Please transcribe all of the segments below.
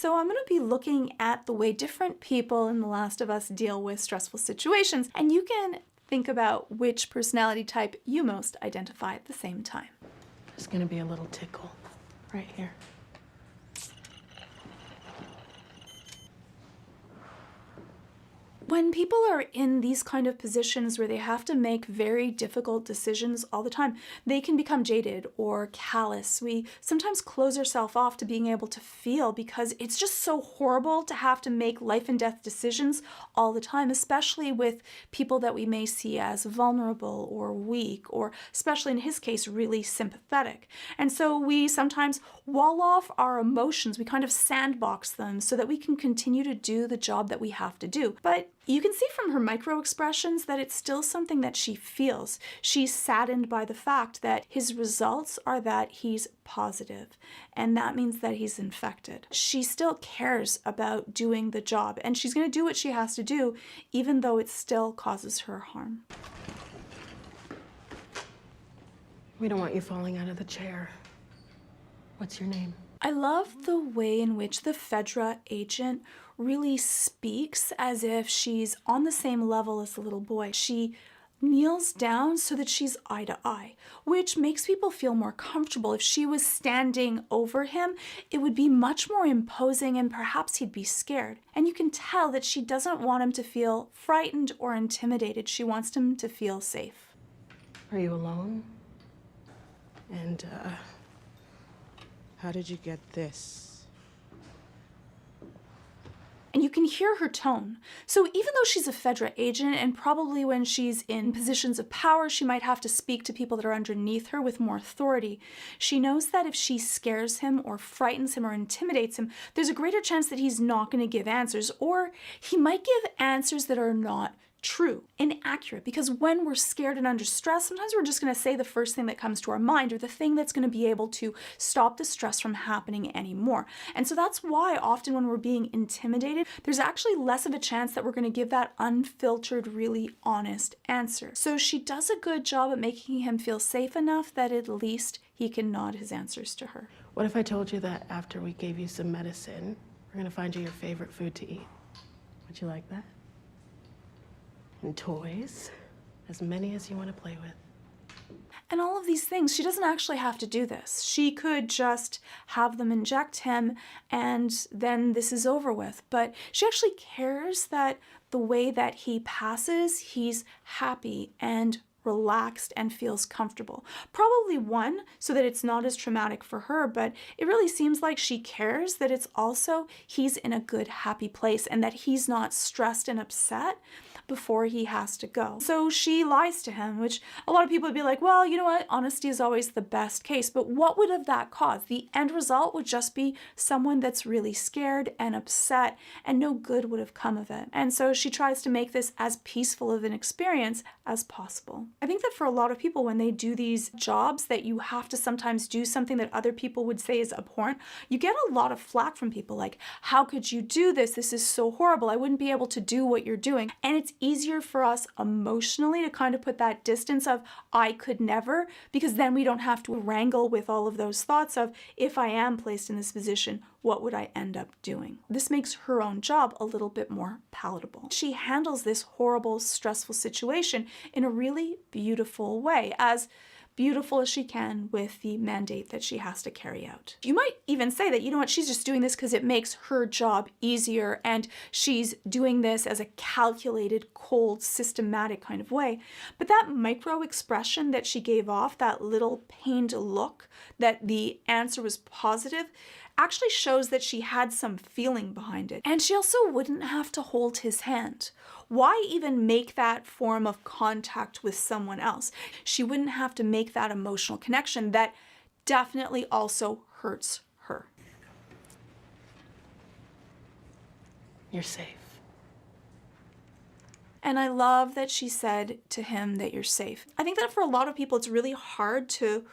So I'm going to be looking at the way different people in The Last of Us deal with stressful situations, and you can think about which personality type you most identify at the same time. There's gonna be a little tickle right here. When people are in these kind of positions where they have to make very difficult decisions all the time, they can become jaded or callous. We sometimes close ourselves off to being able to feel because it's just so horrible to have to make life and death decisions all the time, especially with people that we may see as vulnerable or weak, or especially in his case, really sympathetic. And so we sometimes wall off our emotions. We kind of sandbox them so that we can continue to do the job that we have to do. But you can see from her micro expressions that it's still something that she feels. She's saddened by the fact that his results are that he's positive, and that means that he's infected. She still cares about doing the job, and she's going to do what she has to do, even though it still causes her harm. We don't want you falling out of the chair. What's your name? I love the way in which the Fedra agent really speaks as if she's on the same level as the little boy. She kneels down so that she's eye to eye, which makes people feel more comfortable. If she was standing over him, it would be much more imposing and perhaps he'd be scared. And you can tell that she doesn't want him to feel frightened or intimidated. She wants him to feel safe. Are you alone? And, how did you get this? And you can hear her tone. So even though she's a Fedra agent, and probably when she's in positions of power, she might have to speak to people that are underneath her with more authority, she knows that if she scares him or frightens him or intimidates him, there's a greater chance that he's not going to give answers, or he might give answers that are not true, inaccurate, because when we're scared and under stress, sometimes we're just going to say the first thing that comes to our mind, or the thing that's going to be able to stop the stress from happening anymore. And so that's why often when we're being intimidated, there's actually less of a chance that we're going to give that unfiltered, really honest answer. So she does a good job at making him feel safe enough that at least he can nod his answers to her. what if I told you that after we gave you some medicine, we're gonna find you your favorite food to eat? Would you like that? And toys, as many as you want to play with. And all of these things, she doesn't actually have to do this. She could just have them inject him and then this is over with. But she actually cares that the way that he passes, he's happy and relaxed and feels comfortable. Probably one, so that it's not as traumatic for her, but it really seems like she cares that it's also he's in a good, happy place and that he's not stressed and upset before he has to go. So she lies to him, which a lot of people would be like, well, you know what, honesty is always the best case, but what would have that caused? The end result would just be someone that's really scared and upset, and no good would have come of it. And so she tries to make this as peaceful of an experience as possible. I think that for a lot of people, when they do these jobs that you have to sometimes do something that other people would say is abhorrent, you get a lot of flack from people like, how could you do this? This is so horrible. I wouldn't be able to do what you're doing. And it's easier for us emotionally to kind of put that distance of I could never, because then we don't have to wrangle with all of those thoughts of if I am placed in this position, what would I end up doing? This makes her own job a little bit more palatable. She handles this horrible, stressful situation in a really beautiful way, as beautiful as she can with the mandate that she has to carry out. You might even say that, you know what, she's just doing this because it makes her job easier and she's doing this as a calculated, cold, systematic kind of way. But that micro expression that she gave off, that little pained look that the answer was positive, actually shows that she had some feeling behind it. And she also wouldn't have to hold his hand. Why even make that form of contact with someone else? She wouldn't have to make that emotional connection that definitely also hurts her. You're safe. And I love that she said to him that you're safe. I think that for a lot of people, it's really hard to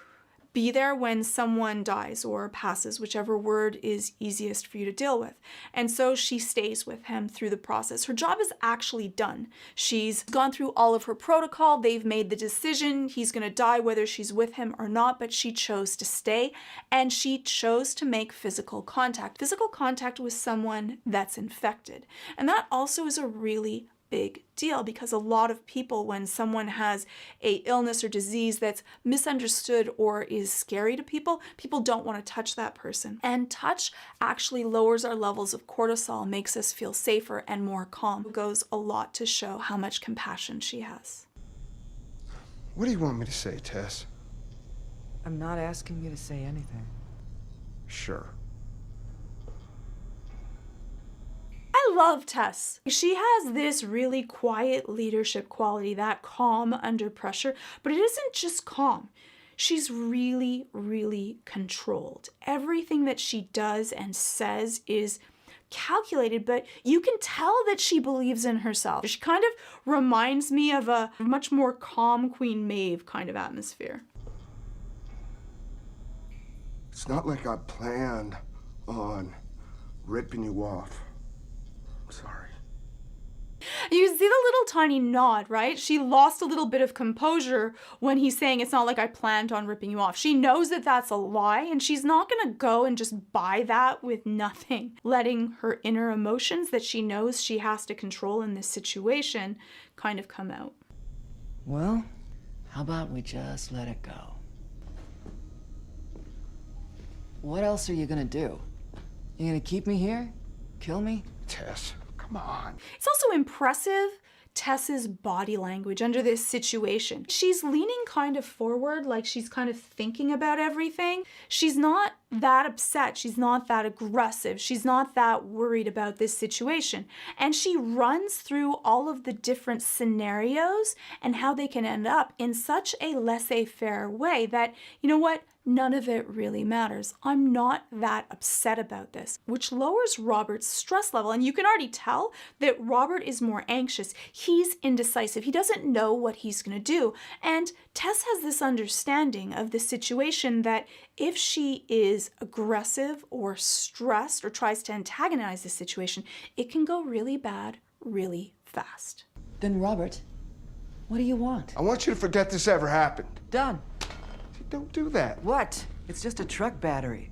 be there when someone dies or passes, whichever word is easiest for you to deal with. And so she stays with him through the process. Her job is actually done. She's gone through all of her protocol. They've made the decision. He's going to die whether she's with him or not, but she chose to stay, and she chose to make physical contact with someone that's infected. And that also is a really big deal, because a lot of people, when someone has a illness or disease that's misunderstood or is scary to people don't want to touch that person. And touch actually lowers our levels of cortisol, makes us feel safer and more calm. It goes a lot to show how much compassion she has. What do you want me to say, Tess? I'm not asking you to say anything. Sure. I love Tess. She has this really quiet leadership quality, that calm under pressure, but it isn't just calm. She's really, really controlled. Everything that she does and says is calculated, but you can tell that she believes in herself. She kind of reminds me of a much more calm Queen Maeve kind of atmosphere. It's not like I planned on ripping you off. Sorry. You see the little tiny nod, right? She lost a little bit of composure when he's saying it's not like I planned on ripping you off. She knows that that's a lie, and she's not gonna go and just buy that with nothing. Letting her inner emotions that she knows she has to control in this situation kind of come out. Well, how about we just let it go? What else are you gonna do? You gonna keep me here? Kill me? Tess, come on. It's also impressive, Tess's body language under this situation. She's leaning kind of forward, like she's kind of thinking about everything. She's not that upset. She's not that aggressive. She's not that worried about this situation. And she runs through all of the different scenarios and how they can end up in such a laissez-faire way that, you know what? None of it really matters. I'm not that upset about this, which lowers Robert's stress level. And you can already tell that Robert is more anxious. He's indecisive. He doesn't know what he's going to do. And Tess has this understanding of the situation that if she is aggressive or stressed or tries to antagonize the situation, it can go really bad really fast. Then Robert, what do you want? I want you to forget this ever happened. Done. Don't do that. What? It's just a truck battery.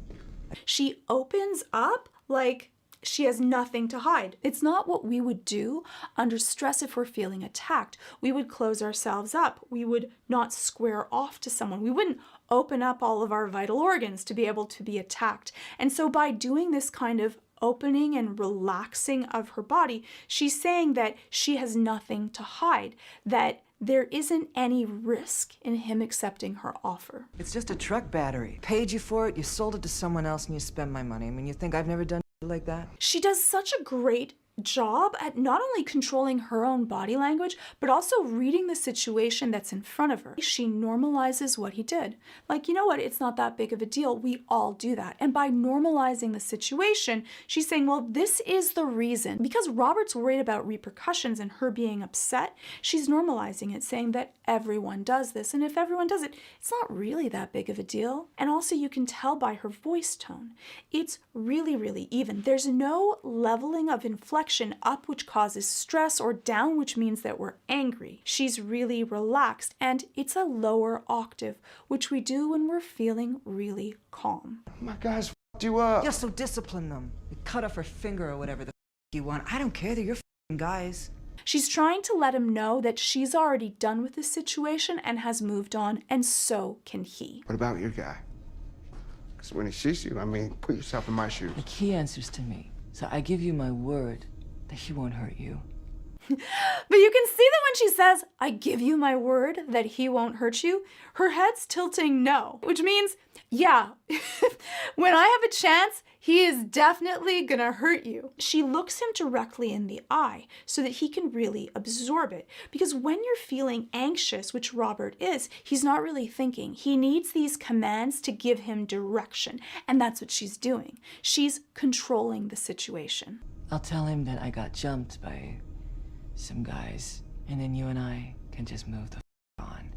She opens up like she has nothing to hide. It's not what we would do under stress if we're feeling attacked. We would close ourselves up. We would not square off to someone. We wouldn't open up all of our vital organs to be able to be attacked. And so by doing this kind of opening and relaxing of her body, she's saying that she has nothing to hide, that there isn't any risk in him accepting her offer. It's just a truck battery. Paid you for it, you sold it to someone else, and you spend my money. I mean, you think I've never done like that? She does such a great job at not only controlling her own body language, but also reading the situation that's in front of her. She normalizes what he did. Like, you know what? It's not that big of a deal. We all do that. And by normalizing the situation, she's saying, well, this is the reason. Because Robert's worried about repercussions and her being upset, she's normalizing it, saying that everyone does this. And if everyone does it, it's not really that big of a deal. And also you can tell by her voice tone. It's really, really even. There's no leveling of inflection up, which causes stress, or down, which means that we're angry. She's really relaxed, and it's a lower octave, which we do when we're feeling really calm. My guys f***ed you up. Yeah, so discipline them. You cut off her finger or whatever the you want. I don't care, they're your guys. She's trying to let him know that she's already done with this situation and has moved on, and so can he. What about your guy? Because when he sees you, I mean, put yourself in my shoes. Like, he answers to me, so I give you my word that he won't hurt you. But you can see that when she says, I give you my word that he won't hurt you, her head's tilting no, which means, yeah, when I have a chance, he is definitely gonna hurt you. She looks him directly in the eye so that he can really absorb it. Because when you're feeling anxious, which Robert is, he's not really thinking. He needs these commands to give him direction. And that's what she's doing. She's controlling the situation. I'll tell him that I got jumped by some guys, and then you and I can just move the on.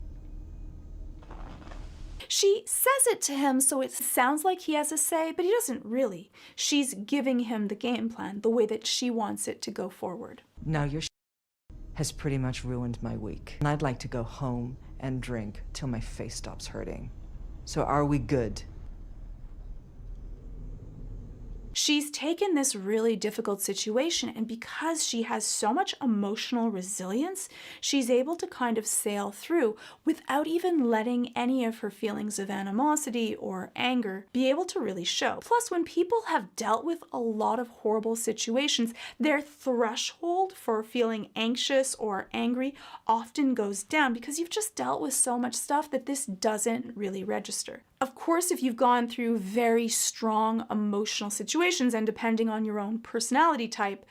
She says it to him so it sounds like he has a say, but he doesn't really. She's giving him the game plan, the way that she wants it to go forward. Now your has pretty much ruined my week. And I'd like to go home and drink till my face stops hurting. So are we good? She's taken this really difficult situation, and because she has so much emotional resilience, she's able to kind of sail through without even letting any of her feelings of animosity or anger be able to really show. Plus, when people have dealt with a lot of horrible situations, their threshold for feeling anxious or angry often goes down because you've just dealt with so much stuff that this doesn't really register. Of course, if you've gone through very strong emotional situations, and depending on your own personality type,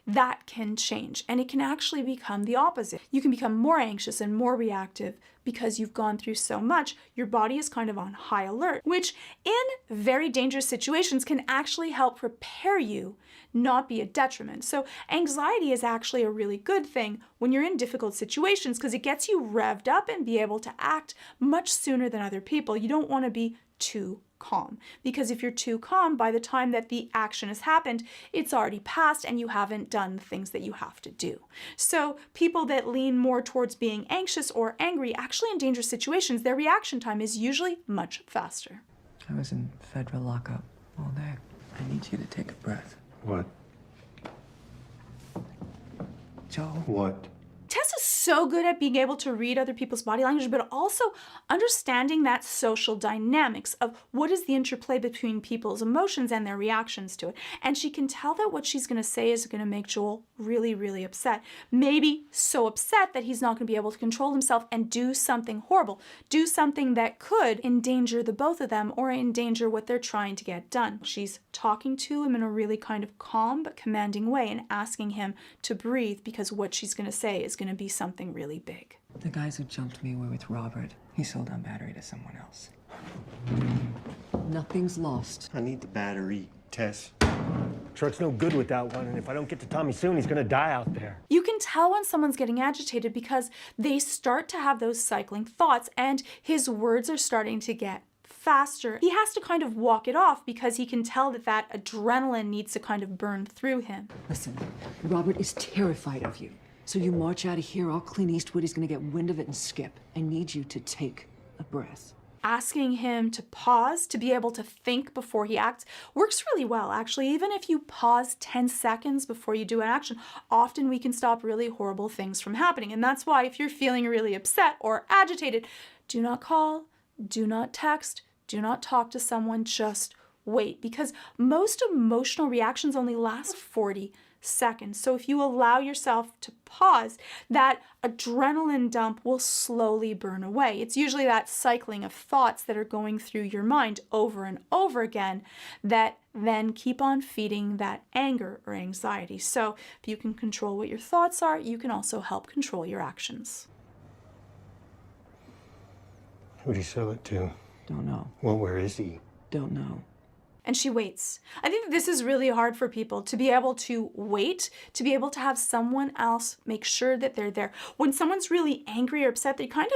that can change. And it can actually become the opposite. You can become more anxious and more reactive because you've gone through so much. Your body is kind of on high alert, which in very dangerous situations can actually help prepare you, not be a detriment. So anxiety is actually a really good thing when you're in difficult situations because it gets you revved up and be able to act much sooner than other people. You don't want to be too calm, because if you're too calm, by the time that the action has happened, it's already passed and you haven't done the things that you have to do. So people that lean more towards being anxious or angry, actually in dangerous situations, their reaction time is usually much faster. I was in federal lockup all day. I need you to take a breath. What? Joe? What? Tess is so good at being able to read other people's body language, but also understanding that social dynamics of what is the interplay between people's emotions and their reactions to it. And she can tell that what she's going to say is going to make Joel really, really upset. Maybe so upset that he's not going to be able to control himself and do something horrible, do something that could endanger the both of them or endanger what they're trying to get done. She's talking to him in a really kind of calm but commanding way and asking him to breathe because what she's going to say is going to be something really big. The guys who jumped me were with Robert. He sold our battery to someone else. Nothing's lost. I need the battery, Tess. Truck's no good without one, and if I don't get to Tommy soon, he's gonna die out there. You can tell when someone's getting agitated because they start to have those cycling thoughts and his words are starting to get faster. He has to kind of walk it off because he can tell that that adrenaline needs to kind of burn through him. Listen, Robert is terrified of you. So you march out of here all Clint Eastwood, he's gonna get wind of it and skip. I need you to take a breath. Asking him to pause, to be able to think before he acts, works really well, actually. Even if you pause 10 seconds before you do an action, often we can stop really horrible things from happening. And that's why if you're feeling really upset or agitated, do not call, do not text, do not talk to someone, just wait. Because most emotional reactions only last 40 seconds. So if you allow yourself to pause, that adrenaline dump will slowly burn away. It's usually that cycling of thoughts that are going through your mind over and over again that then keep on feeding that anger or anxiety. So if you can control what your thoughts are, you can also help control your actions. Who'd he sell it to? Don't know. Well, where is he? Don't know. And she waits. I think that this is really hard for people to be able to wait, to be able to have someone else make sure that they're there. When someone's really angry or upset, they're kind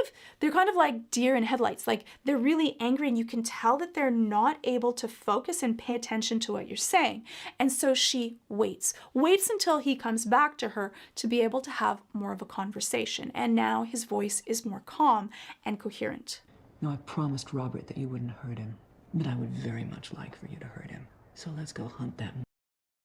of like deer in headlights. Like they're really angry and you can tell that they're not able to focus and pay attention to what you're saying. And so she waits until he comes back to her to be able to have more of a conversation. And now his voice is more calm and coherent. No, I promised Robert that you wouldn't hurt him. But I would very much like for you to hurt him. So let's go hunt that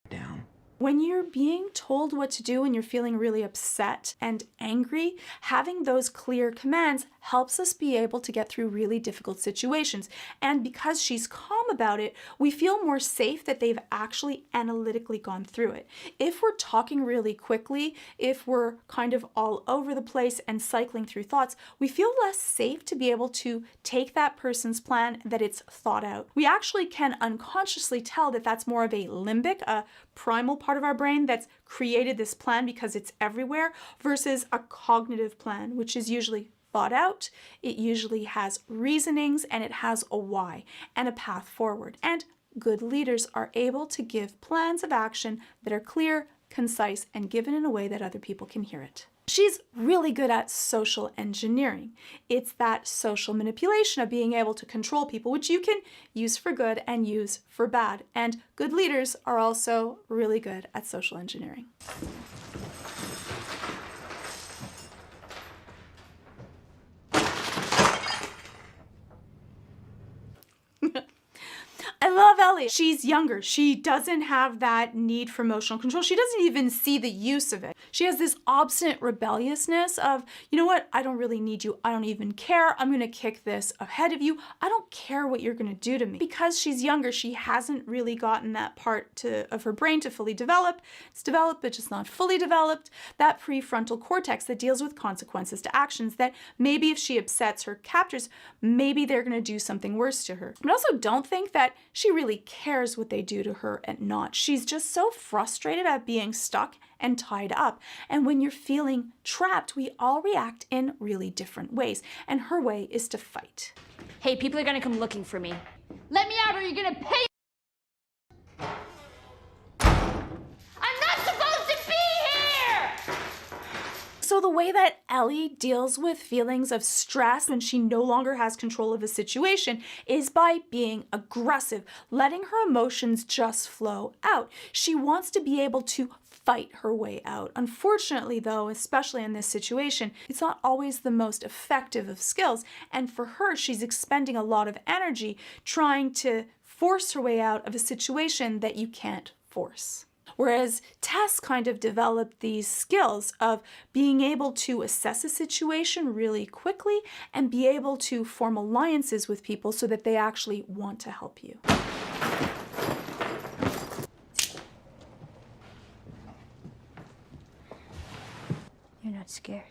down. When you're being told what to do and you're feeling really upset and angry, having those clear commands helps us be able to get through really difficult situations. And because she's calm about it, we feel more safe that they've actually analytically gone through it. If we're talking really quickly, if we're kind of all over the place and cycling through thoughts, we feel less safe to be able to take that person's plan, that it's thought out. We actually can unconsciously tell that that's more of a limbic, a primal part of our brain that's created this plan because it's everywhere, versus a cognitive plan, which is usually thought out. It usually has reasonings and it has a why and a path forward. And good leaders are able to give plans of action that are clear, concise, and given in a way that other people can hear it. She's really good at social engineering. It's that social manipulation of being able to control people, which you can use for good and use for bad. And good leaders are also really good at social engineering. I love Ellie. She's younger. She doesn't have that need for emotional control. She doesn't even see the use of it. She has this obstinate rebelliousness of, you know what? I don't really need you. I don't even care. I'm going to kick this ahead of you. I don't care what you're going to do to me. Because she's younger, she hasn't really gotten that part of her brain to fully develop. It's developed, but just not fully developed. That prefrontal cortex that deals with consequences to actions that maybe if she upsets her captors, maybe they're going to do something worse to her. But also don't think that she really cares what they do to her and not. She's just so frustrated at being stuck and tied up. And when you're feeling trapped, we all react in really different ways. And her way is to fight. Hey, people are gonna come looking for me. Let me out or you're gonna pay. I'm not supposed to be here! So the way that Ellie deals with feelings of stress when she no longer has control of a situation is by being aggressive, letting her emotions just flow out. She wants to be able to fight her way out. Unfortunately, though, especially in this situation, it's not always the most effective of skills. And for her, she's expending a lot of energy trying to force her way out of a situation that you can't force. Whereas Tess kind of developed these skills of being able to assess a situation really quickly and be able to form alliances with people so that they actually want to help you. You're not scared.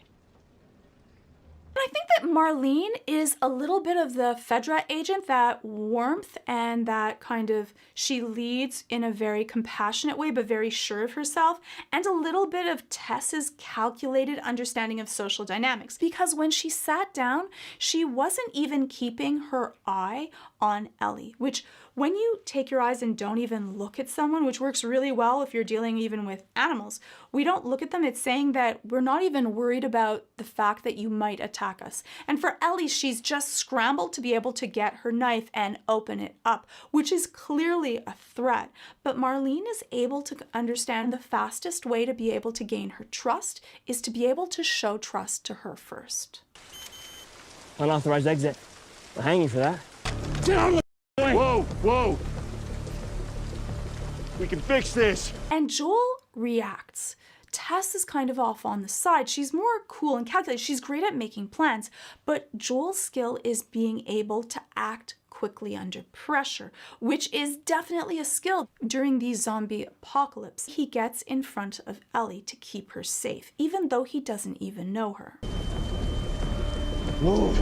I think that Marlene is a little bit of the Fedra agent, that warmth and that kind of, she leads in a very compassionate way, but very sure of herself, and a little bit of Tess's calculated understanding of social dynamics. Because when she sat down, she wasn't even keeping her eye on Ellie, which when you take your eyes and don't even look at someone, which works really well if you're dealing even with animals, we don't look at them. It's saying that we're not even worried about the fact that you might attack us. And for Ellie, she's just scrambled to be able to get her knife and open it up, which is clearly a threat. But Marlene is able to understand the fastest way to be able to gain her trust is to be able to show trust to her first. Unauthorized exit. We'll hang you for that. Whoa, whoa! We can fix this! And Joel reacts. Tess is kind of off on the side. She's more cool and calculated. She's great at making plans, but Joel's skill is being able to act quickly under pressure, which is definitely a skill during the zombie apocalypse. He gets in front of Ellie to keep her safe, even though he doesn't even know her. Move!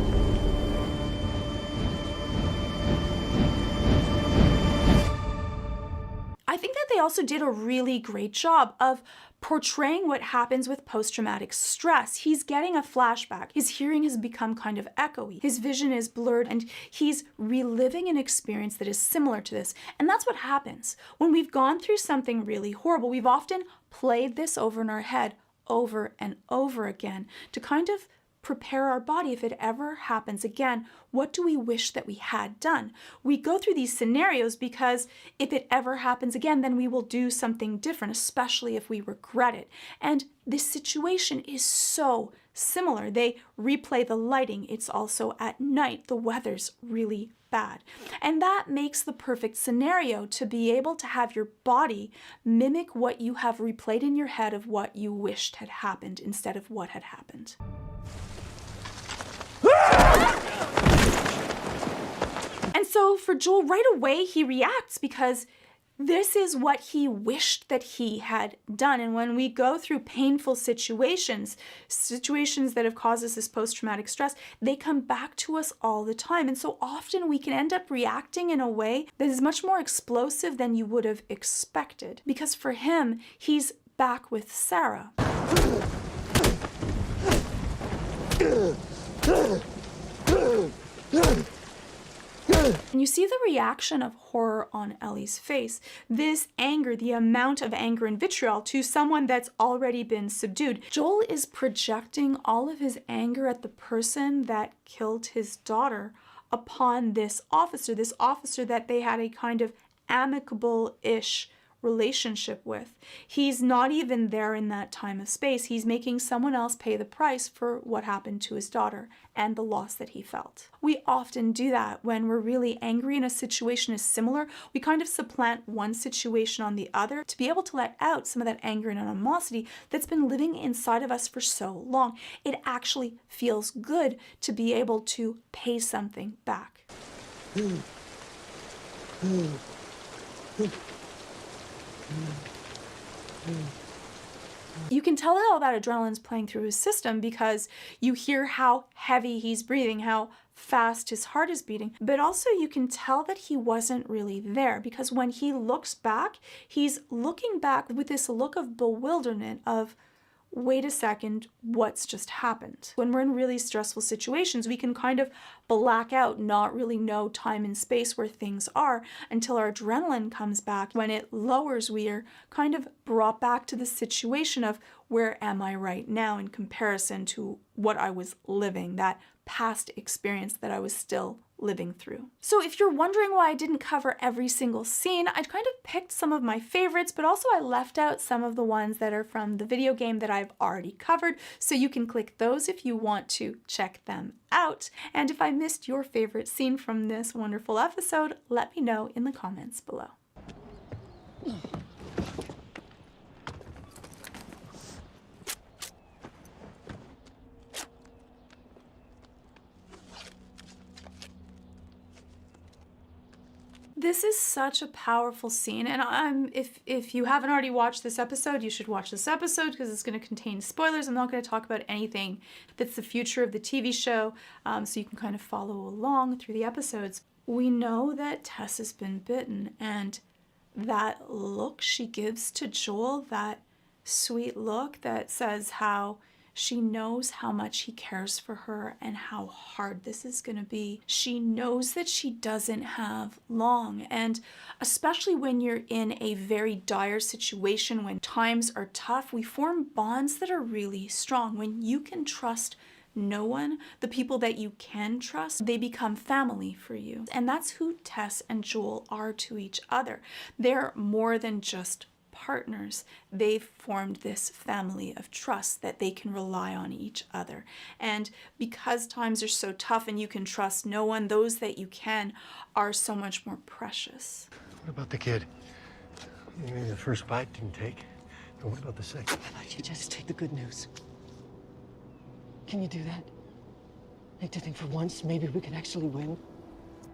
I think that they also did a really great job of portraying what happens with post-traumatic stress. He's getting a flashback. His hearing has become kind of echoey. His vision is blurred, and he's reliving an experience that is similar to this. And that's what happens. When we've gone through something really horrible, we've often played this over in our head over and over again to kind of prepare our body if it ever happens again. What do we wish that we had done? We go through these scenarios because if it ever happens again, then we will do something different, especially if we regret it. And this situation is so similar. They replay the lighting. It's also at night. The weather's really bad. And that makes the perfect scenario to be able to have your body mimic what you have replayed in your head of what you wished had happened instead of what had happened. And so for Joel, right away, he reacts because this is what he wished that he had done. And when we go through painful situations that have caused us this post-traumatic stress, they come back to us all the time. And so often we can end up reacting in a way that is much more explosive than you would have expected. Because for him, he's back with Sarah. And you see the reaction of horror on Ellie's face. This anger, the amount of anger and vitriol to someone that's already been subdued. Joel is projecting all of his anger at the person that killed his daughter upon this officer that they had a kind of amicable-ish relationship with. He's not even there in that time of space. He's making someone else pay the price for what happened to his daughter and the loss that he felt. We often do that when we're really angry and a situation is similar. We kind of supplant one situation on the other to be able to let out some of that anger and animosity that's been living inside of us for so long. It actually feels good to be able to pay something back. You can tell that all that adrenaline's playing through his system because you hear how heavy he's breathing, how fast his heart is beating, but also you can tell that he wasn't really there because when he looks back, he's looking back with this look of bewilderment of, wait a second, what's just happened? When we're in really stressful situations, we can kind of black out, not really know time and space where things are until our adrenaline comes back. When it lowers, we are kind of brought back to the situation of where am I right now in comparison to what I was living, that past experience that I was still living through. So if you're wondering why I didn't cover every single scene, I kind of picked some of my favorites, but also I left out some of the ones that are from the video game that I've already covered, so you can click those if you want to check them out. And if I missed your favorite scene from this wonderful episode, let me know in the comments below. This is such a powerful scene, and if you haven't already watched this episode, you should watch this episode because it's going to contain spoilers. I'm not going to talk about anything that's the future of the TV show, so you can kind of follow along through the episodes. We know that Tess has been bitten, and that look she gives to Joel, that sweet look that says how she knows how much he cares for her and how hard this is going to be. She knows that she doesn't have long, and especially when you're in a very dire situation, when times are tough, we form bonds that are really strong. When you can trust no one, the people that you can trust, they become family for you. And that's who Tess and Joel are to each other. They're more than just partners. They've formed this family of trust that they can rely on each other. And because times are so tough and you can trust no one, those that you can are so much more precious. What about the kid? Maybe the first bite didn't take. But what about the second? I'd like you just take the good news. Can you do that? Like to think for once maybe we can actually win?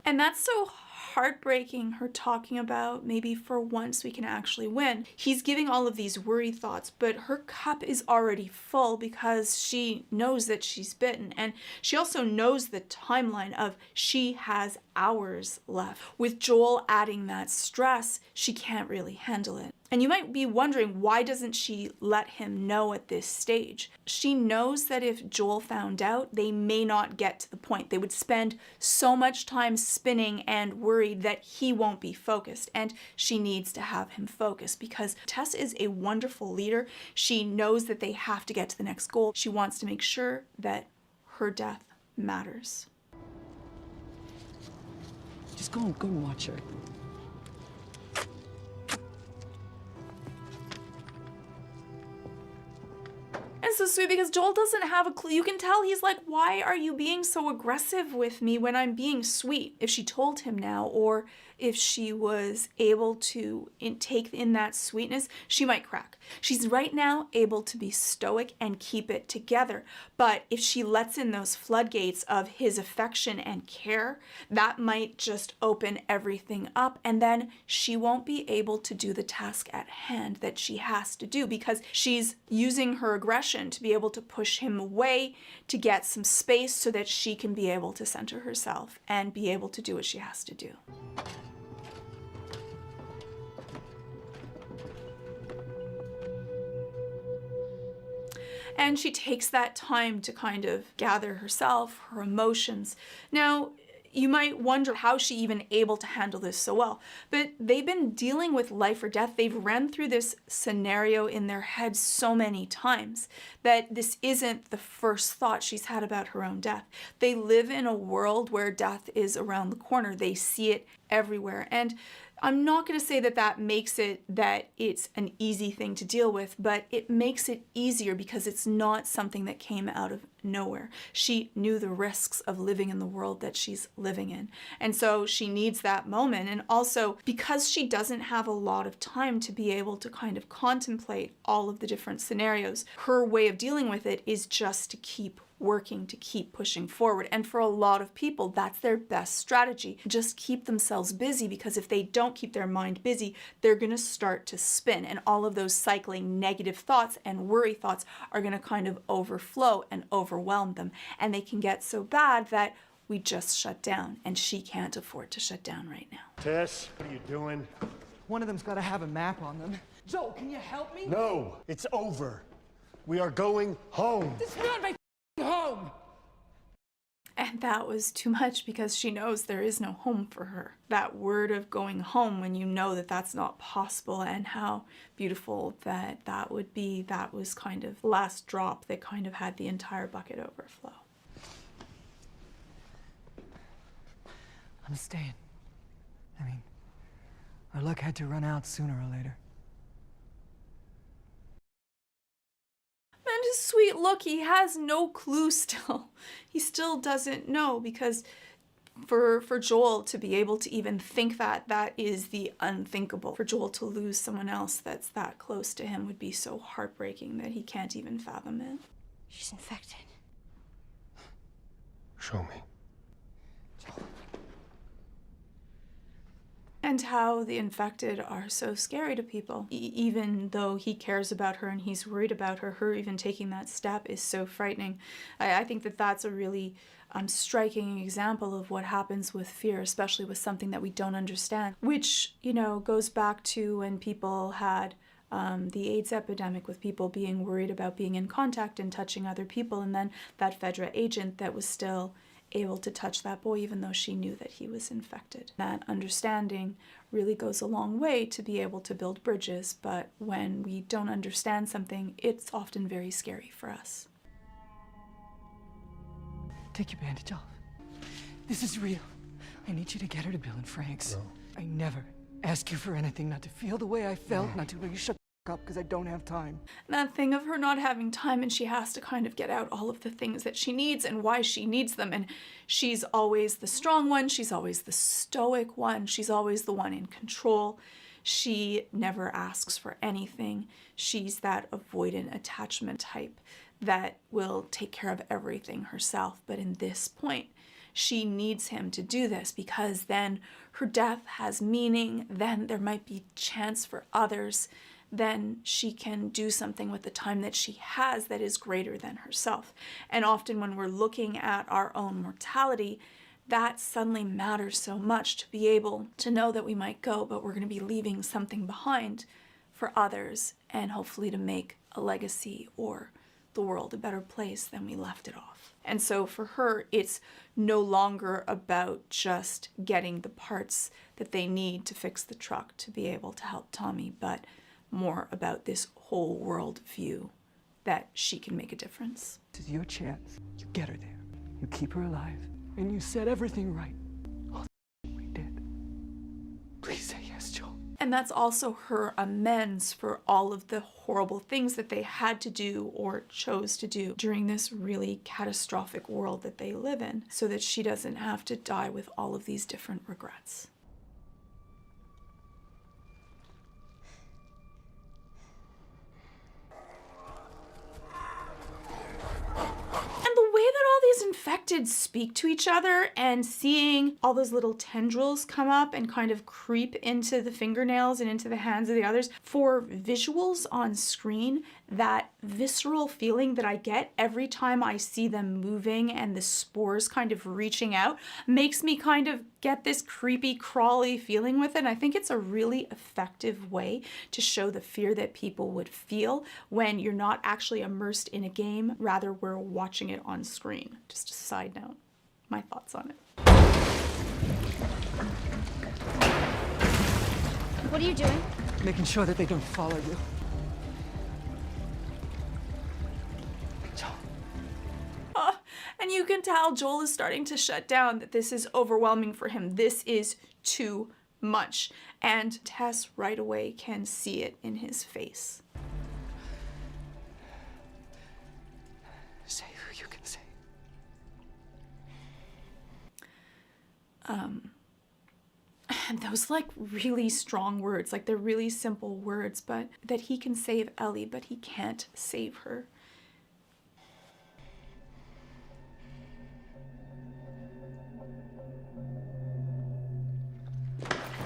And that's so heartbreaking, her talking about maybe for once we can actually win. He's giving all of these worry thoughts, but her cup is already full because she knows that she's bitten, and she also knows the timeline of she has hours left. With Joel adding that stress, she can't really handle it. And you might be wondering, why doesn't she let him know at this stage? She knows that if Joel found out, they may not get to the point. They would spend so much time spinning and worried that he won't be focused. And she needs to have him focused because Tess is a wonderful leader. She knows that they have to get to the next goal. She wants to make sure that her death matters. Just go and watch her. And so sweet because Joel doesn't have a clue. You can tell he's like, why are you being so aggressive with me when I'm being sweet? If she told him now, or if she was able to take in that sweetness, she might crack. She's right now able to be stoic and keep it together. But if she lets in those floodgates of his affection and care, that might just open everything up. And then she won't be able to do the task at hand that she has to do because she's using her aggression to be able to push him away, to get some space so that she can be able to center herself and be able to do what she has to do. And she takes that time to kind of gather herself, her emotions. Now, you might wonder how she even able to handle this so well. But they've been dealing with life or death. They've run through this scenario in their head so many times that this isn't the first thought she's had about her own death. They live in a world where death is around the corner. They see it everywhere. And I'm not going to say that that makes it that it's an easy thing to deal with, but it makes it easier because it's not something that came out of nowhere. She knew the risks of living in the world that she's living in. And so she needs that moment. And also because she doesn't have a lot of time to be able to kind of contemplate all of the different scenarios, her way of dealing with it is just to keep working, to keep pushing forward. And for a lot of people, that's their best strategy. Just keep themselves busy, because if they don't keep their mind busy, they're going to start to spin. And all of those cycling negative thoughts and worry thoughts are going to kind of overflow and overwhelm them. And they can get so bad that we just shut down. And she can't afford to shut down right now. Tess, what are you doing? One of them's got to have a map on them. Joel, can you help me? No, it's over. We are going home. This is not my home! And that was too much, because she knows there is no home for her. That word of going home, when you know that that's not possible, and how beautiful that would be, that was kind of the last drop that kind of had the entire bucket overflow. I'm staying. I mean, our luck had to run out sooner or later. And his sweet look, he has no clue still. He still doesn't know, because for Joel to be able to even think that is the unthinkable. For Joel to lose someone else that's that close to him would be so heartbreaking that he can't even fathom it. She's infected. Show me. And how the infected are so scary to people. Even though he cares about her and he's worried about her, her even taking that step is so frightening. I think that that's a really striking example of what happens with fear, especially with something that we don't understand, which, you know, goes back to when people had the AIDS epidemic, with people being worried about being in contact and touching other people, and then that Fedra agent that was still able to touch that boy even though she knew that he was infected. That understanding really goes a long way to be able to build bridges, but when we don't understand something, it's often very scary for us. Take your bandage off. This is real. I need you to get her to Bill and Frank's. No. I never ask you for anything, not to feel the way I felt, not to you shut up because I don't have time. That thing of her not having time, and she has to kind of get out all of the things that she needs and why she needs them, and she's always the strong one, she's always the stoic one, she's always the one in control. She never asks for anything. She's that avoidant attachment type that will take care of everything herself. But in this point, she needs him to do this, because then her death has meaning, then there might be chance for others, then she can do something with the time that she has that is greater than herself. And often when we're looking at our own mortality, that suddenly matters so much, to be able to know that we might go, but we're going to be leaving something behind for others, and hopefully to make a legacy or the world a better place than we left it off. And so for her, it's no longer about just getting the parts that they need to fix the truck to be able to help Tommy, but more about this whole world view that she can make a difference. This is your chance. You get her there. You keep her alive. And you said everything right. All the we did. Please say yes, Joel. And that's also her amends for all of the horrible things that they had to do or chose to do during this really catastrophic world that they live in, so that she doesn't have to die with all of these different regrets. These infected speak to each other, and seeing all those little tendrils come up and kind of creep into the fingernails and into the hands of the others, for visuals on screen, that visceral feeling that I get every time I see them moving and the spores kind of reaching out makes me kind of get this creepy, crawly feeling with it. And I think it's a really effective way to show the fear that people would feel when you're not actually immersed in a game, rather we're watching it on screen. Just a side note, my thoughts on it. What are you doing? Making sure that they don't follow you. And you can tell Joel is starting to shut down, that this is overwhelming for him. This is too much. And Tess right away can see it in his face. Say who you can say. And those like really strong words, like they're really simple words, but that he can save Ellie, but he can't save her.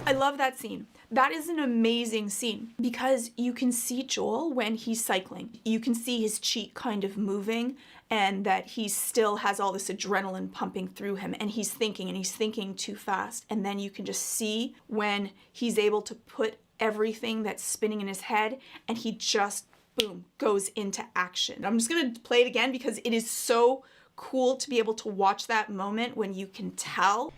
I love that scene. That is an amazing scene because you can see Joel when he's cycling. You can see his cheek kind of moving and that he still has all this adrenaline pumping through him and he's thinking too fast. And then you can just see when he's able to put everything that's spinning in his head and he just, boom, goes into action. I'm just gonna play it again because it is so cool to be able to watch that moment when you can tell.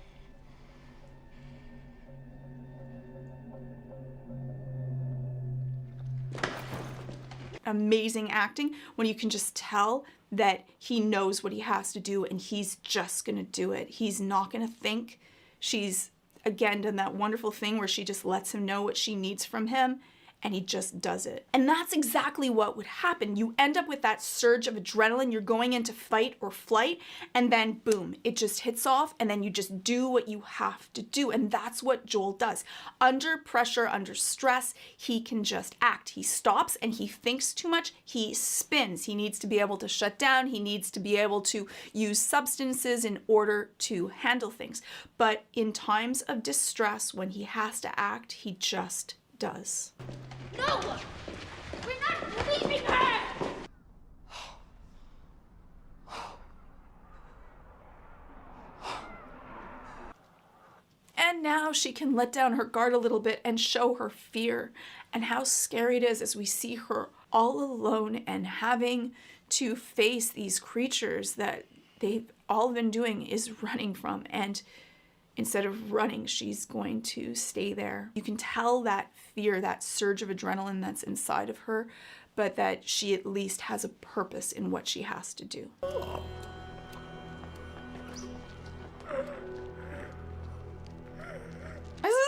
Amazing acting when you can just tell that he knows what he has to do and he's just gonna do it. He's not gonna think. She's again done that wonderful thing where she just lets him know what she needs from him and he just does it. And that's exactly what would happen. You end up with that surge of adrenaline, you're going into fight or flight, and then boom, it just hits off and then you just do what you have to do. And that's what Joel does. Under pressure, under stress, he can just act. He stops and he thinks too much, he spins. He needs to be able to shut down, he needs to be able to use substances in order to handle things. But in times of distress, when he has to act, he just does. No! We're not leaving her! And now she can let down her guard a little bit and show her fear and how scary it is as we see her all alone and having to face these creatures that they've all been doing is running from. And instead of running, she's going to stay there. You can tell that fear, that surge of adrenaline that's inside of her, but that she at least has a purpose in what she has to do.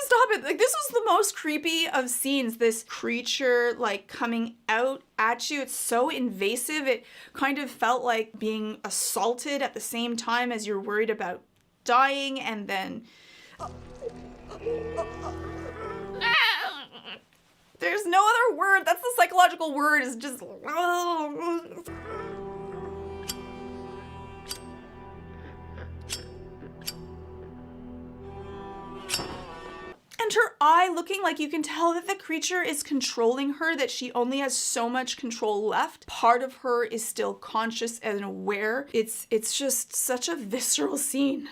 Stop it. Like, this was the most creepy of scenes. This creature like coming out at you. It's so invasive. It kind of felt like being assaulted at the same time as you're worried about dying, and then there's no other word. That's the psychological word, is just and her eye looking like you can tell that the creature is controlling her, that she only has so much control left. Part of her is still conscious and aware. It's just such a visceral scene.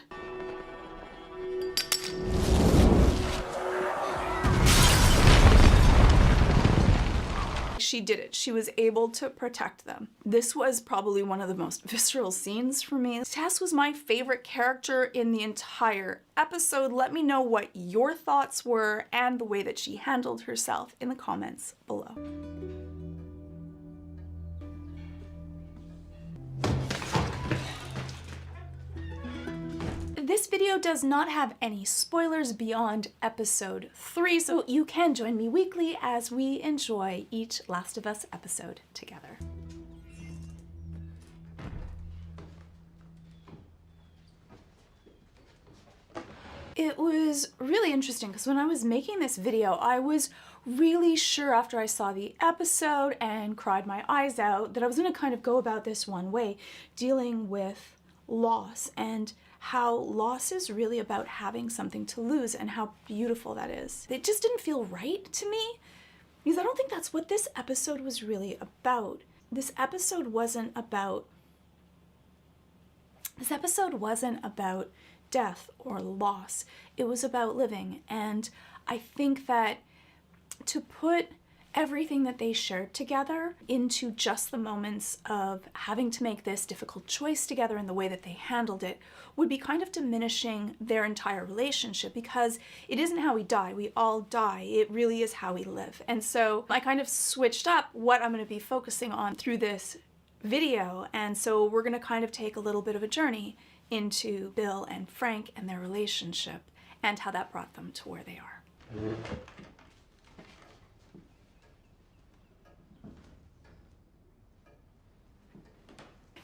She did it. She was able to protect them. This was probably one of the most visceral scenes for me. Tess was my favorite character in the entire episode. Let me know what your thoughts were and the way that she handled herself in the comments below. This video does not have any spoilers beyond episode 3, so you can join me weekly as we enjoy each Last of Us episode together. It was really interesting because when I was making this video, I was really sure after I saw the episode and cried my eyes out that I was going to kind of go about this one way, dealing with loss and how loss is really about having something to lose and how beautiful that is. It just didn't feel right to me because I don't think that's what this episode was really about. This episode wasn't about death or loss. It was about living. And I think that to put everything that they shared together into just the moments of having to make this difficult choice together and the way that they handled it would be kind of diminishing their entire relationship, because it isn't how we die. We all die. It really is how we live. And so I kind of switched up what I'm going to be focusing on through this video. And so we're going to kind of take a little bit of a journey into Bill and Frank and their relationship and how that brought them to where they are.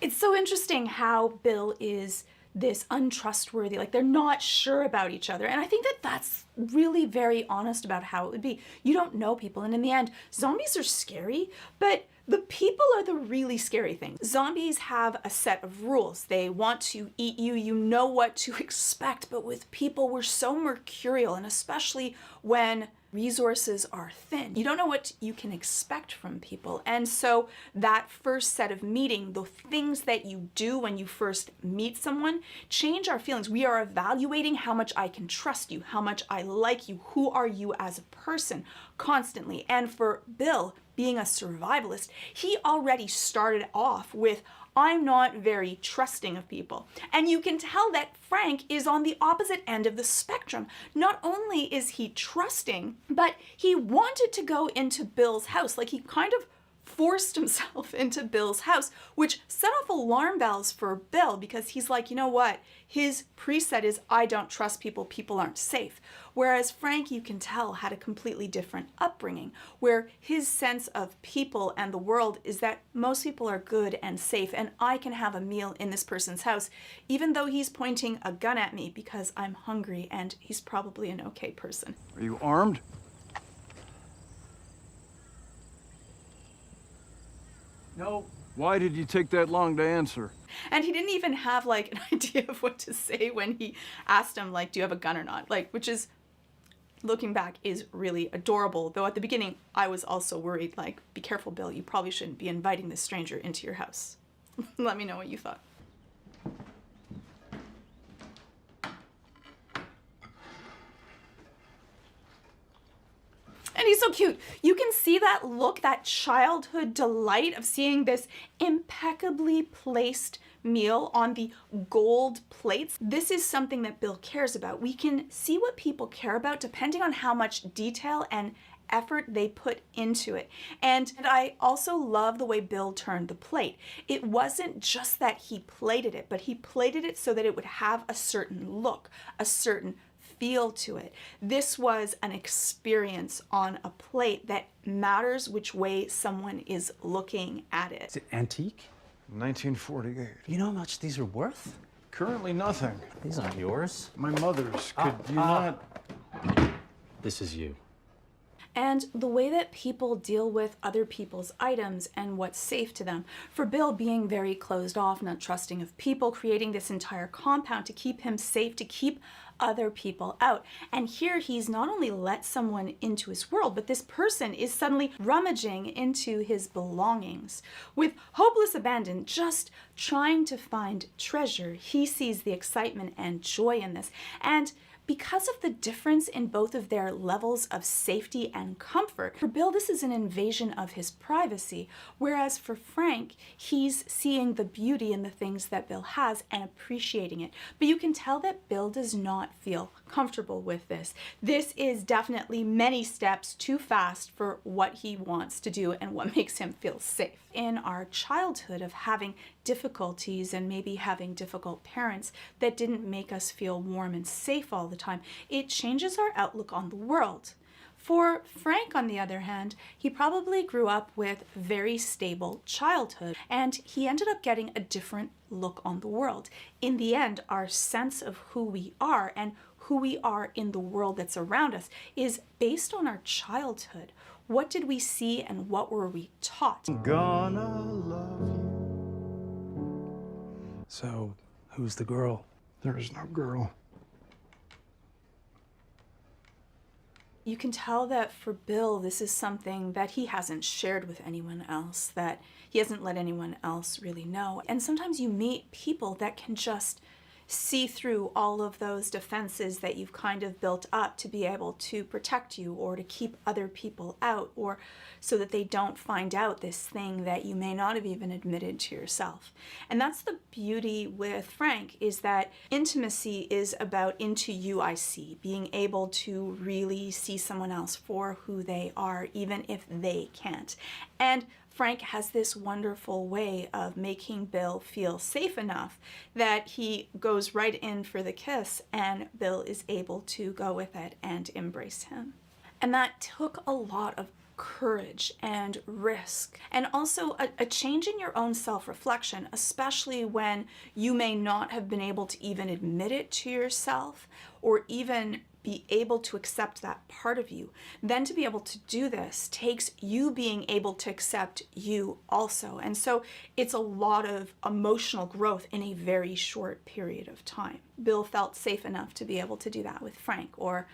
It's so interesting how Bill is this untrustworthy, like they're not sure about each other. And I think that that's really very honest about how it would be. You don't know people, and in the end, zombies are scary, but the people are the really scary thing. Zombies have a set of rules. They want to eat you. You know what to expect. But with people, we're so mercurial, and especially when resources are thin, you don't know what you can expect from people. And so that first set of meeting, the things that you do when you first meet someone, change our feelings. We are evaluating how much I can trust you, how much I like you, who are you as a person, constantly. And for Bill, being a survivalist, he already started off with, I'm not very trusting of people. And you can tell that Frank is on the opposite end of the spectrum. Not only is he trusting, but he wanted to go into Bill's house. Like, he kind of forced himself into Bill's house, which set off alarm bells for Bill, because he's like, you know what? His preset is, I don't trust people, people aren't safe. Whereas Frank, you can tell, had a completely different upbringing, where his sense of people and the world is that most people are good and safe, and I can have a meal in this person's house, even though he's pointing a gun at me because I'm hungry and he's probably an okay person. Are you armed? No. Why did you take that long to answer? And he didn't even have like an idea of what to say when he asked him, like, do you have a gun or not? Like, which is, looking back, is really adorable. Though at the beginning, I was also worried, like, be careful, Bill, you probably shouldn't be inviting this stranger into your house. Let me know what you thought. And he's so cute. You can see that look, that childhood delight of seeing this impeccably placed meal on the gold plates. This is something that Bill cares about. We can see what people care about depending on how much detail and effort they put into it. And I also love the way Bill turned the plate. It wasn't just that he plated it, but he plated it so that it would have a certain look, a certain feel to it. This was an experience on a plate that matters which way someone is looking at it. Is it antique? 1948. You know how much these are worth? Currently nothing. These aren't yours. My mother's. Could you not? This is you. And the way that people deal with other people's items and what's safe to them. For Bill, being very closed off, not trusting of people, creating this entire compound to keep him safe, to keep other people out. And here he's not only let someone into his world, but this person is suddenly rummaging into his belongings. With hopeless abandon, just trying to find treasure, he sees the excitement and joy in this. And because of the difference in both of their levels of safety and comfort, for Bill, this is an invasion of his privacy, whereas for Frank, he's seeing the beauty in the things that Bill has and appreciating it. But you can tell that Bill does not feel comfortable with this. This is definitely many steps too fast for what he wants to do and what makes him feel safe. In our childhood of having difficulties and maybe having difficult parents that didn't make us feel warm and safe all the time, it changes our outlook on the world. For Frank, on the other hand, he probably grew up with very stable childhood, and he ended up getting a different look on the world. In the end, our sense of who we are and who we are in the world that's around us is based on our childhood. What did we see and what were we taught? I'm gonna love you. So, who's the girl? There is no girl. You can tell that for Bill, this is something that he hasn't shared with anyone else, that he hasn't let anyone else really know. And sometimes you meet people that can just see through all of those defenses that you've kind of built up to be able to protect you or to keep other people out, or so that they don't find out this thing that you may not have even admitted to yourself. And that's the beauty with Frank, is that intimacy is about into you I see, being able to really see someone else for who they are, even if they can't. And Frank has this wonderful way of making Bill feel safe enough that he goes right in for the kiss, and Bill is able to go with it and embrace him. And that took a lot of courage and risk, and also a change in your own self-reflection, especially when you may not have been able to even admit it to yourself or even be able to accept that part of you. Then to be able to do this takes you being able to accept you also. And so it's a lot of emotional growth in a very short period of time. Bill felt safe enough to be able to do that with Frank, or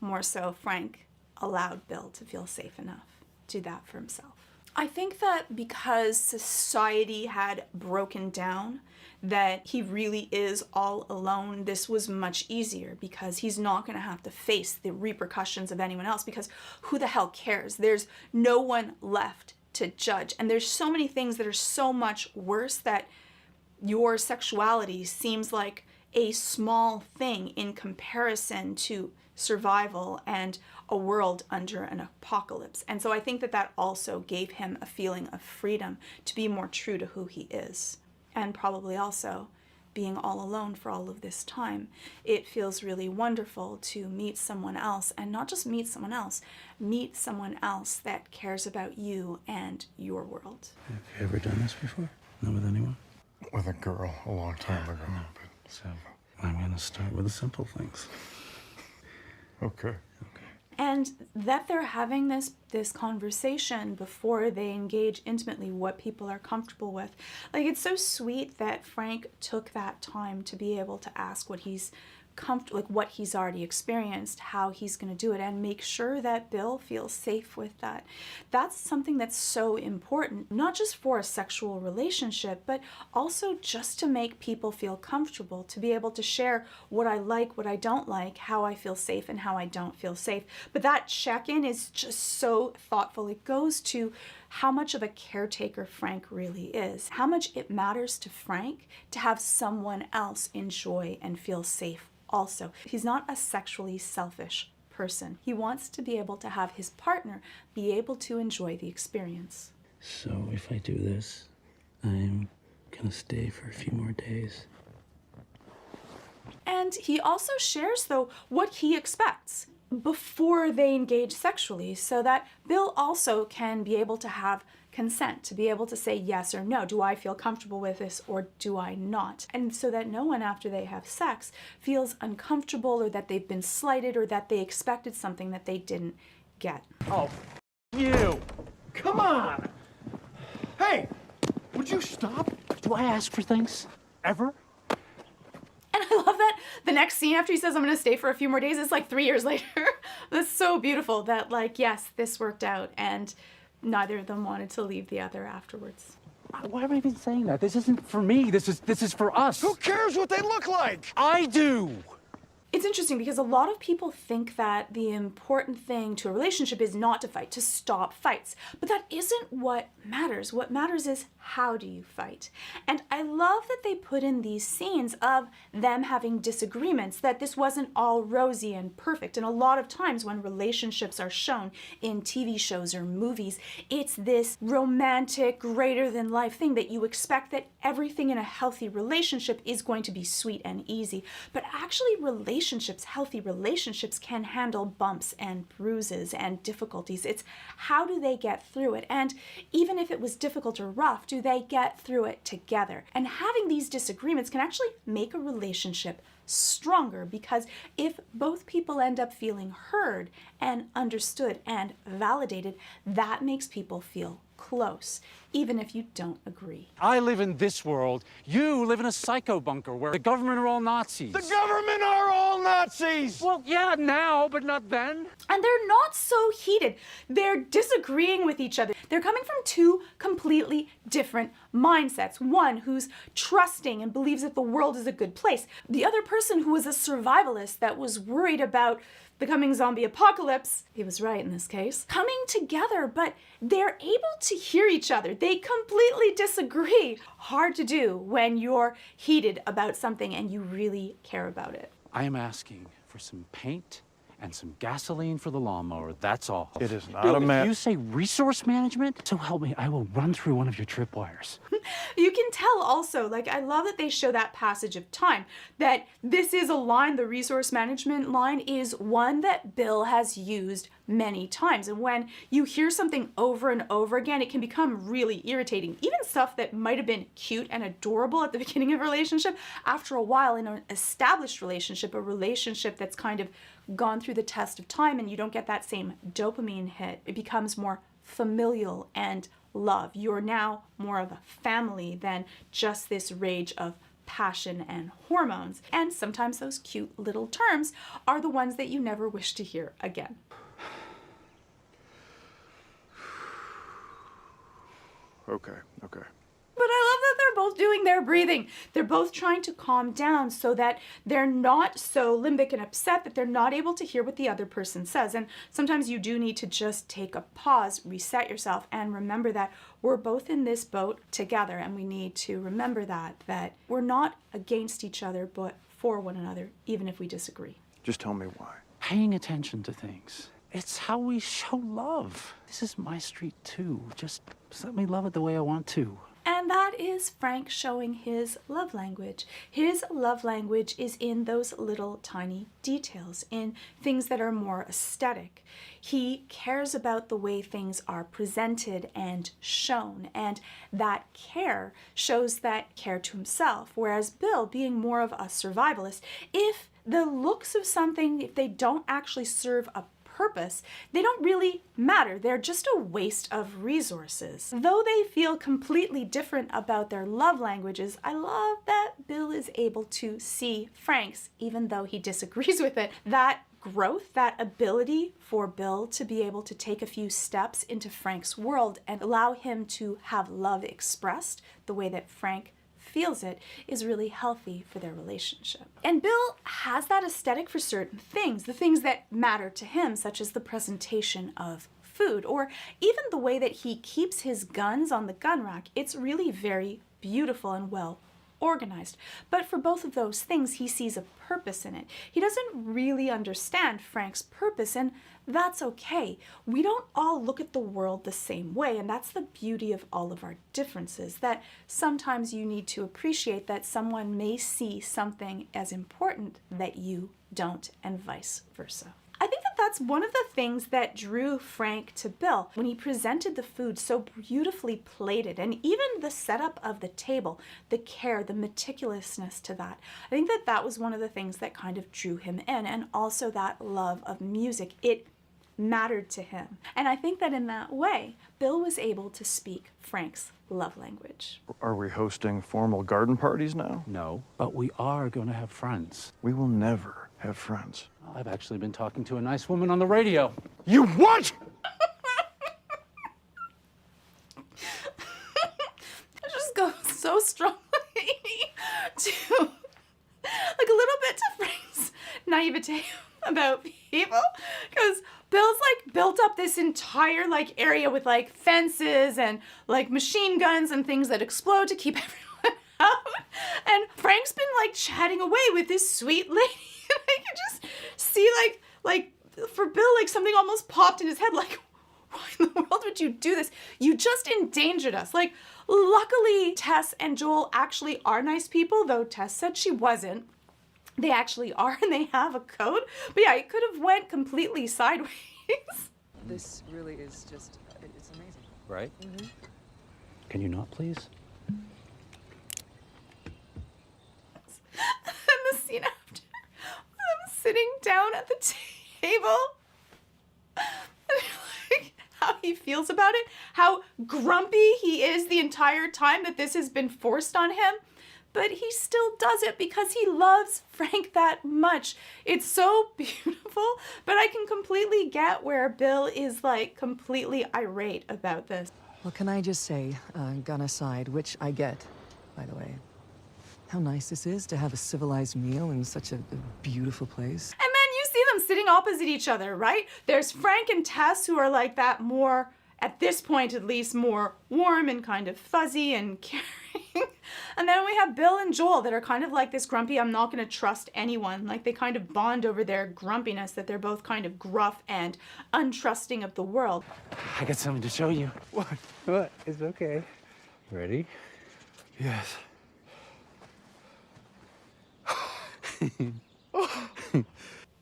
more so, Frank allowed Bill to feel safe enough to do that for himself. I think that because society had broken down, that he really is all alone, this was much easier because he's not going to have to face the repercussions of anyone else, because who the hell cares? There's no one left to judge. And there's so many things that are so much worse that your sexuality seems like a small thing in comparison to survival and a world under an apocalypse. And so I think that that also gave him a feeling of freedom to be more true to who he is. And probably also being all alone for all of this time, it feels really wonderful to meet someone else, and not just meet someone else that cares about you and your world. Have you ever done this before? Not with anyone? With a girl a long time ago. But... So I'm gonna start with the simple things. Okay. And that they're having this conversation before they engage intimately, what people are comfortable with. Like, it's so sweet that Frank took that time to be able to ask what he's comfortable, like what he's already experienced, how he's going to do it, and make sure that Bill feels safe with that. That's something that's so important, not just for a sexual relationship, but also just to make people feel comfortable, to be able to share what I like, what I don't like, how I feel safe and how I don't feel safe. But that check-in is just so thoughtful. It goes to how much of a caretaker Frank really is, how much it matters to Frank to have someone else enjoy and feel safe also. He's not a sexually selfish person. He wants to be able to have his partner be able to enjoy the experience. So if I do this, I'm gonna stay for a few more days. And he also shares, though, what he expects before they engage sexually, so that Bill also can be able to have consent, to be able to say yes or no. Do I feel comfortable with this or do I not? And so that no one after they have sex feels uncomfortable, or that they've been slighted, or that they expected something that they didn't get. Oh, you! Come on! Hey, would you stop? Do I ask for things? Ever? And I love that the next scene after he says, I'm going to stay for a few more days, it's like 3 years later. That's so beautiful that, like, yes, this worked out, and neither of them wanted to leave the other afterwards. Why am I even saying that? This isn't for me. This is for us. Who cares what they look like? I do. It's interesting because a lot of people think that the important thing to a relationship is not to fight, to stop fights. But that isn't what matters. What matters is, how do you fight? And I love that they put in these scenes of them having disagreements, that this wasn't all rosy and perfect. And a lot of times when relationships are shown in TV shows or movies, it's this romantic, greater than life thing that you expect that everything in a healthy relationship is going to be sweet and easy. But actually, healthy relationships can handle bumps and bruises and difficulties. It's how do they get through it? And even if it was difficult or rough, do they get through it together? And having these disagreements can actually make a relationship stronger, because if both people end up feeling heard and understood and validated, that makes people feel close, even if you don't agree. I live in this world. You live in a psycho bunker where the government are all Nazis. The government are all Nazis! Well, yeah, now, but not then. And they're not so heated. They're disagreeing with each other. They're coming from two completely different mindsets. One who's trusting and believes that the world is a good place. The other person who was a survivalist that was worried about the coming zombie apocalypse. He was right in this case. Coming together, but they're able to hear each other. They completely disagree. Hard to do when you're heated about something and you really care about it. I am asking for some paint and some gasoline for the lawnmower, that's all. It is not Bill, a if you say resource management, so help me, I will run through one of your tripwires. You can tell also, like, I love that they show that passage of time, that this is a line, the resource management line is one that Bill has used many times. And when you hear something over and over again, it can become really irritating. Even stuff that might have been cute and adorable at the beginning of a relationship, after a while in an established relationship, a relationship that's kind of gone through the test of time and you don't get that same dopamine hit, it becomes more familial and love. You're now more of a family than just this rage of passion and hormones. And sometimes those cute little terms are the ones that you never wish to hear again. Okay. But I love that they're both doing their breathing. They're both trying to calm down so that they're not so limbic and upset that they're not able to hear what the other person says. And sometimes you do need to just take a pause, reset yourself, and remember that we're both in this boat together. And we need to remember that we're not against each other, but for one another, even if we disagree. Just tell me why. Paying attention to things. It's how we show love. This is my street too. Just let me love it the way I want to. And that is Frank showing his love language. His love language is in those little tiny details, in things that are more aesthetic. He cares about the way things are presented and shown, and that care shows that care to himself. Whereas Bill, being more of a survivalist, if the looks of something, if they don't actually serve a purpose, they don't really matter. They're just a waste of resources. Though they feel completely different about their love languages, I love that Bill is able to see Frank's, even though he disagrees with it. That growth, that ability for Bill to be able to take a few steps into Frank's world and allow him to have love expressed the way that Frank feels it is really healthy for their relationship. And Bill has that aesthetic for certain things, the things that matter to him, such as the presentation of food, or even the way that he keeps his guns on the gun rack. It's really very beautiful and well organized. But for both of those things, he sees a purpose in it. He doesn't really understand Frank's purpose, and that's okay. We don't all look at the world the same way, and that's the beauty of all of our differences, that sometimes you need to appreciate that someone may see something as important that you don't, and vice versa. I think that that's one of the things that drew Frank to Bill when he presented the food so beautifully plated, and even the setup of the table, the care, the meticulousness to that. I think that that was one of the things that kind of drew him in, and also that love of music. It mattered to him. And I think that in that way, Bill was able to speak Frank's love language. Are we hosting formal garden parties now? No, but we are going to have friends. We will never have friends. I've actually been talking to a nice woman on the radio. You what? It just goes so strongly to, like, a little bit to Frank's naivete about people, because Bill's like built up this entire like area with like fences and like machine guns and things that explode to keep everyone out, and Frank's been like chatting away with this sweet lady. And I can just see like for Bill, like something almost popped in his head, like, why in the world would you do this? You just endangered us. Like, luckily Tess and Joel actually are nice people, though Tess said she wasn't. They actually are, and they have a code. But yeah, it could have went completely sideways. This really is just, it's amazing. Right? Mm-hmm. Can you not, please? And the scene after, them sitting down at the table, and like how he feels about it, how grumpy he is the entire time that this has been forced on him. but he still does it because he loves Frank that much. It's so beautiful, but I can completely get where Bill is like completely irate about this. Well, can I just say, gun aside, which I get, by the way, how nice this is to have a civilized meal in such a beautiful place. And then you see them sitting opposite each other, right? There's Frank and Tess, who are like that more, at this point at least, more warm and kind of fuzzy and caring. And then we have Bill and Joel that are kind of like this grumpy, I'm not gonna trust anyone. Like they kind of bond over their grumpiness, that they're both kind of gruff and untrusting of the world. I got something to show you. What? What? It's okay. Ready? Yes.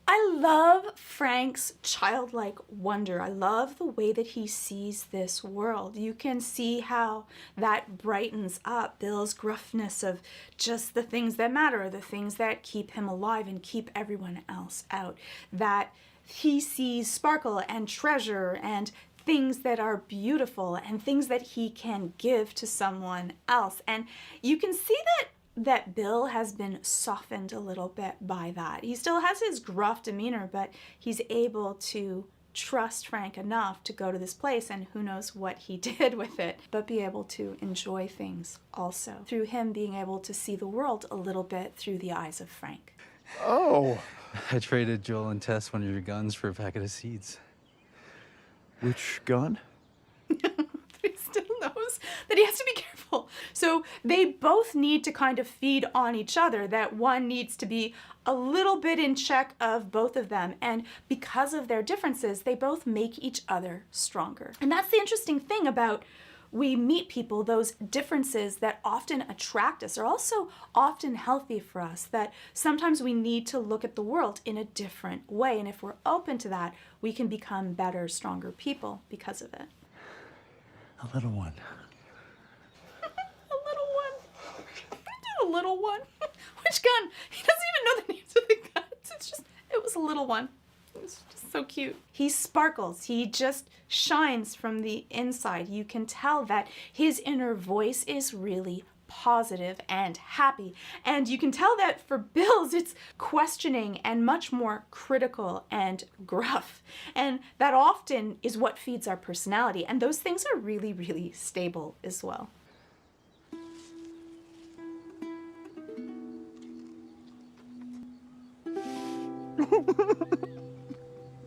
I love Frank's childlike wonder. I love the way that he sees this world. You can see how that brightens up Bill's gruffness of just the things that matter, the things that keep him alive and keep everyone else out. That he sees sparkle and treasure and things that are beautiful and things that he can give to someone else. And you can see that Bill has been softened a little bit by that. He still has his gruff demeanor, but he's able to trust Frank enough to go to this place, and who knows what he did with it, but be able to enjoy things also through him being able to see the world a little bit through the eyes of Frank. Oh. I traded Joel and Tess one of your guns for a packet of seeds. Which gun? He still knows that he has to be careful. So they both need to kind of feed on each other, that one needs to be a little bit in check of both of them. And because of their differences, they both make each other stronger. And that's the interesting thing about we meet people, those differences that often attract us are also often healthy for us, that sometimes we need to look at the world in a different way. And if we're open to that, we can become better, stronger people because of it. A little one. A little one. A little one. Which gun? He doesn't even know the names of the guns. It's just, it was a little one. It was just so cute. He sparkles. He just shines from the inside. You can tell that his inner voice is really positive and happy. And you can tell that for Bill's, it's questioning and much more critical and gruff. And that often is what feeds our personality. And those things are really, really stable as well.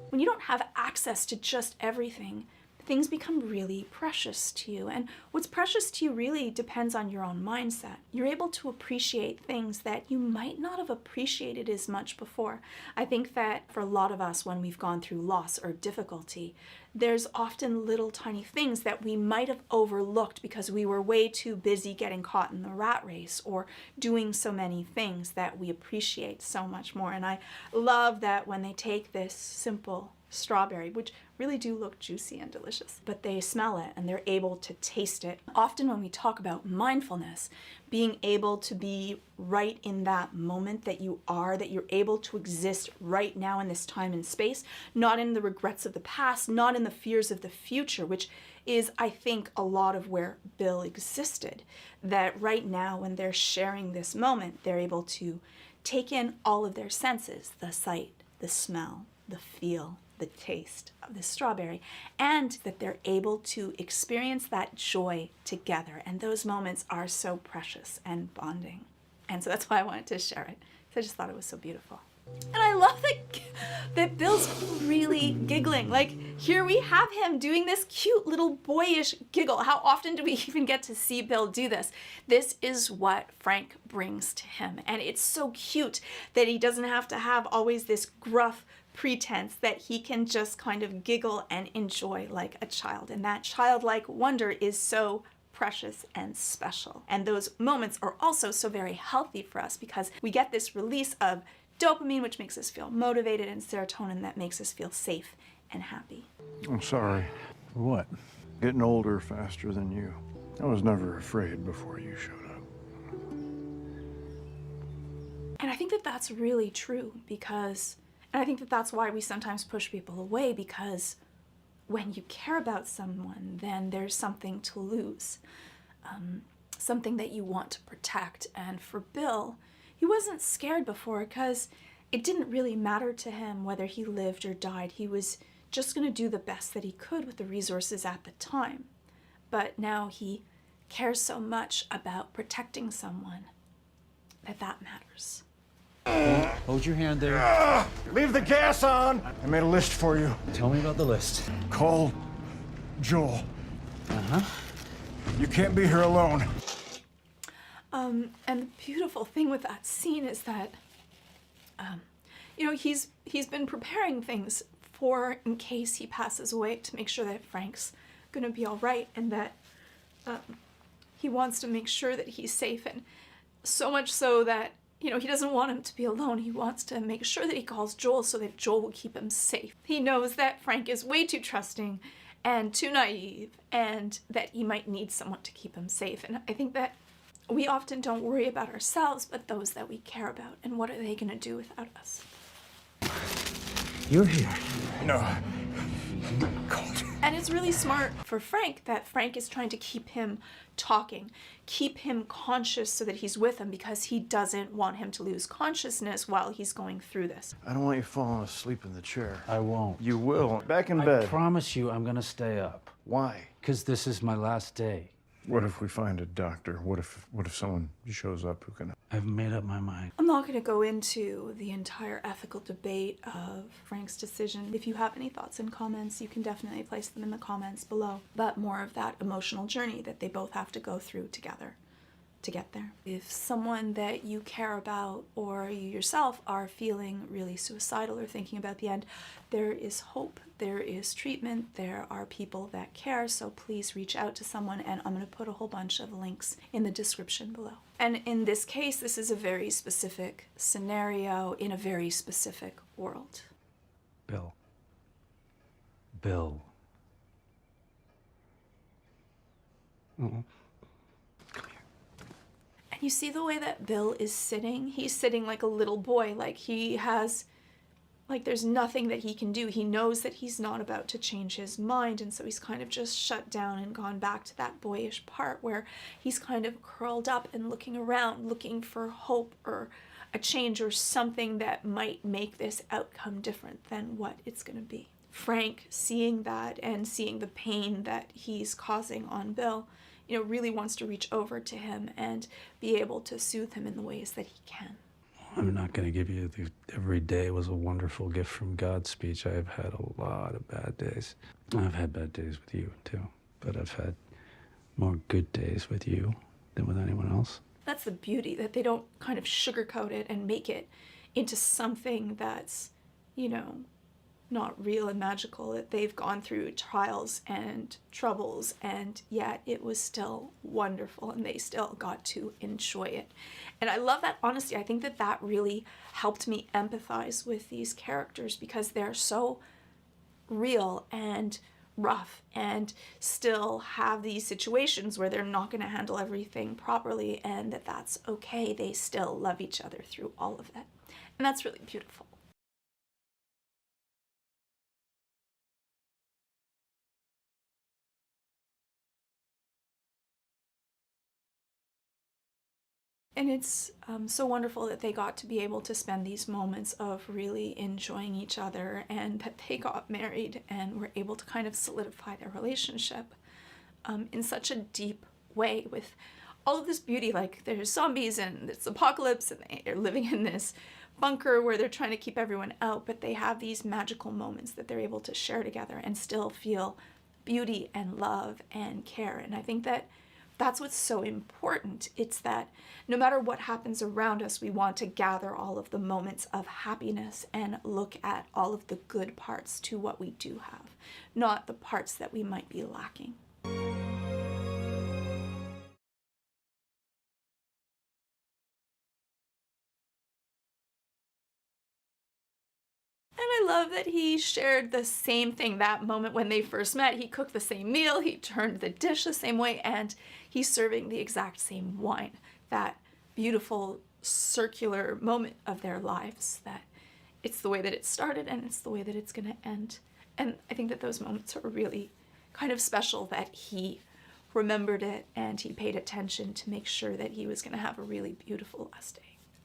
When you don't have access to just everything, things become really precious to you. And what's precious to you really depends on your own mindset. You're able to appreciate things that you might not have appreciated as much before. I think that for a lot of us, when we've gone through loss or difficulty, there's often little tiny things that we might have overlooked because we were way too busy getting caught in the rat race or doing so many things that we appreciate so much more. And I love that when they take this simple strawberry, which really do look juicy and delicious, but they smell it and they're able to taste it. Often when we talk about mindfulness, being able to be right in that moment that you are, that you're able to exist right now in this time and space, not in the regrets of the past, not in the fears of the future, which is, I think, a lot of where Bill existed. That right now when they're sharing this moment, they're able to take in all of their senses, the sight, the smell, the feel, the taste of the strawberry, and that they're able to experience that joy together. And those moments are so precious and bonding. And so that's why I wanted to share it, because I just thought it was so beautiful. And I love that Bill's really giggling. Like, here we have him doing this cute little boyish giggle. How often do we even get to see Bill do this? This is what Frank brings to him. And it's so cute that he doesn't have to have always this gruff pretense, that he can just kind of giggle and enjoy like a child. And that childlike wonder is so precious and special. And those moments are also so very healthy for us because we get this release of dopamine, which makes us feel motivated, and serotonin that makes us feel safe and happy. I'm sorry. For what? Getting older faster than you. I was never afraid before you showed up. And I think that that's really true because, and I think that that's why we sometimes push people away, because when you care about someone, then there's something to lose. something that you want to protect. And for Bill, he wasn't scared before because it didn't really matter to him whether he lived or died. He was just going to do the best that he could with the resources at the time. But now he cares so much about protecting someone that matters. Hold your hand there. Leave the gas on! I made a list for you. Tell me about the list. Call Joel. Uh-huh. You can't be here alone. And the beautiful thing with that scene is that, you know, he's been preparing things for in case he passes away to make sure that Frank's gonna be all right, and that he wants to make sure that he's safe, and so much so that, you know, he doesn't want him to be alone. He wants to make sure that he calls Joel so that Joel will keep him safe. He knows that Frank is way too trusting and too naive, and that he might need someone to keep him safe. And I think that we often don't worry about ourselves, but those that we care about, and what are they gonna do without us? You're here. No. And it's really smart for Frank that Frank is trying to keep him talking, keep him conscious so that he's with him, because he doesn't want him to lose consciousness while he's going through this. I don't want you falling asleep in the chair. I won't. You will. Back in I bed. promise you I'm gonna stay up. Why? Because this is my last day. What if we find a doctor? What if someone shows up who can... I've made up my mind. I'm not going to go into the entire ethical debate of Frank's decision. If you have any thoughts and comments, you can definitely place them in the comments below. But more of that emotional journey that they both have to go through together to get there. If someone that you care about or you yourself are feeling really suicidal or thinking about the end, there is hope, there is treatment, there are people that care, so please reach out to someone, and I'm going to put a whole bunch of links in the description below. And in this case, this is a very specific scenario in a very specific world. Bill. Bill. Mm-hmm. And you see the way that Bill is sitting? He's sitting like a little boy, like he has, like there's nothing that he can do. He knows that he's not about to change his mind, and so he's kind of just shut down and gone back to that boyish part where he's kind of curled up and looking around, looking for hope or a change or something that might make this outcome different than what it's going to be. Frank, seeing that and seeing the pain that he's causing on Bill, you know, really wants to reach over to him and be able to soothe him in the ways that he can. I'm not going to give you the every day was a wonderful gift from God speech. I've had a lot of bad days. I've had bad days with you, too. But I've had more good days with you than with anyone else. That's the beauty, that they don't kind of sugarcoat it and make it into something that's, you know, not real and magical, that they've gone through trials and troubles, and yet it was still wonderful and they still got to enjoy it. And I love that honesty. I think that that really helped me empathize with these characters because they're so real and rough and still have these situations where they're not going to handle everything properly, and that that's okay. They still love each other through all of it. And that's really beautiful. And it's so wonderful that they got to be able to spend these moments of really enjoying each other, and that they got married and were able to kind of solidify their relationship in such a deep way with all of this beauty. Like there's zombies and it's apocalypse and they're living in this bunker where they're trying to keep everyone out, but they have these magical moments that they're able to share together and still feel beauty and love and care. And I think that that's what's so important. It's that no matter what happens around us, we want to gather all of the moments of happiness and look at all of the good parts to what we do have, not the parts that we might be lacking. And I love that he shared the same thing that moment when they first met. He cooked the same meal, he turned the dish the same way, and he's serving the exact same wine. That beautiful circular moment of their lives, that it's the way that it started and it's the way that it's going to end. And I think that those moments are really kind of special, that he remembered it and he paid attention to make sure that he was going to have a really beautiful last day.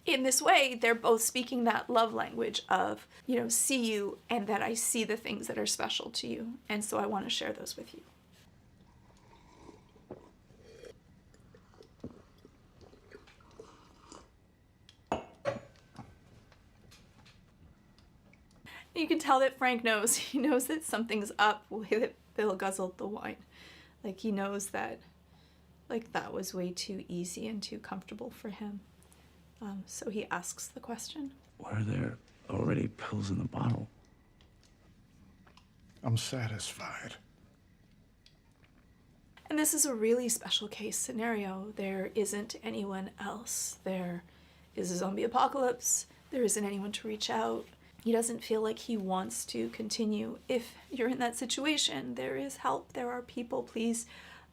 In this way, they're both speaking that love language of, you know, see you and that I see the things that are special to you. And so I want to share those with you. You can tell that Frank knows. He knows that something's up the way that Bill guzzled the wine. Like, he knows that, like, that was way too easy and too comfortable for him. So he asks the question. Why are there already pills in the bottle? I'm satisfied. And this is a really special case scenario. There isn't anyone else. There is a zombie apocalypse. There isn't anyone to reach out. He doesn't feel like he wants to continue. If you're in that situation, there is help. There are people. Please,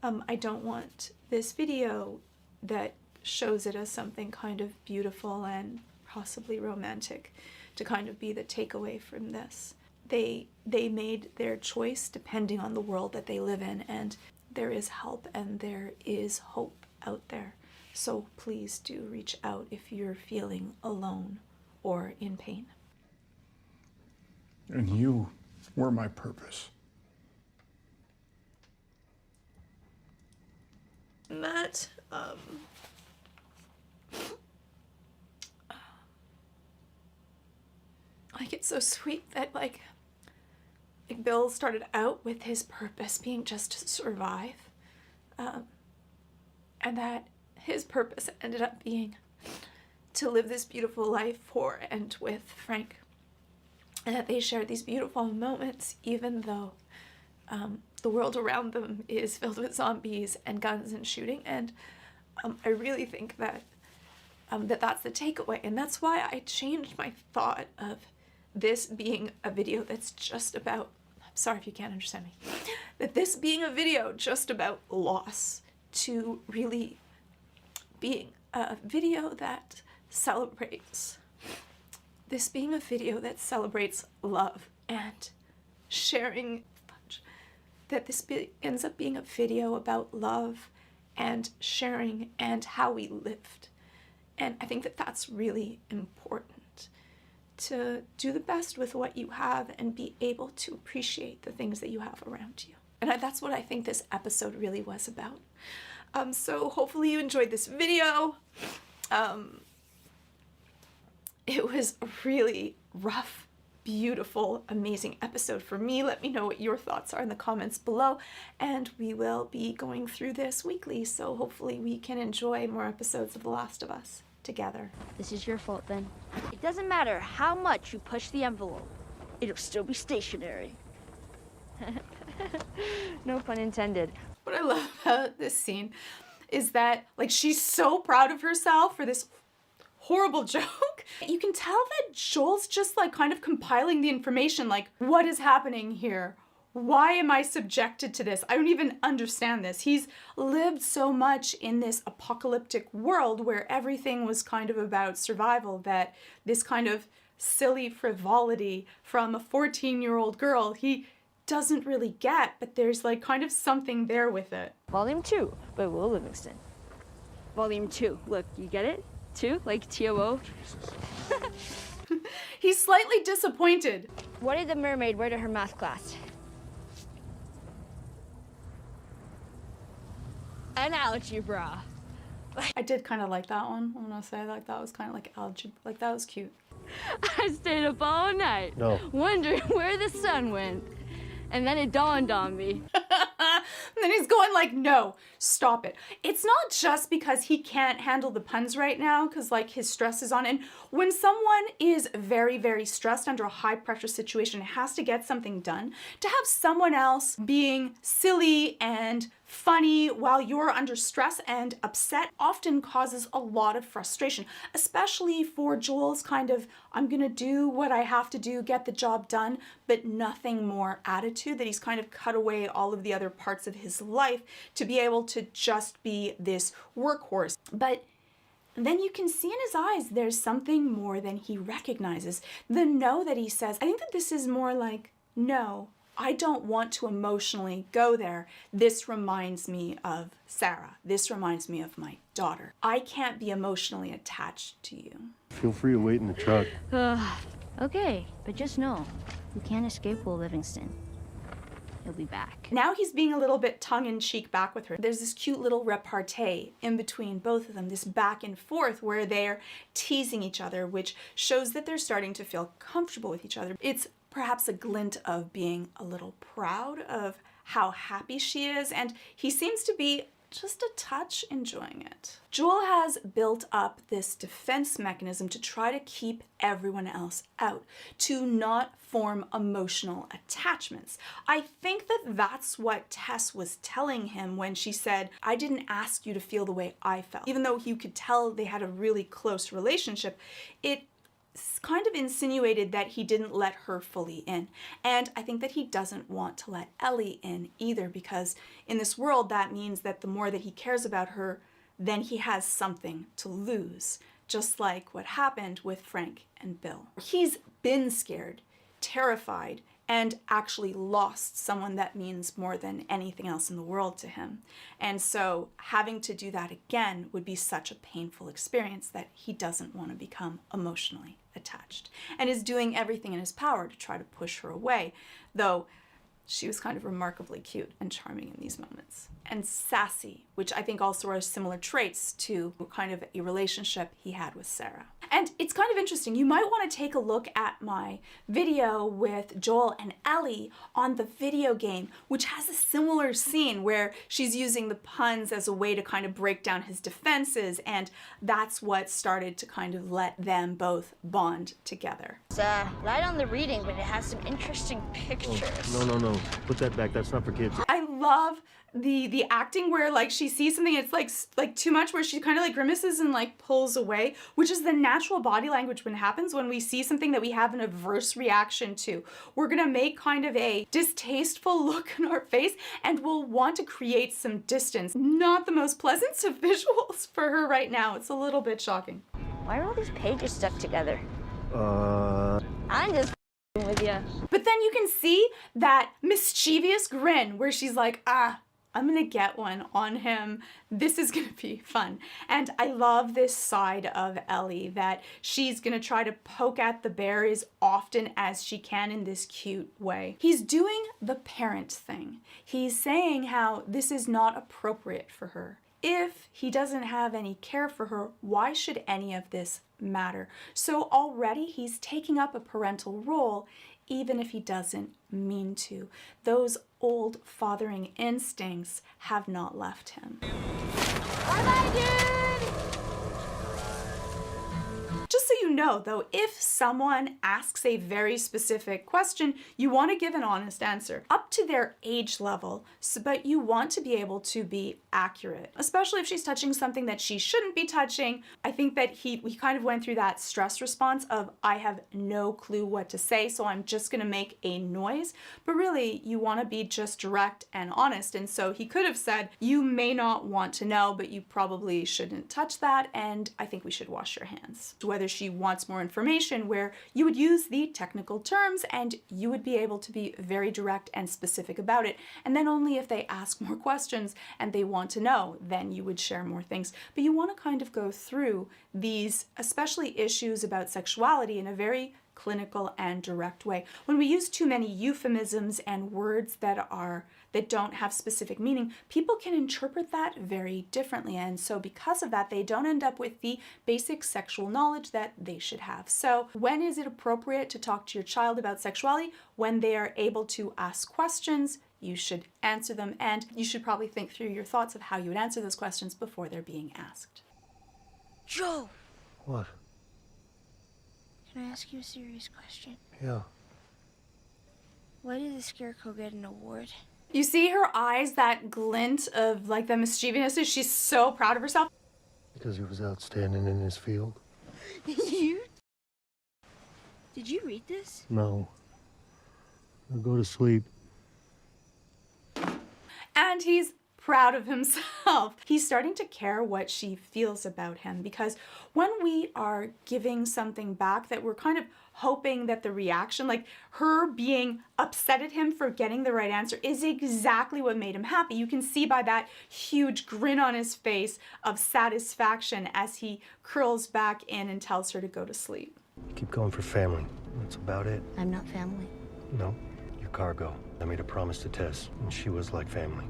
I don't want this video that shows it as something kind of beautiful and possibly romantic to kind of be the takeaway from this. They made their choice depending on the world that they live in, and there is help and there is hope out there. So please do reach out if you're feeling alone or in pain. And you were my purpose. Matt, like, it's so sweet that, like Bill started out with his purpose being just to survive, and that his purpose ended up being to live this beautiful life for and with Frank, and that they shared these beautiful moments even though the world around them is filled with zombies and guns and shooting. And I really think that that's the takeaway, and that's why I changed my thought of this being a video that's just about, I'm sorry if you can't understand me, that this being a video just about loss to really being a video that celebrates, this being a video that celebrates love and sharing, that this ends up being a video about love and sharing and how we lived. And I think that that's really important, to do the best with what you have and be able to appreciate the things that you have around you. And that's what I think this episode really was about. So hopefully you enjoyed this video. It was a really rough, beautiful, amazing episode for me. Let me know what your thoughts are in the comments below, and we will be going through this weekly, so hopefully we can enjoy more episodes of The Last of Us together. This is your fault then. It doesn't matter how much you push the envelope, it'll still be stationary. No pun intended. What I love about this scene is that, like, she's so proud of herself for this horrible joke. You can tell that Joel's just, like, kind of compiling the information, like, what is happening here? Why am I subjected to this? I don't even understand this. He's lived so much in this apocalyptic world where everything was kind of about survival that this kind of silly frivolity from a 14-year-old girl, he doesn't really get, but there's, like, kind of something there with it. Volume 2 by Will Livingston. Volume 2. Look, you get it? 2, like T-O-O. He's slightly disappointed. What did the mermaid wear to her math class? An algebra. I did kind of like that one. I'm gonna say, like, that was kind of like algebra. Like, that was cute. I stayed up all night, wondering where the sun went. And then it dawned on me. And then he's going like, no, stop it. It's not just because he can't handle the puns right now, because, like, his stress is on. And when someone is very, very stressed under a high pressure situation, it has to get something done. To have someone else being silly and funny while you're under stress and upset often causes a lot of frustration, especially for Joel's kind of, I'm gonna do what I have to do, get the job done, but nothing more attitude, that he's kind of cut away all of the other parts of his life to be able to just be this workhorse. But then you can see in his eyes there's something more than he recognizes. The no that he says, I think that this is more like, no, I don't want to emotionally go there. This reminds me of Sarah. This reminds me of my daughter. I can't be emotionally attached to you. Feel free to wait in the truck. Okay, but just know, you can't escape Will Livingston. He'll be back. Now he's being a little bit tongue-in-cheek back with her. There's this cute little repartee in between both of them, this back and forth where they're teasing each other, which shows that they're starting to feel comfortable with each other. It's perhaps a glint of being a little proud of how happy she is, and he seems to be just a touch enjoying it. Joel has built up this defense mechanism to try to keep everyone else out, to not form emotional attachments. I think that that's what Tess was telling him when she said, I didn't ask you to feel the way I felt. Even though you could tell they had a really close relationship, it kind of insinuated that he didn't let her fully in. And I think that he doesn't want to let Ellie in either, because in this world that means that the more that he cares about her, then he has something to lose, just like what happened with Frank and Bill. He's been scared, terrified, and actually lost someone that means more than anything else in the world to him. And so having to do that again would be such a painful experience that he doesn't want to become emotionally attached, and is doing everything in his power to try to push her away, though she was kind of remarkably cute and charming in these moments. And sassy, which I think also are similar traits to kind of a relationship he had with Sarah. And it's kind of interesting. You might want to take a look at my video with Joel and Ellie on the video game, which has a similar scene where she's using the puns as a way to kind of break down his defenses, and that's what started to kind of let them both bond together. It's light on the reading, but it has some interesting pictures. Oh, no. Put that back. That's not for kids. I love the acting where like she sees something, it's like too much, where she kind of like grimaces and like pulls away, which is the natural body language when it happens when we see something that we have an adverse reaction to. We're gonna make kind of a distasteful look in our face, and we'll want to create some distance. Not the most pleasant of visuals for her right now. It's a little bit shocking. Why are all these pages stuck together? I'm just with you. But then you can see that mischievous grin where she's like, I'm gonna get one on him. This is gonna be fun. And I love this side of Ellie, that she's gonna try to poke at the bear as often as she can in this cute way. He's doing the parent thing. He's saying how this is not appropriate for her. If he doesn't have any care for her, why should any of this matter? So already he's taking up a parental role, even if he doesn't mean to. Those old fathering instincts have not left him. Bye-bye, dude! Just so you know, though, if someone asks a very specific question, you want to give an honest answer up to their age level, but you want to be able to be accurate, especially if she's touching something that she shouldn't be touching. I think that we kind of went through that stress response of, I have no clue what to say, so I'm just going to make a noise. But really, you want to be just direct and honest. And so he could have said, you may not want to know, but you probably shouldn't touch that, and I think we should wash your hands. Whether she wants more information, where you would use the technical terms and you would be able to be very direct and specific about it. And then only if they ask more questions and they want to know, then you would share more things. But you want to kind of go through these, especially issues about sexuality, in a very clinical and direct way. When we use too many euphemisms and words that don't have specific meaning, people can interpret that very differently. And so because of that, they don't end up with the basic sexual knowledge that they should have. So when is it appropriate to talk to your child about sexuality? When they are able to ask questions, you should answer them, and you should probably think through your thoughts of how you would answer those questions before they're being asked. Joe! What? Can I ask you a serious question? Yeah. Why did the Scarecrow get an award? You see her eyes, that glint of like the mischievousness. She's so proud of herself. Because he was outstanding in his field. You? Did you read this? No. I'll go to sleep. And he's proud of himself. He's starting to care what she feels about him, because when we are giving something back that we're kind of hoping that the reaction, like her being upset at him for getting the right answer, is exactly what made him happy. You can see by that huge grin on his face of satisfaction as he curls back in and tells her to go to sleep. Keep going for family. That's about it. I'm not family. No, you're cargo. I made a promise to Tess, and she was like family.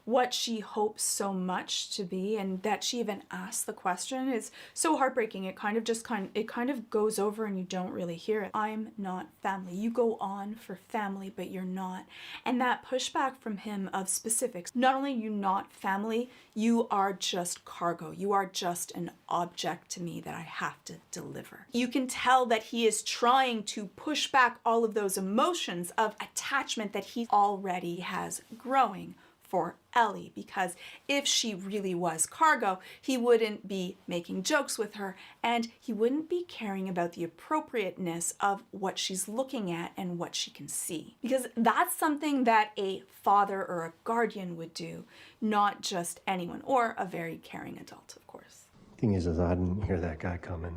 What she hopes so much to be, and that she even asked the question, is so heartbreaking. It kind of goes over and you don't really hear it. I'm not family. You go on for family, but you're not. And that pushback from him of specifics. Not only are you not family, you are just cargo. You are just an object to me that I have to deliver. You can tell that he is trying to push back all of those emotions of attachment that he already has growing for Ellie, because if she really was cargo, he wouldn't be making jokes with her, and he wouldn't be caring about the appropriateness of what she's looking at and what she can see. Because that's something that a father or a guardian would do, not just anyone, or a very caring adult, of course. Thing is, I didn't hear that guy coming.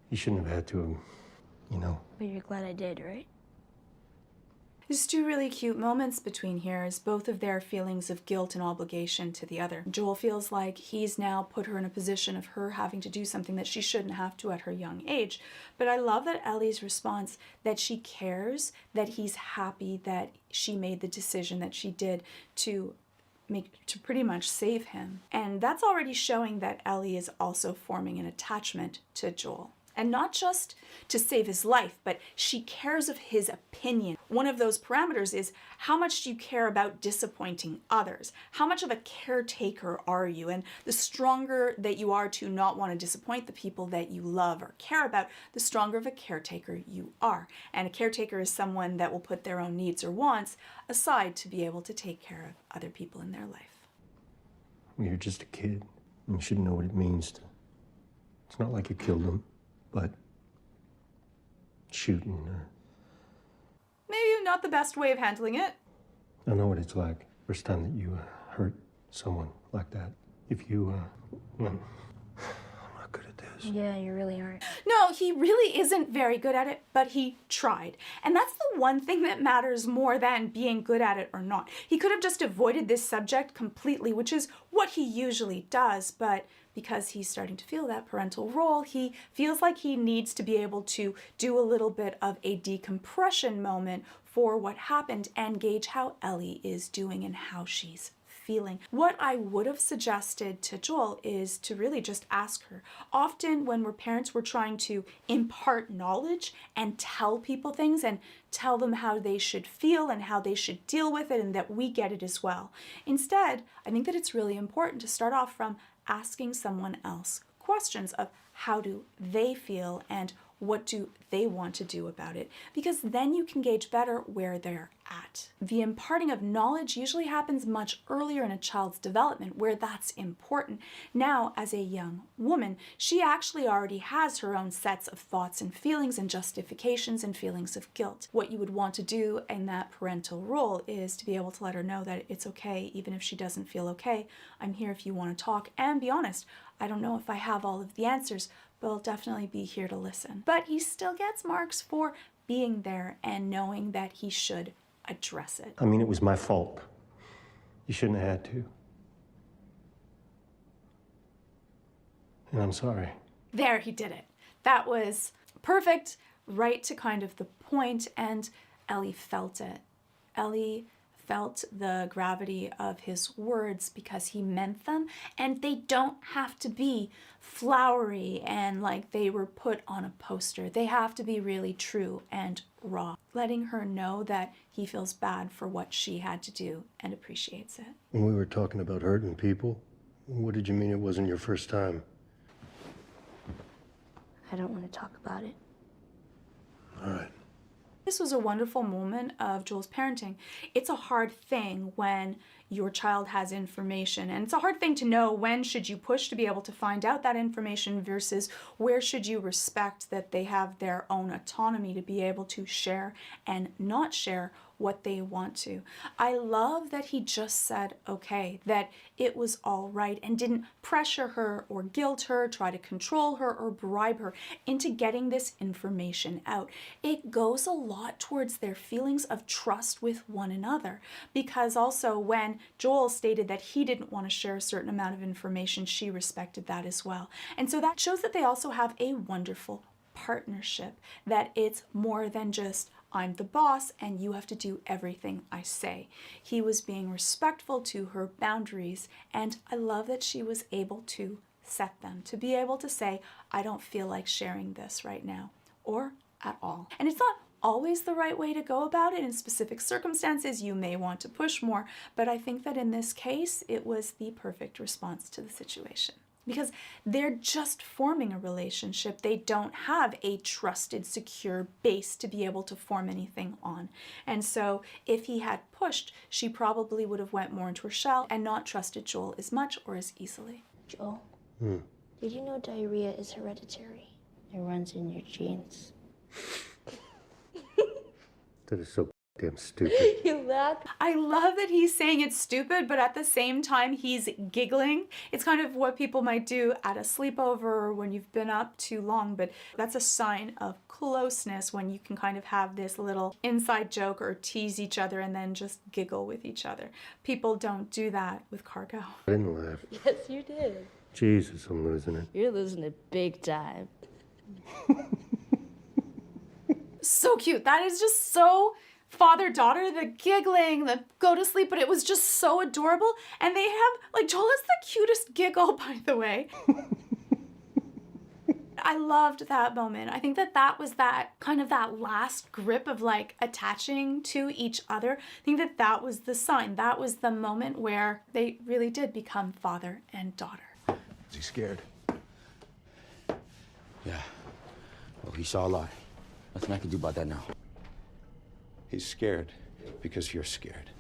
He shouldn't have had to, you know. But you're glad I did, right? There's two really cute moments between here, is both of their feelings of guilt and obligation to the other. Joel feels like he's now put her in a position of her having to do something that she shouldn't have to at her young age. But I love that Ellie's response, that she cares, that he's happy that she made the decision that she did to pretty much save him. And that's already showing that Ellie is also forming an attachment to Joel. And not just to save his life, but she cares of his opinion. One of those parameters is, how much do you care about disappointing others? How much of a caretaker are you? And the stronger that you are to not want to disappoint the people that you love or care about, the stronger of a caretaker you are. And a caretaker is someone that will put their own needs or wants aside to be able to take care of other people in their life. Well, you're just a kid. You should know what it means to. It's not like you killed him. But shooting. Maybe not the best way of handling it. I know what it's like. First time that you hurt someone like that. If you, well, I'm not good at this. Yeah, you really aren't. No, he really isn't very good at it, but he tried. And that's the one thing that matters more than being good at it or not. He could have just avoided this subject completely, which is what he usually does, but because he's starting to feel that parental role, he feels like he needs to be able to do a little bit of a decompression moment for what happened and gauge how Ellie is doing and how she's feeling. What I would have suggested to Joel is to really just ask her. Often when we're parents, we're trying to impart knowledge and tell people things and tell them how they should feel and how they should deal with it, and that we get it as well. Instead, I think that it's really important to start off from asking someone else questions of how do they feel and what do they want to do about it, because then you can gauge better where they're at. The imparting of knowledge usually happens much earlier in a child's development, where that's important. Now, as a young woman, she actually already has her own sets of thoughts and feelings and justifications and feelings of guilt. What you would want to do in that parental role is to be able to let her know that it's okay, even if she doesn't feel okay. I'm here if you want to talk, and be honest. I don't know if I have all of the answers, but I'll definitely be here to listen. But he still gets marks for being there and knowing that he should address it. I mean, it was my fault. You shouldn't have had to. And I'm sorry. There, he did it. That was perfect, right to kind of the point, and Ellie felt it. Ellie felt the gravity of his words because he meant them, and they don't have to be flowery and like they were put on a poster. They have to be really true and raw, letting her know that he feels bad for what she had to do and appreciates it. When we were talking about hurting people, what did you mean it wasn't your first time? I don't want to talk about it. All right. This was a wonderful moment of Joel's parenting. It's a hard thing when your child has information, and it's a hard thing to know when should you push to be able to find out that information versus where should you respect that they have their own autonomy to be able to share and not share what they want to. I love that he just said, okay, that it was all right and didn't pressure her or guilt her, try to control her or bribe her into getting this information out. It goes a lot towards their feelings of trust with one another, because also when Joel stated that he didn't want to share a certain amount of information, she respected that as well. And so that shows that they also have a wonderful partnership, that it's more than just I'm the boss and you have to do everything I say. He was being respectful to her boundaries, and I love that she was able to set them, to be able to say, I don't feel like sharing this right now, or at all. And it's not always the right way to go about it. In specific circumstances, you may want to push more, but I think that in this case, it was the perfect response to the situation. Because they're just forming a relationship. They don't have a trusted, secure base to be able to form anything on. And so if he had pushed, she probably would have went more into her shell and not trusted Joel as much or as easily. Joel, did you know diarrhea is hereditary? It runs in your genes. That is so damn stupid. You laugh? I love that he's saying it's stupid, but at the same time, he's giggling. It's kind of what people might do at a sleepover or when you've been up too long, but that's a sign of closeness when you can kind of have this little inside joke or tease each other and then just giggle with each other. People don't do that with cargo. I didn't laugh. Yes, you did. Jesus, I'm losing it. You're losing it big time. So cute. That is just so father-daughter, the giggling, the go to sleep, but it was just so adorable. And they have, like, Joel has the cutest giggle, by the way. I loved that moment. I think that that was that kind of that last grip of like attaching to each other. I think that that was the sign. That was the moment where they really did become father and daughter. Is he scared? Yeah. Well, he saw a lot. Nothing I can do about that now. He's scared because you're scared.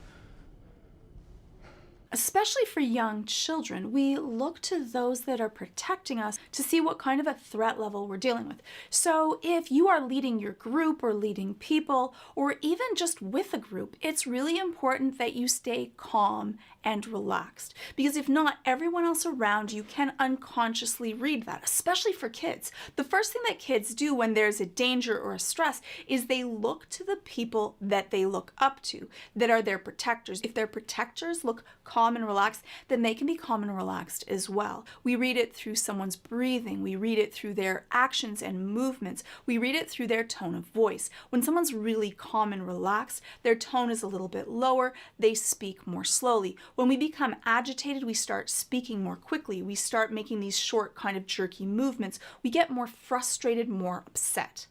Especially for young children, we look to those that are protecting us to see what kind of a threat level we're dealing with. So if you are leading your group or leading people, or even just with a group, it's really important that you stay calm and relaxed. Because if not, everyone else around you can unconsciously read that, especially for kids. The first thing that kids do when there's a danger or a stress is they look to the people that they look up to, that are their protectors. If their protectors look calm and relaxed, then they can be calm and relaxed as well. We read it through someone's breathing. We read it through their actions and movements. We read it through their tone of voice. When someone's really calm and relaxed, their tone is a little bit lower. They speak more slowly. When we become agitated, we start speaking more quickly. We start making these short kind of jerky movements. We get more frustrated, more upset.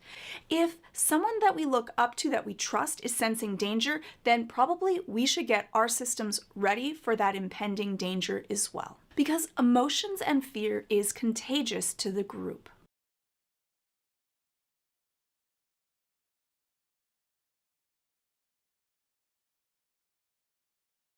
If someone that we look up to, that we trust, is sensing danger, then probably we should get our systems ready for that impending danger as well. Because emotions and fear is contagious to the group.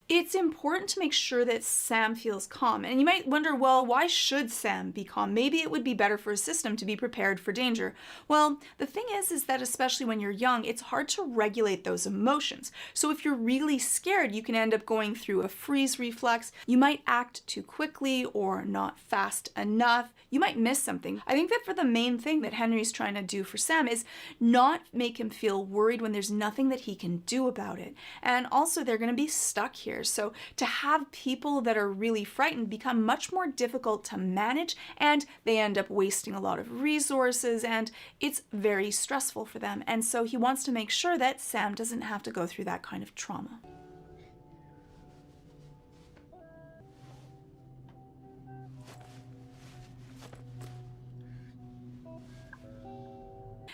It's important to make sure that Sam feels calm. And you might wonder, well, why should Sam be calm? Maybe it would be better for his system to be prepared for danger. Well, the thing is that especially when you're young, it's hard to regulate those emotions. So if you're really scared, you can end up going through a freeze reflex. You might act too quickly or not fast enough. You might miss something. I think that for the main thing that Henry's trying to do for Sam is not make him feel worried when there's nothing that he can do about it. And also they're going to be stuck here. So to have people that are really frightened become much more difficult to manage, and they end up wasting a lot of resources, and it's very stressful for them. And so he wants to make sure that Sam doesn't have to go through that kind of trauma.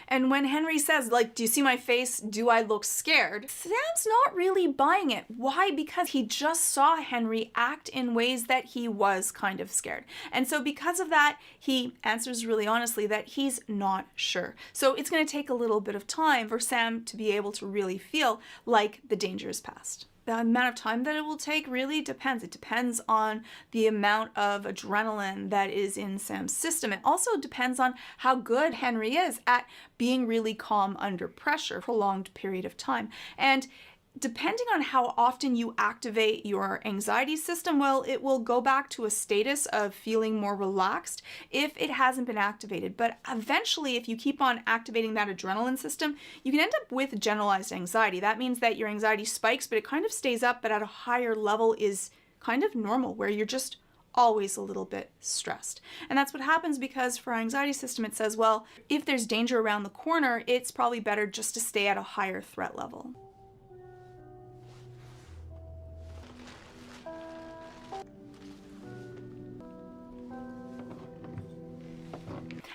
And when Henry says, like, do you see my face? Do I look scared? Sam's not really buying it. Why? Because he just saw Henry act in ways that he was kind of scared. And so because of that, he answers really honestly that he's not sure. So it's going to take a little bit of time for Sam to be able to really feel like the danger is past. The amount of time that it will take really depends. It depends on the amount of adrenaline that is in Sam's system. It also depends on how good Henry is at being really calm under pressure for a prolonged period of time. And depending on how often you activate your anxiety system, well, it will go back to a status of feeling more relaxed if it hasn't been activated. But eventually, if you keep on activating that adrenaline system, you can end up with generalized anxiety. That means that your anxiety spikes, but it kind of stays up, but at a higher level is kind of normal, where you're just always a little bit stressed. And that's what happens because for our anxiety system, it says, well, if there's danger around the corner, it's probably better just to stay at a higher threat level.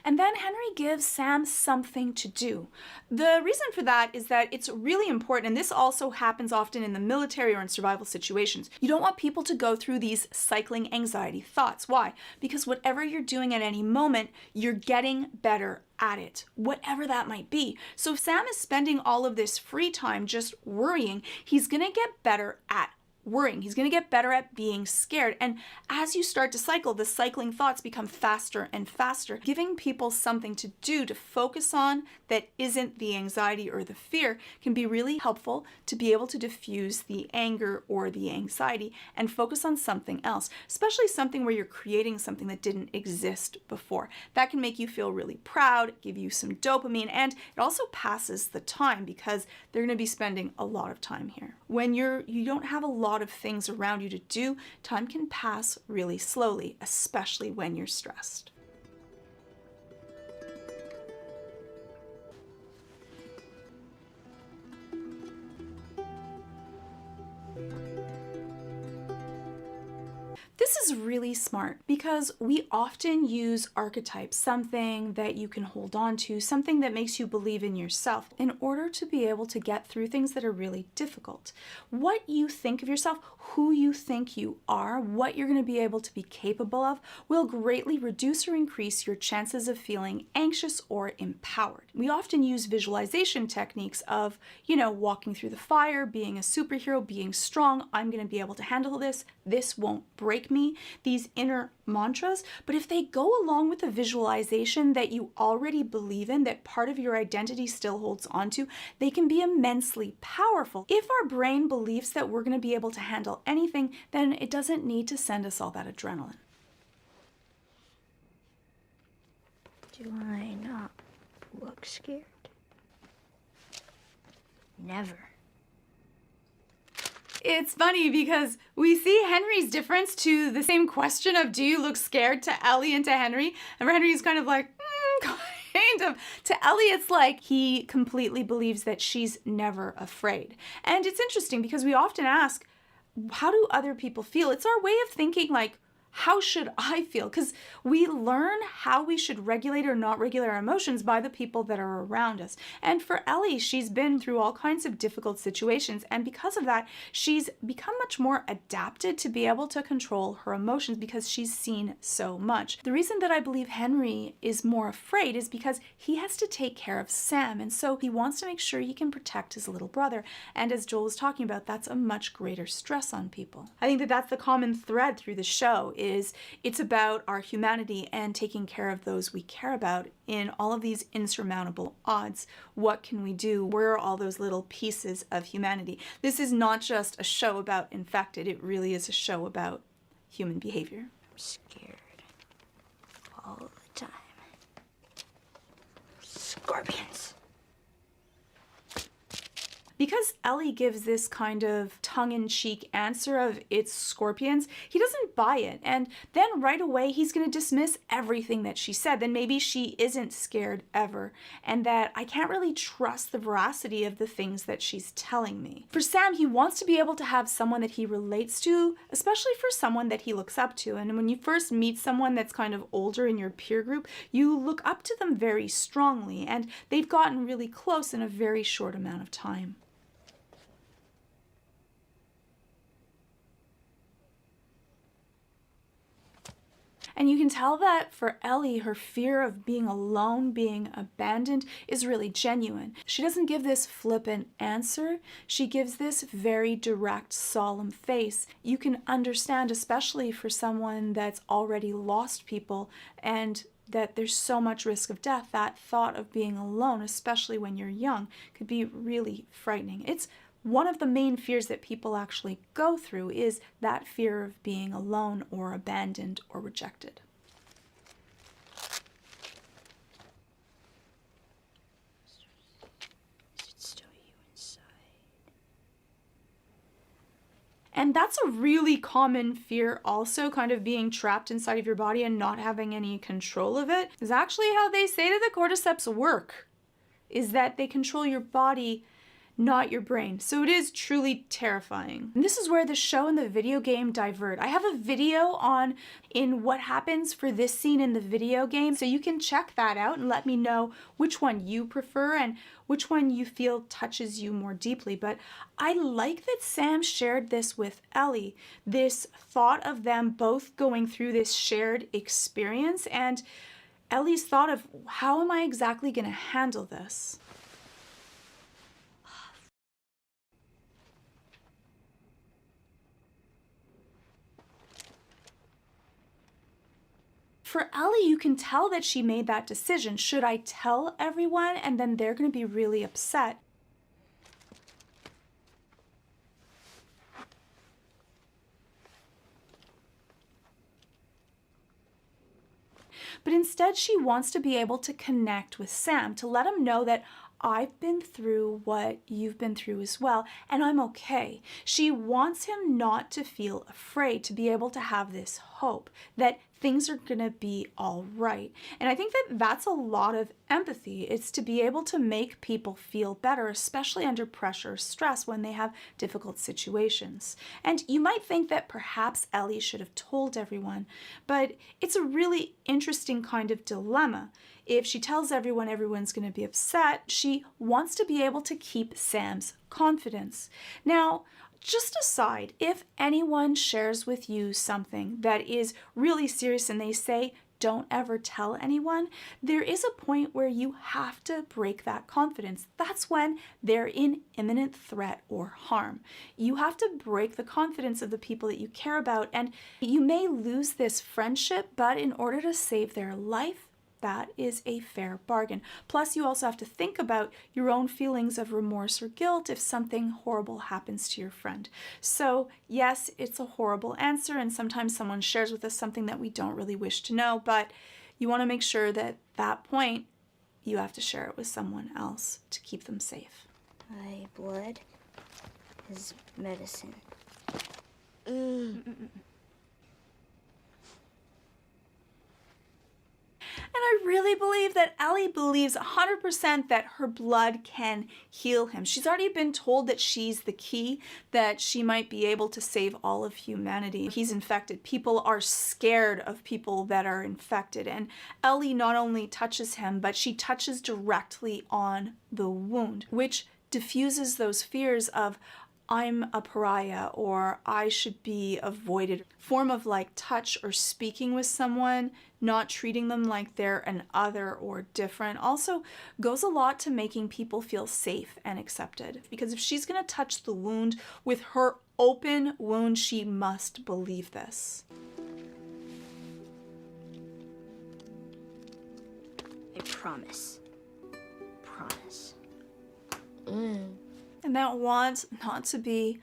And then Henry gives Sam something to do. The reason for that is that it's really important, and this also happens often in the military or in survival situations. You don't want people to go through these cycling anxiety thoughts. Why? Because whatever you're doing at any moment, you're getting better at it, whatever that might be. So if Sam is spending all of this free time just worrying, he's gonna get better at worrying. He's going to get better at being scared. And as you start to cycle, the cycling thoughts become faster and faster. Giving people something to do to focus on that isn't the anxiety or the fear can be really helpful to be able to diffuse the anger or the anxiety and focus on something else, especially something where you're creating something that didn't exist before. That can make you feel really proud, give you some dopamine, and it also passes the time because they're going to be spending a lot of time here. When you don't have a lot of things around you to do, time can pass really slowly, especially when you're stressed. This is really smart because we often use archetypes, something that you can hold on to, something that makes you believe in yourself in order to be able to get through things that are really difficult. What you think of yourself, who you think you are, what you're going to be able to be capable of will greatly reduce or increase your chances of feeling anxious or empowered. We often use visualization techniques of, walking through the fire, being a superhero, being strong. I'm going to be able to handle this. This won't break me, these inner mantras. But if they go along with a visualization that you already believe in, that part of your identity still holds onto, they can be immensely powerful. If our brain believes that we're going to be able to handle anything, then it doesn't need to send us all that adrenaline. Do I not look scared? Never. It's funny because we see Henry's difference to the same question of do you look scared to Ellie and to Henry? And Henry's kind of like, kind of. To Ellie, it's like he completely believes that she's never afraid. And it's interesting because we often ask, how do other people feel? It's our way of thinking like, how should I feel? Because we learn how we should regulate or not regulate our emotions by the people that are around us. And for Ellie, she's been through all kinds of difficult situations. And because of that, she's become much more adapted to be able to control her emotions because she's seen so much. The reason that I believe Henry is more afraid is because he has to take care of Sam. And so he wants to make sure he can protect his little brother. And as Joel was talking about, that's a much greater stress on people. I think that that's the common thread through the show is it's about our humanity and taking care of those we care about in all of these insurmountable odds. What can we do? Where are all those little pieces of humanity? This is not just a show about infected. It really is a show about human behavior. I'm scared all the time. Scorpions. Because Ellie gives this kind of tongue-in-cheek answer of it's scorpions, he doesn't buy it. And then right away, he's going to dismiss everything that she said. Then maybe she isn't scared ever. And that I can't really trust the veracity of the things that she's telling me. For Sam, he wants to be able to have someone that he relates to, especially for someone that he looks up to. And when you first meet someone that's kind of older in your peer group, you look up to them very strongly. And they've gotten really close in a very short amount of time. And you can tell that for Ellie, her fear of being alone, being abandoned, is really genuine. She doesn't give this flippant answer. She gives this very direct, solemn face. You can understand, especially for someone that's already lost people and that there's so much risk of death, that thought of being alone, especially when you're young, could be really frightening. It's one of the main fears that people actually go through is that fear of being alone or abandoned or rejected. And that's a really common fear also, kind of being trapped inside of your body and not having any control of it. Is actually how they say that the cordyceps work, is that they control your body, not your brain. So it is truly terrifying. And this is where the show and the video game divert. I have a video in what happens for this scene in the video game, so you can check that out and let me know which one you prefer and which one you feel touches you more deeply. But I like that Sam shared this with Ellie, this thought of them both going through this shared experience, and Ellie's thought of, how am I exactly going to handle this? For Ellie, you can tell that she made that decision. Should I tell everyone? And then they're going to be really upset. But instead, she wants to be able to connect with Sam, to let him know that I've been through what you've been through as well, and I'm okay. She wants him not to feel afraid, to be able to have this hope that things are gonna be all right. And I think that that's a lot of empathy. It's to be able to make people feel better, especially under pressure or stress when they have difficult situations. And you might think that perhaps Ellie should have told everyone, but it's a really interesting kind of dilemma. If she tells everyone, everyone's going to be upset. She wants to be able to keep Sam's confidence. Now, just aside, if anyone shares with you something that is really serious and they say, don't ever tell anyone, there is a point where you have to break that confidence. That's when they're in imminent threat or harm. You have to break the confidence of the people that you care about, and you may lose this friendship, but in order to save their life, that is a fair bargain. Plus, you also have to think about your own feelings of remorse or guilt if something horrible happens to your friend. So yes, it's a horrible answer, and sometimes someone shares with us something that we don't really wish to know, but you want to make sure that at that point, you have to share it with someone else to keep them safe. My blood is medicine. And I really believe that Ellie believes 100% that her blood can heal him. She's already been told that she's the key, that she might be able to save all of humanity. He's infected. People are scared of people that are infected. And Ellie not only touches him, but she touches directly on the wound, which diffuses those fears of, I'm a pariah, or I should be avoided. Form of like touch or speaking with someone, not treating them like they're an other or different, also goes a lot to making people feel safe and accepted. Because if she's gonna touch the wound with her open wound, she must believe this. I promise. Promise. And that want not to be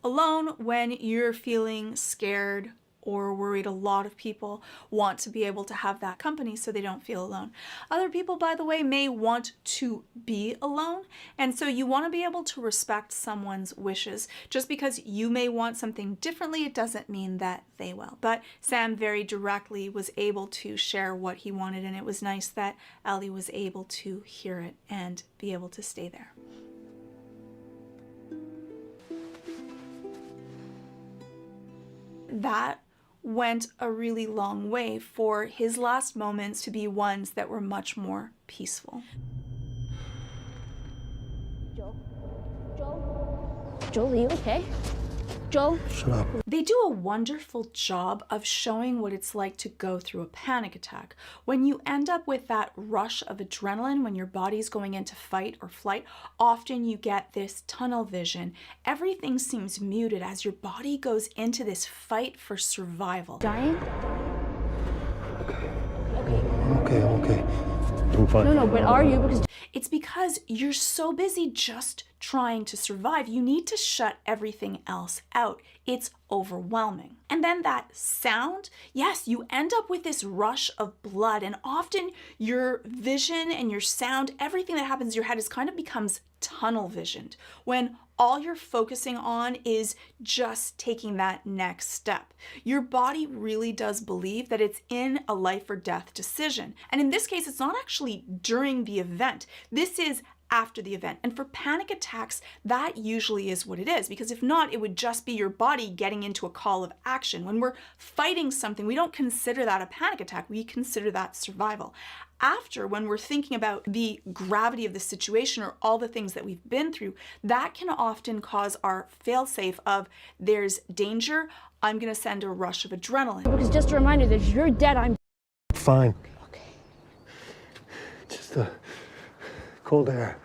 alone when you're feeling scared or worried. A lot of people want to be able to have that company so they don't feel alone. Other people, by the way, may want to be alone, and so you want to be able to respect someone's wishes. Just because you may want something differently, it doesn't mean that they will. But Sam very directly was able to share what he wanted, and it was nice that Ellie was able to hear it and be able to stay there. That went a really long way for his last moments to be ones that were much more peaceful. Joel, are you okay? Joel? Shut up. They do a wonderful job of showing what it's like to go through a panic attack. When you end up with that rush of adrenaline, when your body's going into fight or flight, often you get this tunnel vision. Everything seems muted as your body goes into this fight for survival. Dying? I'm okay. I'm fine. No, but are you? Because it's because you're so busy just trying to survive, you need to shut everything else out. It's overwhelming. And then that sound, yes, you end up with this rush of blood, and often your vision and your sound, everything that happens in your head is kind of becomes tunnel visioned when all you're focusing on is just taking that next step. Your body really does believe that it's in a life or death decision. And in this case, it's not actually during the event. This is after the event. And for panic attacks, that usually is what it is, because if not, it would just be your body getting into a call of action. When we're fighting something, we don't consider that a panic attack, we consider that survival. After, when we're thinking about the gravity of the situation or all the things that we've been through, that can often cause our fail-safe of there's danger, I'm gonna send a rush of adrenaline. Because just a reminder that you're dead, I'm Fine. Okay. Just the cold air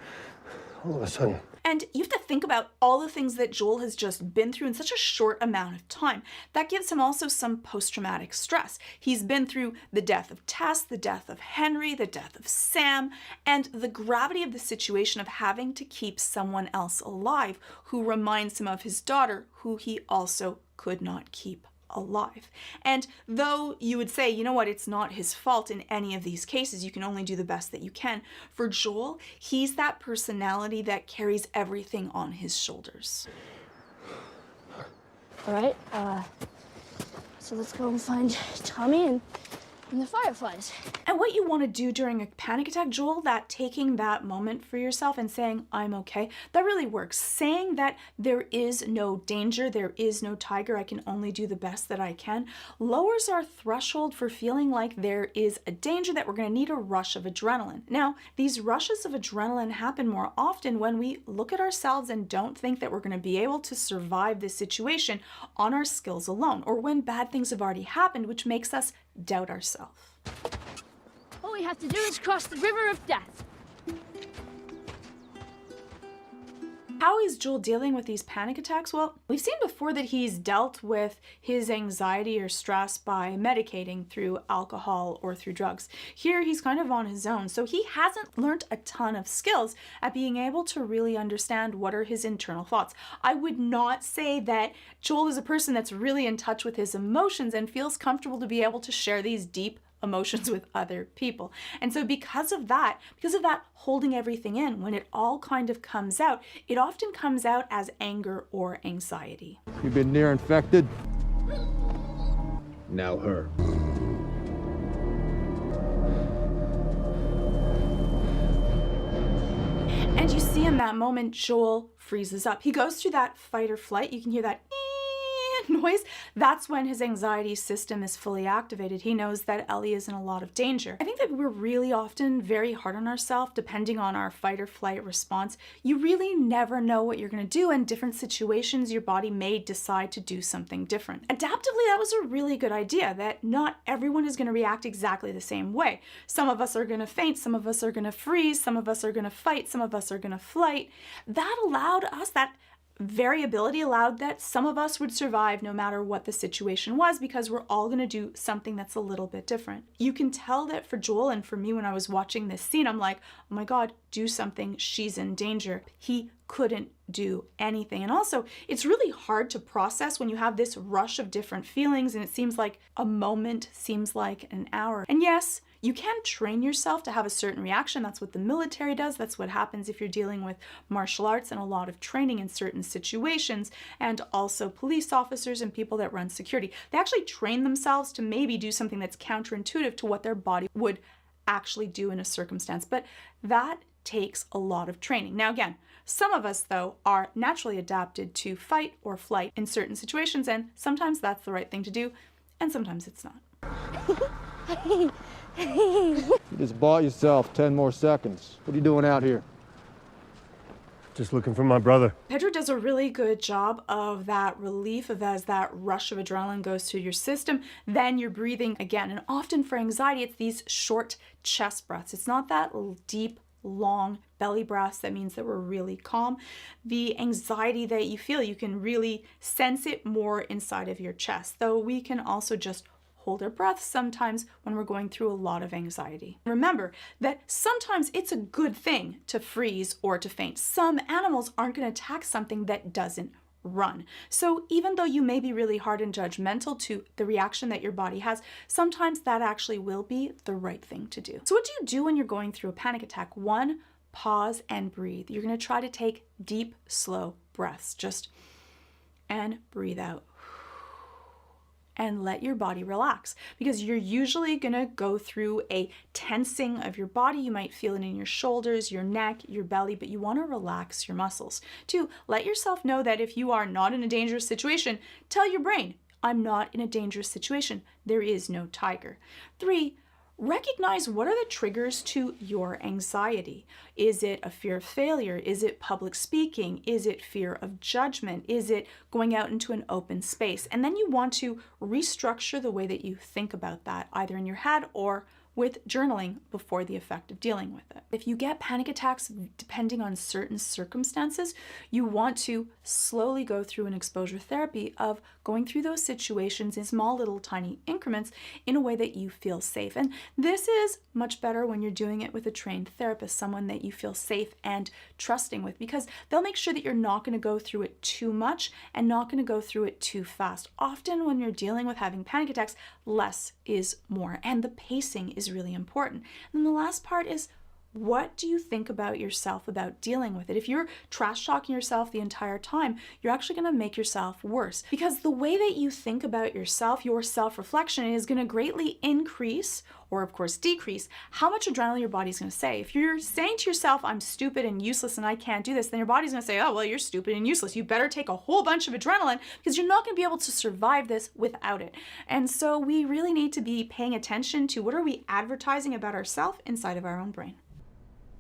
all of a sudden. And you have to think about all the things that Joel has just been through in such a short amount of time. That gives him also some post-traumatic stress. He's been through the death of Tess, the death of Henry, the death of Sam, and the gravity of the situation of having to keep someone else alive who reminds him of his daughter, who he also could not keep alive. And though you would say, you know what, it's not his fault in any of these cases, you can only do the best that you can. For Joel, he's that personality that carries everything on his shoulders. All right, so let's go and find Tommy and the fireflies. And what you want to do during a panic attack, Joel, that taking that moment for yourself and saying, I'm okay, that really works. Saying that there is no danger, there is no tiger, I can only do the best that I can, lowers our threshold for feeling like there is a danger, that we're going to need a rush of adrenaline. Now, these rushes of adrenaline happen more often when we look at ourselves and don't think that we're going to be able to survive this situation on our skills alone, or when bad things have already happened, which makes us doubt ourselves. All we have to do is cross the river of death. How is Joel dealing with these panic attacks? Well, we've seen before that he's dealt with his anxiety or stress by medicating through alcohol or through drugs. Here, he's kind of on his own, so he hasn't learned a ton of skills at being able to really understand what are his internal thoughts. I would not say that Joel is a person that's really in touch with his emotions and feels comfortable to be able to share these deep emotions with other people. And so because of that holding everything in, when it all kind of comes out, it often comes out as anger or anxiety. You've been near infected? Now her. And you see in that moment, Joel freezes up. He goes through that fight or flight. You can hear that noise. That's when his anxiety system is fully activated. He knows that Ellie is in a lot of danger. I think that we're really often very hard on ourselves depending on our fight or flight response. You really never know what you're going to do. In different situations, your body may decide to do something different. Adaptively, that was a really good idea, that not everyone is going to react exactly the same way. Some of us are going to faint, some of us are going to freeze, some of us are going to fight, some of us are going to flight. That allowed us, that variability allowed that some of us would survive no matter what the situation was, because we're all going to do something that's a little bit different. You can tell that for Joel and for me when I was watching this scene, I'm like, oh my God, do something, she's in danger. He couldn't do anything. And also, it's really hard to process when you have this rush of different feelings and it seems like a moment seems like an hour. And yes, you can train yourself to have a certain reaction. That's what the military does. That's what happens if you're dealing with martial arts and a lot of training in certain situations, and also police officers and people that run security. They actually train themselves to maybe do something that's counterintuitive to what their body would actually do in a circumstance. But that takes a lot of training. Now again, some of us though are naturally adapted to fight or flight in certain situations, and sometimes that's the right thing to do, and sometimes it's not. You just bought yourself 10 more seconds. What are you doing out here? Just looking for my brother. Pedro does a really good job of that relief, of as that rush of adrenaline goes through your system, then you're breathing again. And often for anxiety, it's these short chest breaths. It's not that deep, long belly breaths that means that we're really calm. The anxiety that you feel, you can really sense it more inside of your chest, though we can also just hold our breath sometimes when we're going through a lot of anxiety. Remember that sometimes it's a good thing to freeze or to faint. Some animals aren't going to attack something that doesn't run. So even though you may be really hard and judgmental to the reaction that your body has, sometimes that actually will be the right thing to do. So what do you do when you're going through a panic attack? One, pause and breathe. You're going to try to take deep, slow breaths. And breathe out. And let your body relax, because you're usually gonna go through a tensing of your body. You might feel it in your shoulders, your neck, your belly, but you wanna relax your muscles. 2, let yourself know that if you are not in a dangerous situation, tell your brain, I'm not in a dangerous situation. There is no tiger. 3, recognize what are the triggers to your anxiety. Is it a fear of failure? Is it public speaking? Is it fear of judgment? Is it going out into an open space? And then you want to restructure the way that you think about that, either in your head or with journaling before the effect of dealing with it. If you get panic attacks, depending on certain circumstances, you want to slowly go through an exposure therapy of going through those situations in small little tiny increments in a way that you feel safe. And this is much better when you're doing it with a trained therapist, someone that you feel safe and trusting with, because they'll make sure that you're not going to go through it too much and not going to go through it too fast. Often when you're dealing with having panic attacks, less is more, and the pacing is really important. And the last part is, what do you think about yourself about dealing with it? If you're trash talking yourself the entire time, you're actually going to make yourself worse, because the way that you think about yourself, your self-reflection, is going to greatly increase or of course decrease how much adrenaline your body's going to say. If you're saying to yourself, I'm stupid and useless and I can't do this, then your body's going to say, oh, well, you're stupid and useless. You better take a whole bunch of adrenaline, because you're not going to be able to survive this without it. And so we really need to be paying attention to what are we advertising about ourselves inside of our own brain.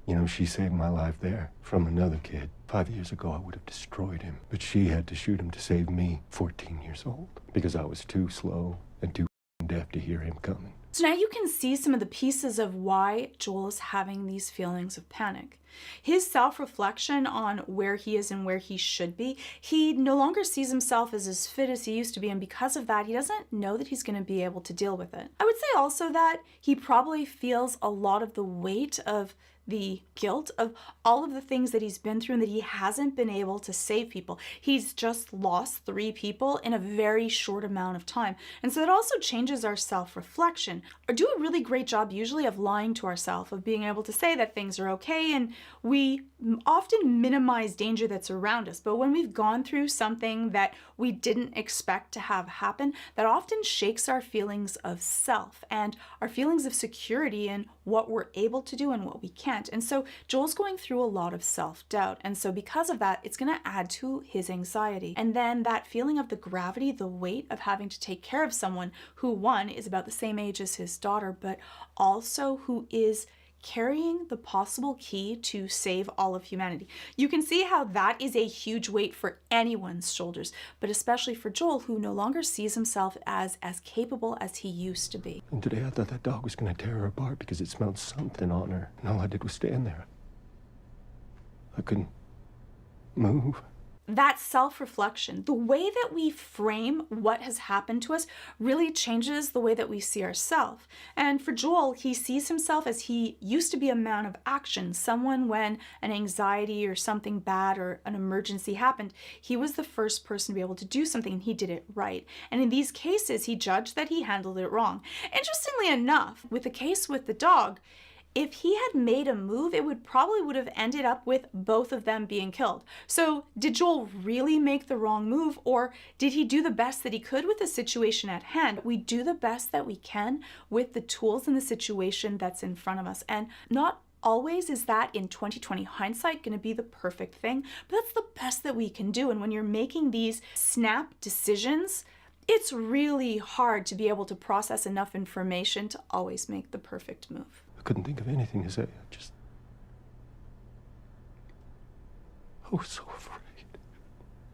You know, she saved my life there from another kid. 5 years ago, I would have destroyed him. But she had to shoot him to save me, 14 years old, because I was too slow and too deaf to hear him coming. So now you can see some of the pieces of why Joel is having these feelings of panic. His self-reflection on where he is and where he should be, he no longer sees himself as fit as he used to be, and because of that, he doesn't know that he's going to be able to deal with it. I would say also that he probably feels a lot of the weight of the guilt of all of the things that he's been through and that he hasn't been able to save people. He's just lost 3 people in a very short amount of time. And so that also changes our self-reflection, or do a really great job usually of lying to ourselves, of being able to say that things are okay, and we often minimize danger that's around us. But when we've gone through something that we didn't expect to have happen, that often shakes our feelings of self and our feelings of security in what we're able to do and what we can't. And so Joel's going through a lot of self-doubt. And so because of that, it's going to add to his anxiety. And then that feeling of the gravity, the weight of having to take care of someone who, one, is about the same age as his daughter, but also who is carrying the possible key to save all of humanity. You can see how that is a huge weight for anyone's shoulders, but especially for Joel, who no longer sees himself as capable as he used to be. And today I thought that dog was going to tear her apart because it smelled something on her. And all I did was stand there. I couldn't move. That self-reflection, the way that we frame what has happened to us, really changes the way that we see ourselves. And for Joel, he sees himself as he used to be a man of action, someone when an anxiety or something bad or an emergency happened, he was the first person to be able to do something, and he did it right. And in these cases, he judged that he handled it wrong. Interestingly enough, with the case with the dog, if he had made a move, it would have ended up with both of them being killed. So did Joel really make the wrong move, or did he do the best that he could with the situation at hand? We do the best that we can with the tools and the situation that's in front of us. And not always is that, in 2020 hindsight, going to be the perfect thing, but that's the best that we can do. And when you're making these snap decisions, it's really hard to be able to process enough information to always make the perfect move. I couldn't think of anything to say. I was so afraid.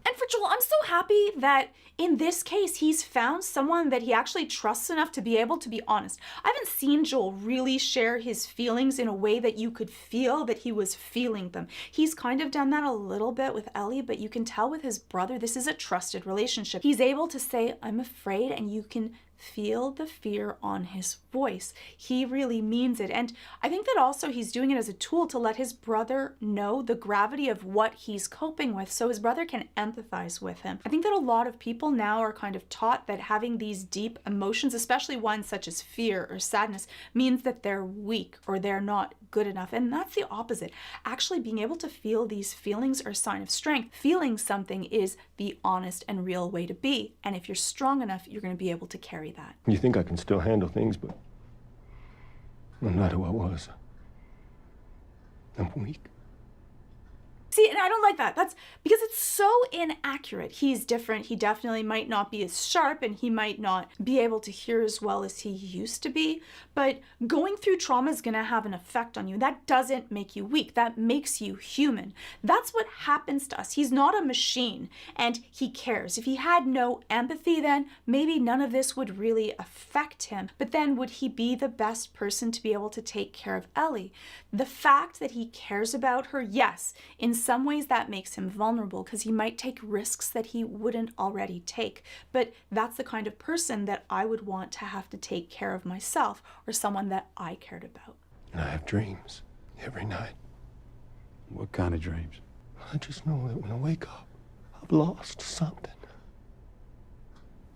And for Joel, I'm so happy that in this case, he's found someone that he actually trusts enough to be able to be honest. I haven't seen Joel really share his feelings in a way that you could feel that he was feeling them. He's kind of done that a little bit with Ellie, but you can tell with his brother, this is a trusted relationship. He's able to say, I'm afraid, and you can feel the fear on his voice. He really means it. And I think that also he's doing it as a tool to let his brother know the gravity of what he's coping with so his brother can empathize with him. I think that a lot of people now are kind of taught that having these deep emotions, especially ones such as fear or sadness, means that they're weak or they're not good enough. And that's the opposite. Actually being able to feel these feelings are a sign of strength. Feeling something is the honest and real way to be. And if you're strong enough, you're going to be able to carry that. You think I can still handle things, but I'm not who I was. I'm weak. See, and I don't like that. That's because it's so inaccurate. He's different. He definitely might not be as sharp and he might not be able to hear as well as he used to be. But going through trauma is going to have an effect on you. That doesn't make you weak. That makes you human. That's what happens to us. He's not a machine and he cares. If he had no empathy, then maybe none of this would really affect him. But then would he be the best person to be able to take care of Ellie? The fact that he cares about her, yes, in some ways that makes him vulnerable because he might take risks that he wouldn't already take. But that's the kind of person that I would want to have to take care of myself or someone that I cared about. And I have dreams every night. What kind of dreams? I just know that when I wake up, I've lost something.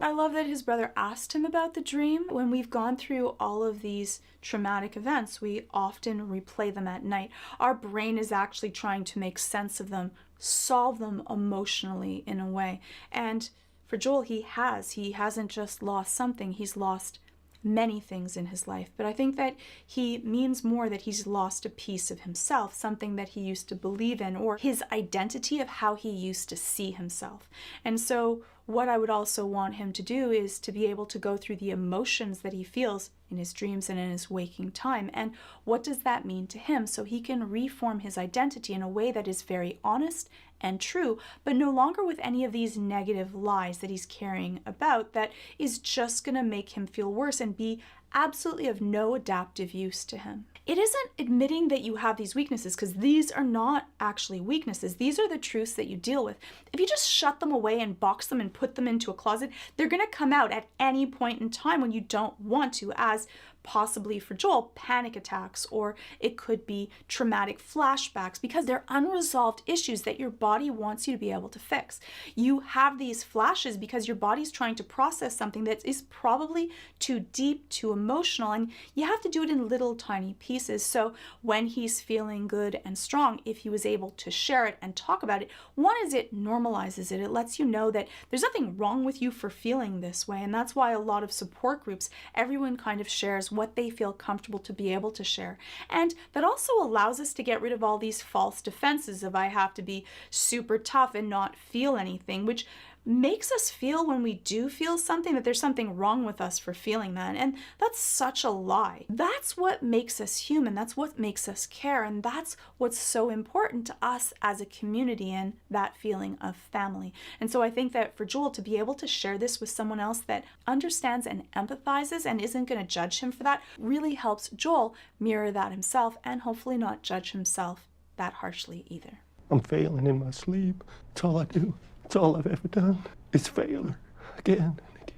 I love that his brother asked him about the dream. When we've gone through all of these traumatic events, we often replay them at night. Our brain is actually trying to make sense of them, solve them emotionally in a way. And for Joel, he hasn't just lost something, he's lost many things in his life. But I think that he means more that he's lost a piece of himself, something that he used to believe in, or his identity of how he used to see himself. And so what I would also want him to do is to be able to go through the emotions that he feels in his dreams and in his waking time. And what does that mean to him? So he can reform his identity in a way that is very honest and true, but no longer with any of these negative lies that he's carrying about that is just going to make him feel worse and be absolutely of no adaptive use to him. It isn't admitting that you have these weaknesses, because these are not actually weaknesses. These are the truths that you deal with. If you just shut them away and box them and put them into a closet, they're going to come out at any point in time when you don't want to, as possibly for Joel, panic attacks, or it could be traumatic flashbacks, because they're unresolved issues that your body wants you to be able to fix. You have these flashes because your body's trying to process something that is probably too deep, too emotional, and you have to do it in little tiny pieces. So when he's feeling good and strong, if he was able to share it and talk about it, one is it normalizes it. It lets you know that there's nothing wrong with you for feeling this way, and that's why a lot of support groups, everyone kind of shares what they feel comfortable to be able to share. And that also allows us to get rid of all these false defenses of I have to be super tough and not feel anything, which makes us feel when we do feel something that there's something wrong with us for feeling that. And that's such a lie. That's what makes us human. That's what makes us care. And that's what's so important to us as a community and that feeling of family. And so I think that for Joel to be able to share this with someone else that understands and empathizes and isn't going to judge him for that really helps Joel mirror that himself and hopefully not judge himself that harshly either. I'm failing in my sleep. It's all I do. It's all I've ever done is fail again and again.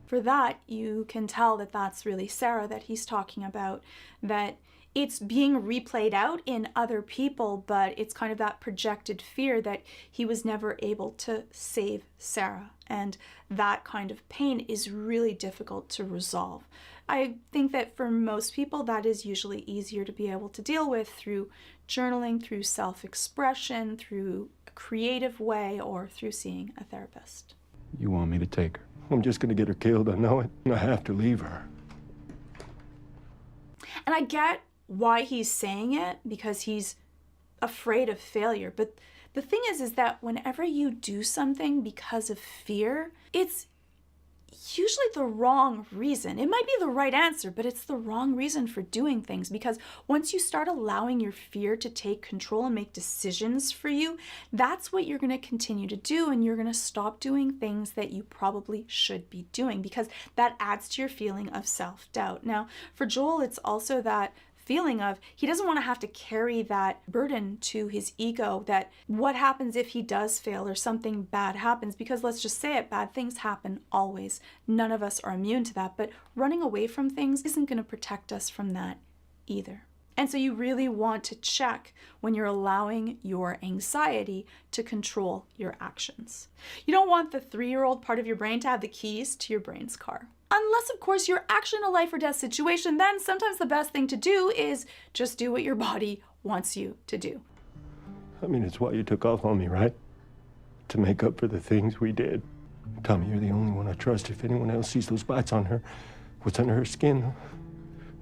For that, you can tell that that's really Sarah that he's talking about, that it's being replayed out in other people, but it's kind of that projected fear that he was never able to save Sarah. And that kind of pain is really difficult to resolve. I think that for most people, that is usually easier to be able to deal with through journaling, through self-expression, through a creative way, or through seeing a therapist. You want me to take her? I'm just gonna get her killed, I know it. I have to leave her. And I get why he's saying it, because he's afraid of failure. But the thing is that whenever you do something because of fear, it's usually the wrong reason. It might be the right answer, but it's the wrong reason for doing things, because once you start allowing your fear to take control and make decisions for you, that's what you're going to continue to do, and you're going to stop doing things that you probably should be doing, because that adds to your feeling of self-doubt. Now, for Joel, it's also that feeling of he doesn't want to have to carry that burden to his ego, that what happens if he does fail or something bad happens, because let's just say it, bad things happen always. None of us are immune to that, but running away from things isn't going to protect us from that either. And so you really want to check when you're allowing your anxiety to control your actions. You don't want the 3-year-old part of your brain to have the keys to your brain's car. Unless, of course, you're actually in a life or death situation, then sometimes the best thing to do is just do what your body wants you to do. I mean, it's why you took off on me, right? To make up for the things we did. Tommy, you're the only one I trust. If anyone else sees those bites on her, what's under her skin,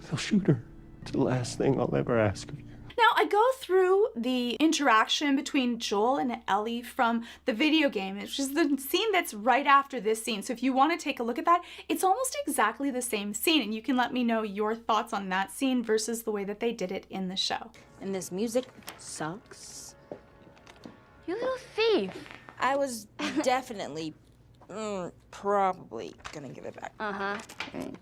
they'll shoot her. It's the last thing I'll ever ask of you. Now, I go through the interaction between Joel and Ellie from the video game, which is the scene that's right after this scene. So if you want to take a look at that, it's almost exactly the same scene, and you can let me know your thoughts on that scene versus the way that they did it in the show. And this music sucks. You little thief. I was definitely, probably gonna give it back. Right.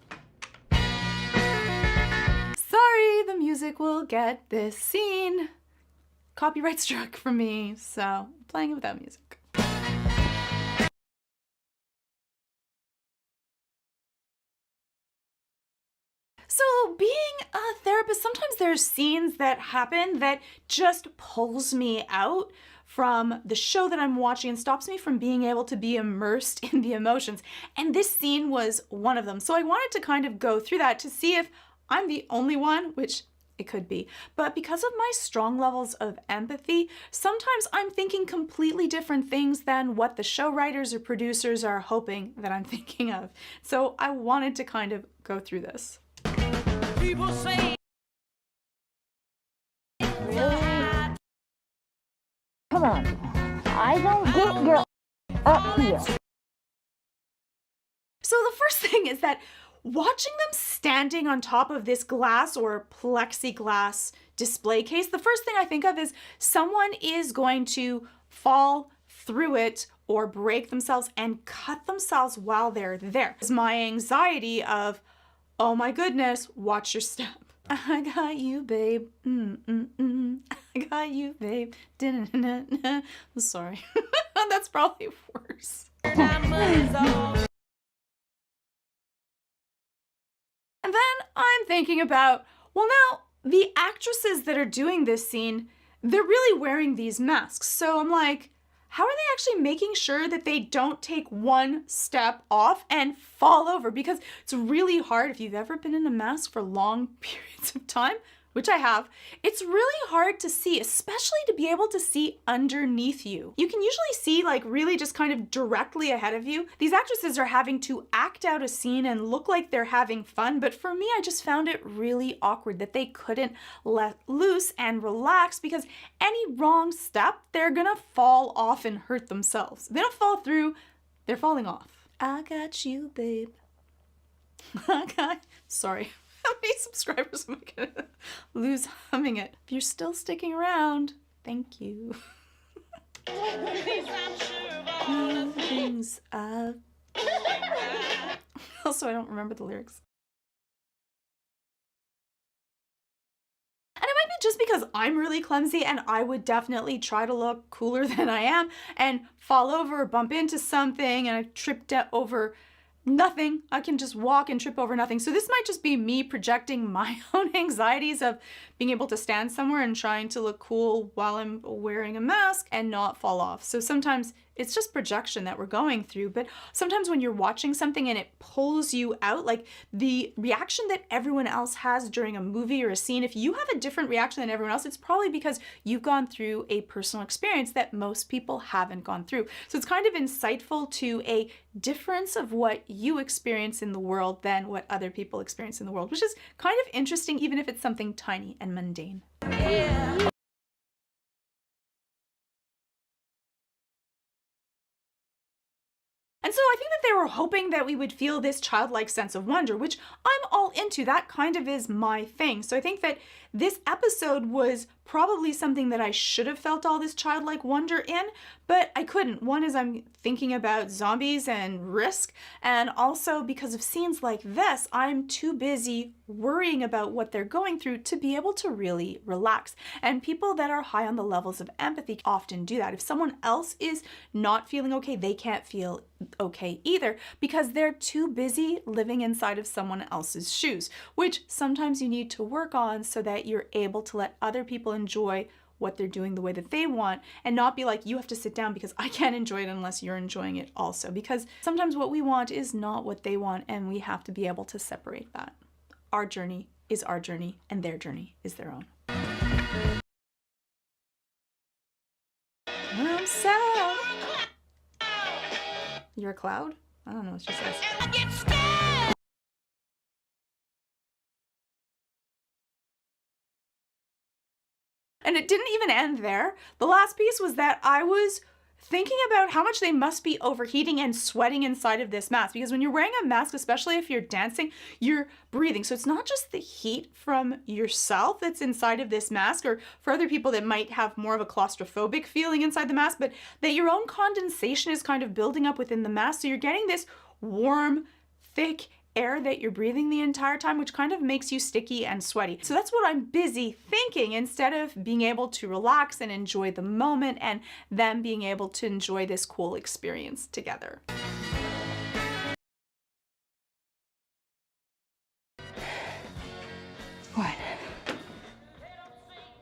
Sorry, the music will get this scene. Copyright struck from me, so I'm playing it without music. So being a therapist, sometimes there's scenes that happen that just pulls me out from the show that I'm watching and stops me from being able to be immersed in the emotions. And this scene was one of them. So I wanted to kind of go through that to see if I'm the only one, which it could be, but because of my strong levels of empathy, sometimes I'm thinking completely different things than what the show writers or producers are hoping that I'm thinking of. So I wanted to kind of go through this. People say, Come on. I don't get your up here. So the first thing is that watching them standing on top of this glass or plexiglass display case, the first thing I think of is someone is going to fall through it or break themselves and cut themselves while they're there. It's my anxiety of, oh my goodness, watch your step. I got you, babe. I got you, babe. I'm sorry. That's probably worse. And then I'm thinking about, well, now the actresses that are doing this scene, they're really wearing these masks. So I'm like, how are they actually making sure that they don't take one step off and fall over? Because it's really hard if you've ever been in a mask for long periods of time, which I have. It's really hard to see, especially to be able to see underneath you. You can usually see like really just kind of directly ahead of you. These actresses are having to act out a scene and look like they're having fun, but for me, I just found it really awkward that they couldn't let loose and relax, because any wrong step, they're gonna fall off and hurt themselves. They don't fall through, they're falling off. I got you, babe. Sorry. How many subscribers am I gonna lose humming it? If you're still sticking around, thank you. Things up. Also, I don't remember the lyrics. And it might be just because I'm really clumsy and I would definitely try to look cooler than I am and fall over or bump into something and I tripped over nothing. I can just walk and trip over nothing. So this might just be me projecting my own anxieties of being able to stand somewhere and trying to look cool while I'm wearing a mask and not fall off. So sometimes it's just projection that we're going through, but sometimes when you're watching something and it pulls you out, like the reaction that everyone else has during a movie or a scene, if you have a different reaction than everyone else, it's probably because you've gone through a personal experience that most people haven't gone through. So it's kind of insightful to a difference of what you experience in the world than what other people experience in the world, which is kind of interesting, even if it's something tiny and mundane. yeah. And so I think that they were hoping that we would feel this childlike sense of wonder, which I'm all into. That kind of is my thing. So I think that this episode was probably something that I should have felt all this childlike wonder in, but I couldn't. One is I'm thinking about zombies and risk, and also because of scenes like this, I'm too busy worrying about what they're going through to be able to really relax. And people that are high on the levels of empathy often do that. If someone else is not feeling okay, they can't feel okay either because they're too busy living inside of someone else's shoes, which sometimes you need to work on so that you're able to let other people enjoy what they're doing the way that they want and not be like, you have to sit down because I can't enjoy it unless you're enjoying it also. Because sometimes what we want is not what they want, and we have to be able to separate that. Our journey is our journey and their journey is their own. I'm sad. You're a cloud? I don't know what she says. And it didn't even end there. The last piece was that I was thinking about how much they must be overheating and sweating inside of this mask, because when you're wearing a mask, especially if you're dancing, you're breathing. So it's not just the heat from yourself that's inside of this mask, or for other people that might have more of a claustrophobic feeling inside the mask, but that your own condensation is kind of building up within the mask. So you're getting this warm, thick air that you're breathing the entire time, which kind of makes you sticky and sweaty. So that's what I'm busy thinking instead of being able to relax and enjoy the moment and them being able to enjoy this cool experience together. What?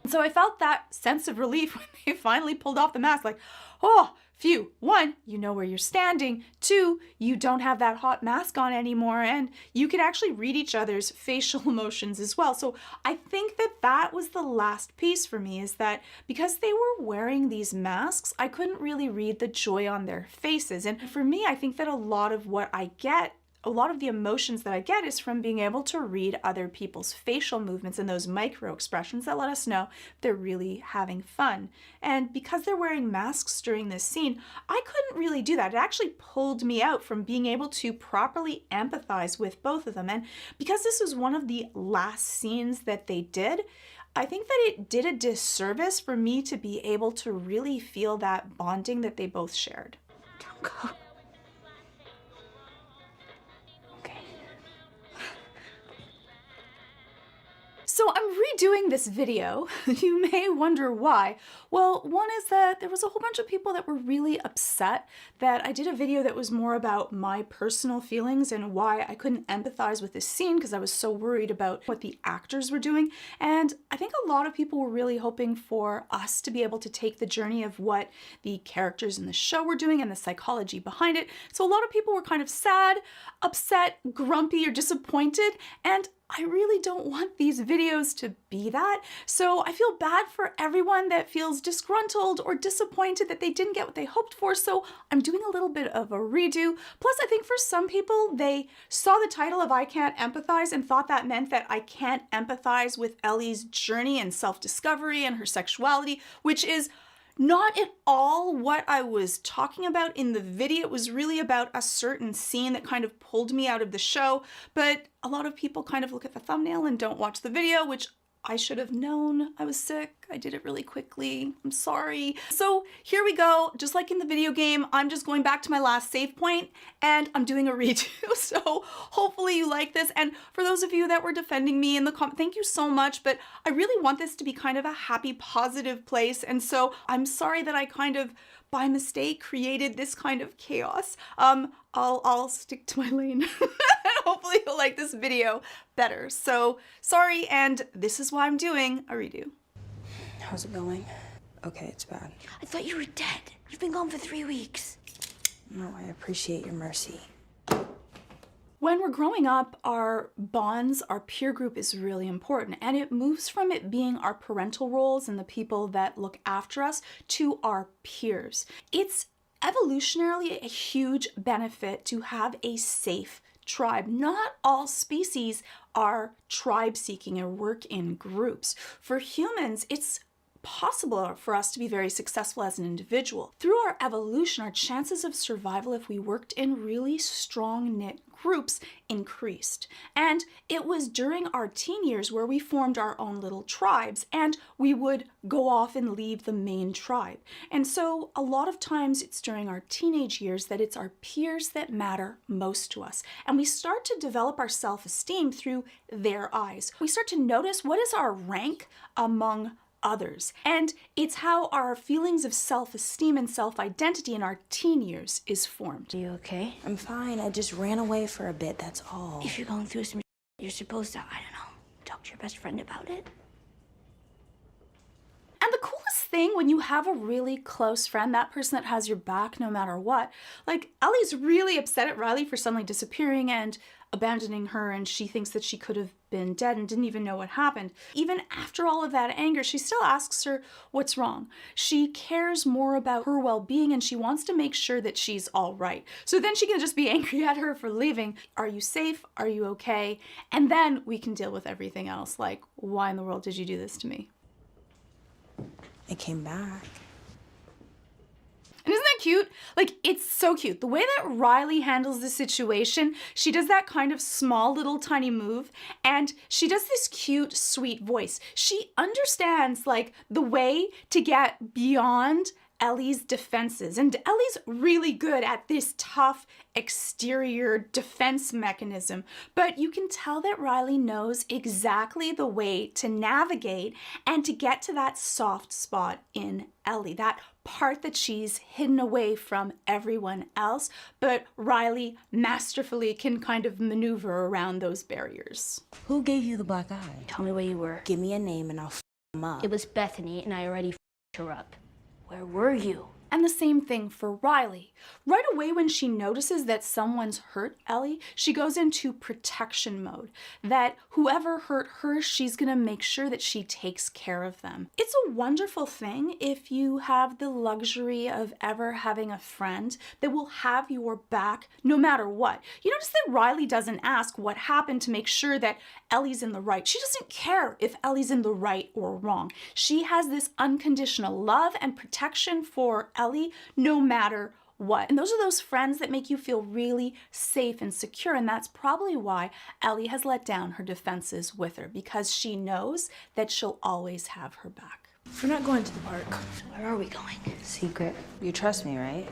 So I felt that sense of relief when they finally pulled off the mask, like, oh, phew. 1, you know where you're standing. 2, you don't have that hot mask on anymore, and you can actually read each other's facial emotions as well. So I think that that was the last piece for me, is that because they were wearing these masks, I couldn't really read the joy on their faces. And for me, I think that a lot of what I get, a lot of the emotions that I get is from being able to read other people's facial movements and those micro expressions that let us know they're really having fun. And because they're wearing masks during this scene, I couldn't really do that. It actually pulled me out from being able to properly empathize with both of them. And because this was one of the last scenes that they did, I think that it did a disservice for me to be able to really feel that bonding that they both shared. Don't go. So I'm redoing this video. You may wonder why. Well, one is that there was a whole bunch of people that were really upset that I did a video that was more about my personal feelings and why I couldn't empathize with this scene because I was so worried about what the actors were doing. And I think a lot of people were really hoping for us to be able to take the journey of what the characters in the show were doing and the psychology behind it. So a lot of people were kind of sad, upset, grumpy, or disappointed, and I really don't want these videos to be that. So I feel bad for everyone that feels disgruntled or disappointed that they didn't get what they hoped for. So I'm doing a little bit of a redo. Plus, I think for some people, they saw the title of I Can't Empathize and thought that meant that I can't empathize with Ellie's journey and self-discovery and her sexuality, which is not at all what I was talking about in the video. It was really about a certain scene that kind of pulled me out of the show, but a lot of people kind of look at the thumbnail and don't watch the video, which I should have known. I was sick. I did it really quickly. I'm sorry. So here we go. Just like in the video game, I'm just going back to my last save point and I'm doing a redo. So hopefully you like this. And for those of you that were defending me in the comments, thank you so much. But I really want this to be kind of a happy, positive place. And so I'm sorry that I kind of by mistake created this kind of chaos. I'll stick to my lane. Hopefully you'll like this video better. So sorry, and this is why I'm doing a redo. How's it going? Okay, it's bad. I thought you were dead. You've been gone for 3 weeks. No, I appreciate your mercy. When we're growing up, our bonds, our peer group is really important, and it moves from it being our parental roles and the people that look after us to our peers. It's evolutionarily a huge benefit to have a safe tribe. Not all species are tribe seeking or work in groups. For humans, it's possible for us to be very successful as an individual. Through our evolution, our chances of survival if we worked in really strong knit groups increased. And it was during our teen years where we formed our own little tribes, and we would go off and leave the main tribe. And so a lot of times it's during our teenage years that it's our peers that matter most to us. And we start to develop our self-esteem through their eyes. We start to notice what is our rank among others. And it's how our feelings of self-esteem and self-identity in our teen years is formed. Are you okay? I'm fine. I just ran away for a bit, that's all. If you're going through some you're supposed to, I don't know, talk to your best friend about it. And the coolest thing when you have a really close friend, that person that has your back no matter what, like Ellie's really upset at Riley for suddenly disappearing and abandoning her, and she thinks that she could have been dead and didn't even know what happened. Even after all of that anger, she still asks her what's wrong. She cares more about her well-being, and she wants to make sure that she's all right. So then she can just be angry at her for leaving. Are you safe? Are you okay? And then we can deal with everything else, like, why in the world did you do this to me? I came back. And isn't that cute? Like, it's so cute. The way that Riley handles the situation, she does that kind of small little tiny move, and she does this cute, sweet voice. She understands, like, the way to get beyond Ellie's defenses. And Ellie's really good at this tough exterior defense mechanism, but you can tell that Riley knows exactly the way to navigate and to get to that soft spot in Ellie, that part that she's hidden away from everyone else, but Riley masterfully can kind of maneuver around those barriers. Who gave you the black eye? Tell me where you were. Give me a name and I'll f him up. It was Bethany, and I already f***ed her up. Where were you? And the same thing for Riley. Right away when she notices that someone's hurt Ellie, she goes into protection mode. That whoever hurt her, she's gonna make sure that she takes care of them. It's a wonderful thing if you have the luxury of ever having a friend that will have your back no matter what. You notice that Riley doesn't ask what happened to make sure that Ellie's in the right. She doesn't care if Ellie's in the right or wrong. She has this unconditional love and protection for Ellie no matter what. And those are those friends that make you feel really safe and secure, and that's probably why Ellie has let down her defenses with her, because she knows that she'll always have her back. We're not going to the park. So where are we going? Secret. You trust me, right?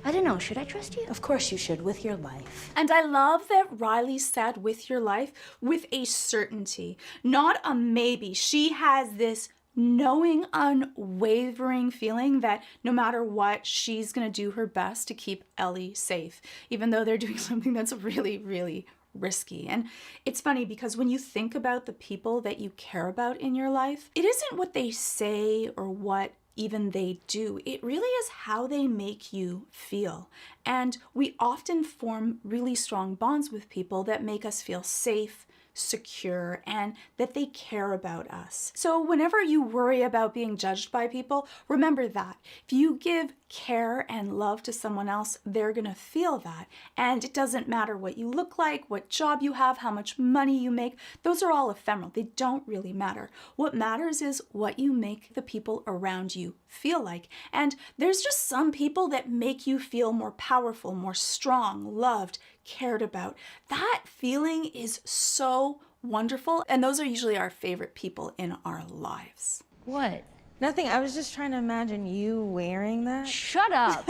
I don't know. Should I trust you? Of course you should, with your life. And I love that Riley said with your life with a certainty, not a maybe. She has this knowing, unwavering feeling that no matter what, she's gonna do her best to keep Ellie safe, even though they're doing something that's really, really risky. And it's funny because when you think about the people that you care about in your life, it isn't what they say or what even they do. It really is how they make you feel. And we often form really strong bonds with people that make us feel safe, secure, and that they care about us. So whenever you worry about being judged by people, remember that. If you give care and love to someone else, they're gonna feel that. And it doesn't matter what you look like, what job you have, how much money you make. Those are all ephemeral. They don't really matter. What matters is what you make the people around you feel like. And there's just some people that make you feel more powerful, more strong, loved, cared about. That feeling is so wonderful, and those are usually our favorite people in our lives. What? Nothing. I was just trying to imagine you wearing that. Shut up!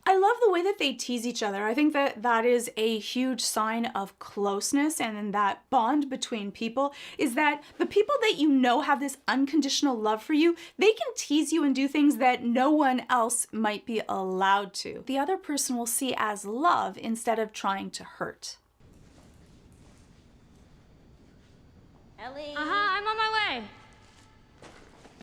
I love the way that they tease each other. I think that that is a huge sign of closeness, and that bond between people is that the people that you know have this unconditional love for you, they can tease you and do things that no one else might be allowed to. The other person will see as love instead of trying to hurt. Ellie. I'm on my way.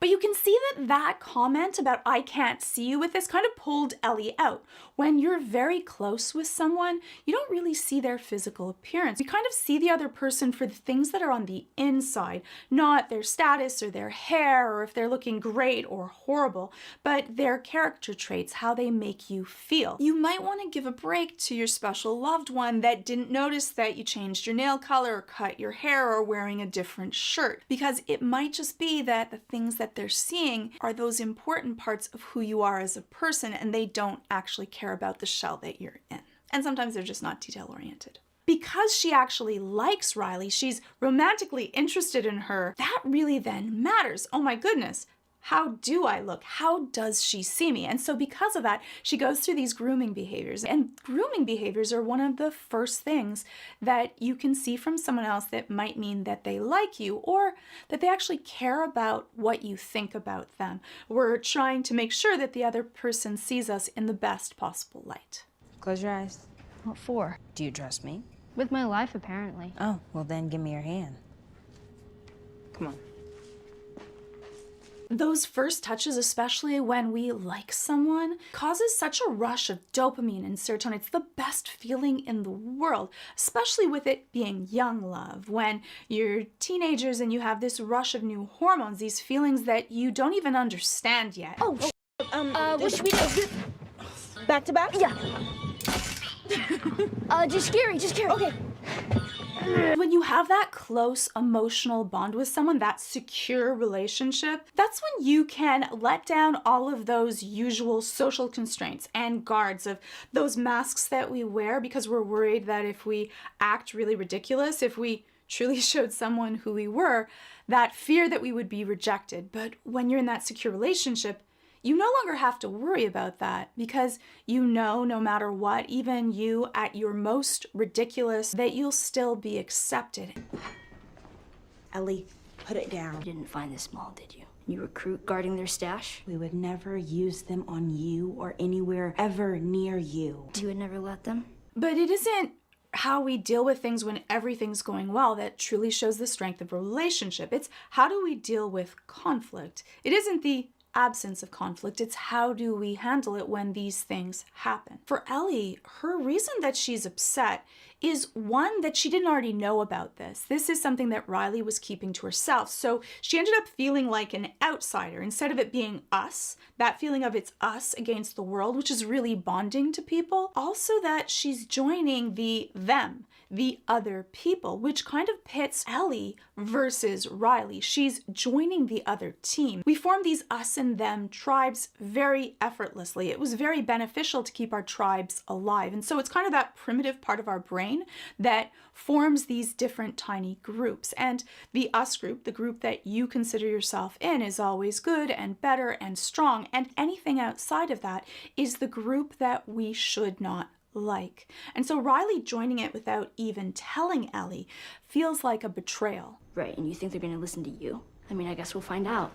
But you can see that that comment about "I can't see you" with this kind of pulled Ellie out. When you're very close with someone, you don't really see their physical appearance. You kind of see the other person for the things that are on the inside, not their status or their hair or if they're looking great or horrible, but their character traits, how they make you feel. You might want to give a break to your special loved one that didn't notice that you changed your nail color or cut your hair or wearing a different shirt, because it might just be that the things that they're seeing are those important parts of who you are as a person, and they don't actually care about the shell that you're in. And sometimes they're just not detail oriented. Because she actually likes Riley, she's romantically interested in her, that really then matters. Oh my goodness, how do I look? How does she see me? And so because of that, she goes through these grooming behaviors. And grooming behaviors are one of the first things that you can see from someone else that might mean that they like you or that they actually care about what you think about them. We're trying to make sure that the other person sees us in the best possible light. Close your eyes. What for? Do you trust me? With my life, apparently. Oh, well then give me your hand. Come on. Those first touches, especially when we like someone, causes such a rush of dopamine and serotonin. It's the best feeling in the world, especially with it being young love. When you're teenagers and you have this rush of new hormones, these feelings that you don't even understand yet. What should we do? Back to back? Yeah. Just scary. Okay. When you have that close emotional bond with someone, that secure relationship, that's when you can let down all of those usual social constraints and guards of those masks that we wear because we're worried that if we act really ridiculous, if we truly showed someone who we were, that fear that we would be rejected. But when you're in that secure relationship, you no longer have to worry about that because you know no matter what, even you at your most ridiculous, that you'll still be accepted. Ellie, put it down. You didn't find this mall, did you? You recruit guarding their stash? We would never use them on you or anywhere ever near you. You would never let them? But it isn't how we deal with things when everything's going well that truly shows the strength of a relationship. It's how do we deal with conflict? It isn't the absence of conflict, it's how do we handle it when these things happen. For Ellie, her reason that she's upset is one that she didn't already know about this. This is something that Riley was keeping to herself. So she ended up feeling like an outsider. Instead of it being us, that feeling of it's us against the world, which is really bonding to people. Also that she's joining the them, the other people, which kind of pits Ellie versus Riley. She's joining the other team. We formed these us and them tribes very effortlessly. It was very beneficial to keep our tribes alive. And so it's kind of that primitive part of our brain that forms these different tiny groups. And the us group, the group that you consider yourself in, is always good and better and strong. And anything outside of that is the group that we should not like. And so Riley joining it without even telling Ellie feels like a betrayal. Right, and you think they're gonna listen to you? I mean, I guess we'll find out.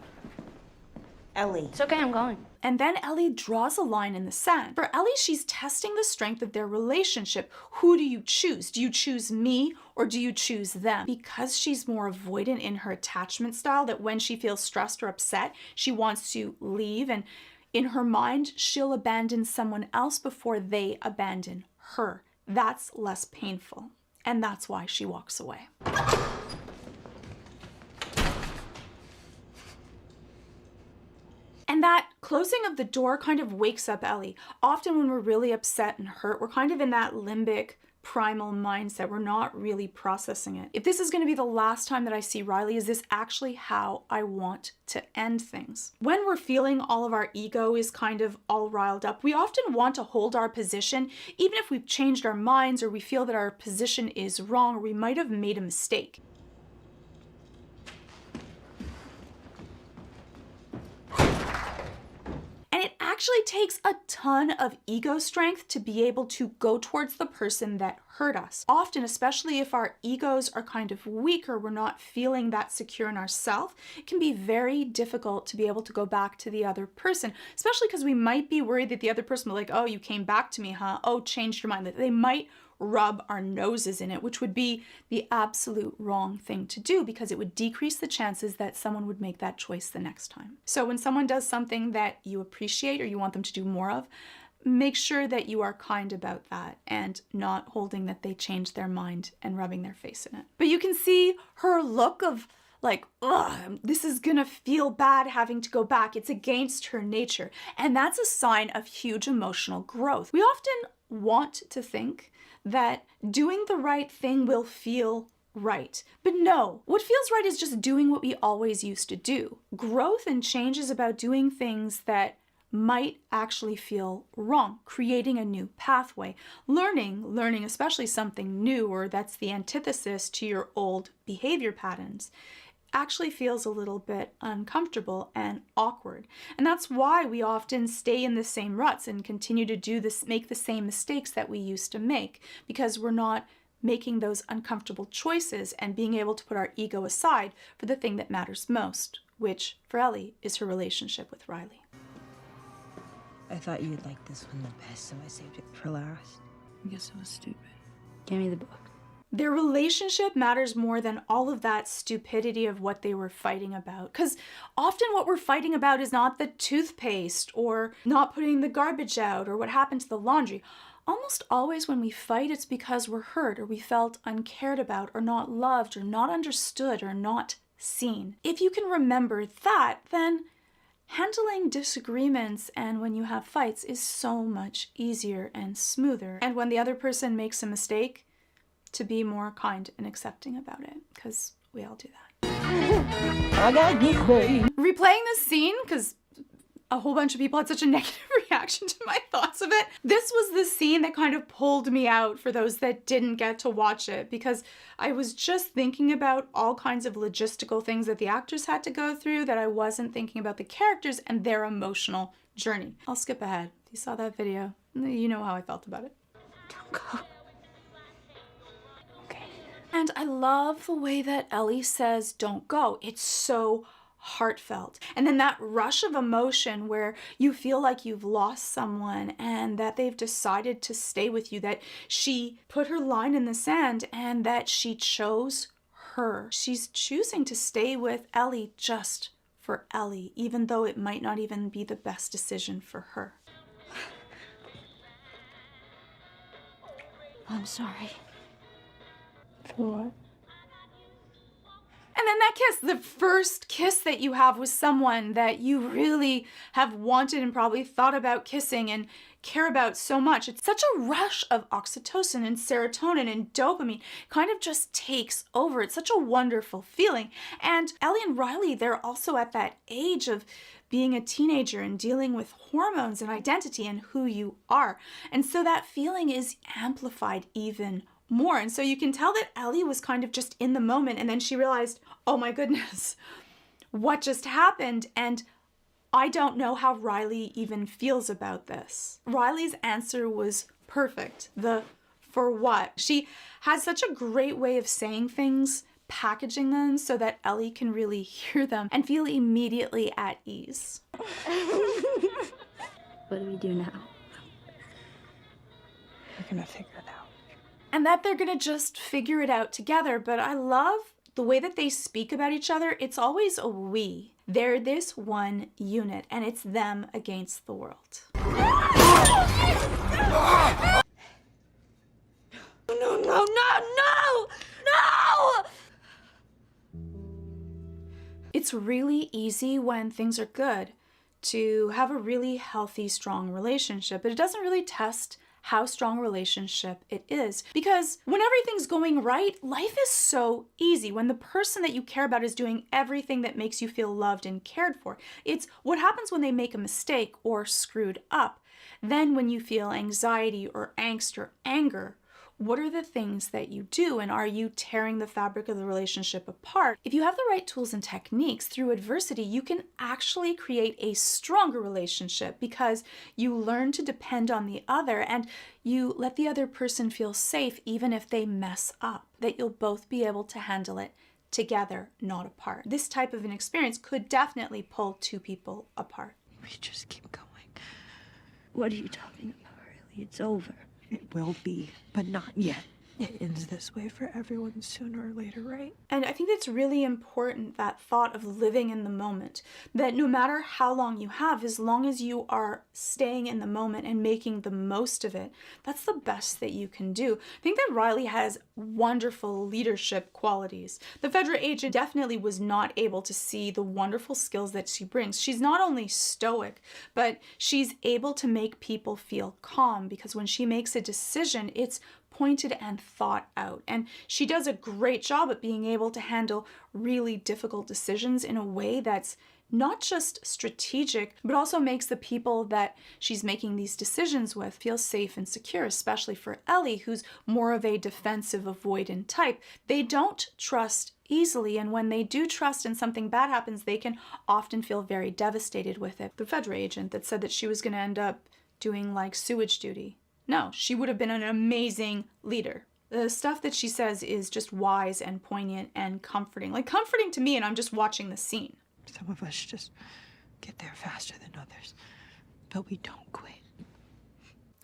Ellie. It's okay, I'm going. And then Ellie draws a line in the sand. For Ellie, she's testing the strength of their relationship. Who do you choose? Do you choose me or do you choose them? Because she's more avoidant in her attachment style, that when she feels stressed or upset, she wants to leave, and in her mind, she'll abandon someone else before they abandon her. That's less painful. And that's why she walks away. And that closing of the door kind of wakes up Ellie. Often when we're really upset and hurt, we're kind of in that limbic primal mindset. We're not really processing it. If this is going to be the last time that I see Riley, is this actually how I want to end things? When we're feeling all of our ego is kind of all riled up, we often want to hold our position, even if we've changed our minds or we feel that our position is wrong or we might have made a mistake. And it actually takes a ton of ego strength to be able to go towards the person that hurt us. Often, especially if our egos are kind of weaker, we're not feeling that secure in ourselves, it can be very difficult to be able to go back to the other person, especially because we might be worried that the other person will be like, oh, you came back to me, huh? Oh, changed your mind. That they might rub our noses in it, which would be the absolute wrong thing to do because it would decrease the chances that someone would make that choice the next time. So when someone does something that you appreciate or you want them to do more of, make sure that you are kind about that and not holding that they change their mind and rubbing their face in it. But you can see her look of like, ugh, this is gonna feel bad having to go back. It's against her nature. And that's a sign of huge emotional growth. We often want to think that doing the right thing will feel right. But no, what feels right is just doing what we always used to do. Growth and change is about doing things that might actually feel wrong, creating a new pathway, learning especially something new or that's the antithesis to your old behavior patterns, actually feels a little bit uncomfortable and awkward. And that's why we often stay in the same ruts and continue to do this, make the same mistakes that we used to make, because we're not making those uncomfortable choices and being able to put our ego aside for the thing that matters most, which for Ellie is her relationship with Riley. I thought you'd like this one the best, so I saved it for last. I guess it was stupid. Give me the book. Their relationship matters more than all of that stupidity of what they were fighting about. Because often what we're fighting about is not the toothpaste or not putting the garbage out or what happened to the laundry. Almost always when we fight, it's because we're hurt or we felt uncared about or not loved or not understood or not seen. If you can remember that, then handling disagreements and when you have fights is so much easier and smoother. And when the other person makes a mistake, to be more kind and accepting about it, because we all do that. I got this way. Replaying this scene, because a whole bunch of people had such a negative reaction to my thoughts of it. This was the scene that kind of pulled me out for those that didn't get to watch it, because I was just thinking about all kinds of logistical things that the actors had to go through that I wasn't thinking about the characters and their emotional journey. I'll skip ahead. If you saw that video, you know how I felt about it. Don't go. And I love the way that Ellie says, don't go. It's so heartfelt. And then that rush of emotion where you feel like you've lost someone and that they've decided to stay with you, that she put her line in the sand and that she chose her. She's choosing to stay with Ellie just for Ellie, even though it might not even be the best decision for her. I'm sorry. For what? And then that kiss, the first kiss that you have with someone that you really have wanted and probably thought about kissing and care about so much. It's such a rush of oxytocin and serotonin and dopamine. Kind of just takes over. It's such a wonderful feeling. And Ellie and Riley, they're also at that age of being a teenager and dealing with hormones and identity and who you are. And so that feeling is amplified even more. And so you can tell that Ellie was kind of just in the moment, and then she realized, oh my goodness, what just happened? And I don't know how Riley even feels about this. Riley's answer was perfect. The for what? She has such a great way of saying things, packaging them so that Ellie can really hear them and feel immediately at ease. What do we do now? We're gonna figure it out. And that they're gonna just figure it out together. But I love the way that they speak about each other. It's always a we. They're this one unit, and it's them against the world. No! It's really easy when things are good to have a really healthy, strong relationship, but it doesn't really test how strong a relationship it is. Because when everything's going right, life is so easy. When the person that you care about is doing everything that makes you feel loved and cared for. It's what happens when they make a mistake or screwed up. Then when you feel anxiety or angst or anger, what are the things that you do, and are you tearing the fabric of the relationship apart? If you have the right tools and techniques through adversity, you can actually create a stronger relationship because you learn to depend on the other and you let the other person feel safe even if they mess up, that you'll both be able to handle it together, not apart. This type of an experience could definitely pull two people apart. We just keep going. What are you talking about, really? It's over. It will be, but not yet. It ends this way for everyone sooner or later, right? And I think it's really important, that thought of living in the moment, that no matter how long you have, as long as you are staying in the moment and making the most of it, that's the best that you can do. I think that Riley has wonderful leadership qualities. The federal agent definitely was not able to see the wonderful skills that she brings. She's not only stoic, but she's able to make people feel calm, because when she makes a decision, it's pointed and thought out. And she does a great job at being able to handle really difficult decisions in a way that's not just strategic, but also makes the people that she's making these decisions with feel safe and secure, especially for Ellie, who's more of a defensive, avoidant type. They don't trust easily, and when they do trust and something bad happens, they can often feel very devastated with it. The federal agent that said that she was going to end up doing like sewage duty. No, she would have been an amazing leader. The stuff that she says is just wise and poignant and comforting. Like comforting to me, and I'm just watching the scene. Some of us just get there faster than others, but we don't quit.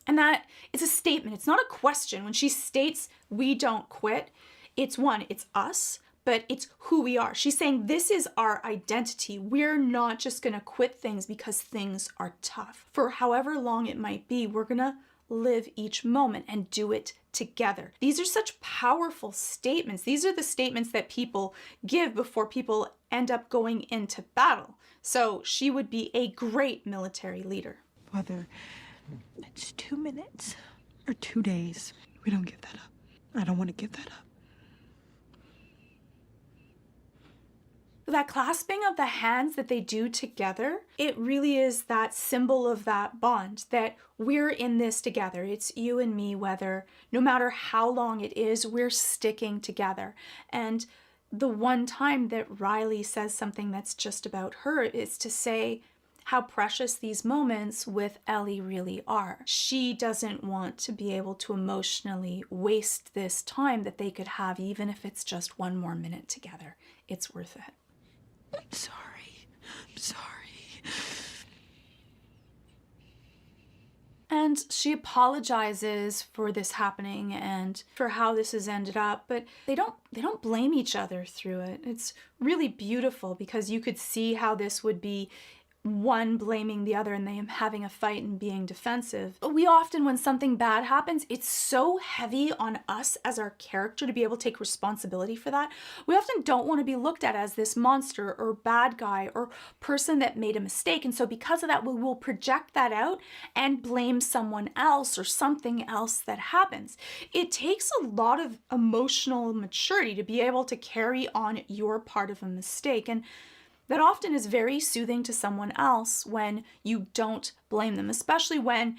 And that it's a statement. It's not a question. When she states we don't quit, it's one, it's us, but it's who we are. She's saying this is our identity. We're not just gonna quit things because things are tough. For however long it might be, we're gonna live each moment and do it together. These are such powerful statements. These are the statements that people give before people end up going into battle. So she would be a great military leader. Whether it's 2 minutes or 2 days, we don't give that up. I don't want to give that up. That clasping of the hands that they do together, it really is that symbol of that bond, that we're in this together. It's you and me, whether no matter how long it is, we're sticking together. And the one time that Riley says something that's just about her is to say how precious these moments with Ellie really are. She doesn't want to be able to emotionally waste this time that they could have, even if it's just 1 more minute together. It's worth it. I'm sorry. I'm sorry. And she apologizes for this happening and for how this has ended up, but they don't blame each other through it. It's really beautiful because you could see how this would be one blaming the other and them having a fight and being defensive. We often, when something bad happens, it's so heavy on us as our character to be able to take responsibility for that. We often don't want to be looked at as this monster or bad guy or person that made a mistake. And so because of that, we will project that out and blame someone else or something else that happens. It takes a lot of emotional maturity to be able to carry on your part of a mistake. And that often is very soothing to someone else when you don't blame them, especially when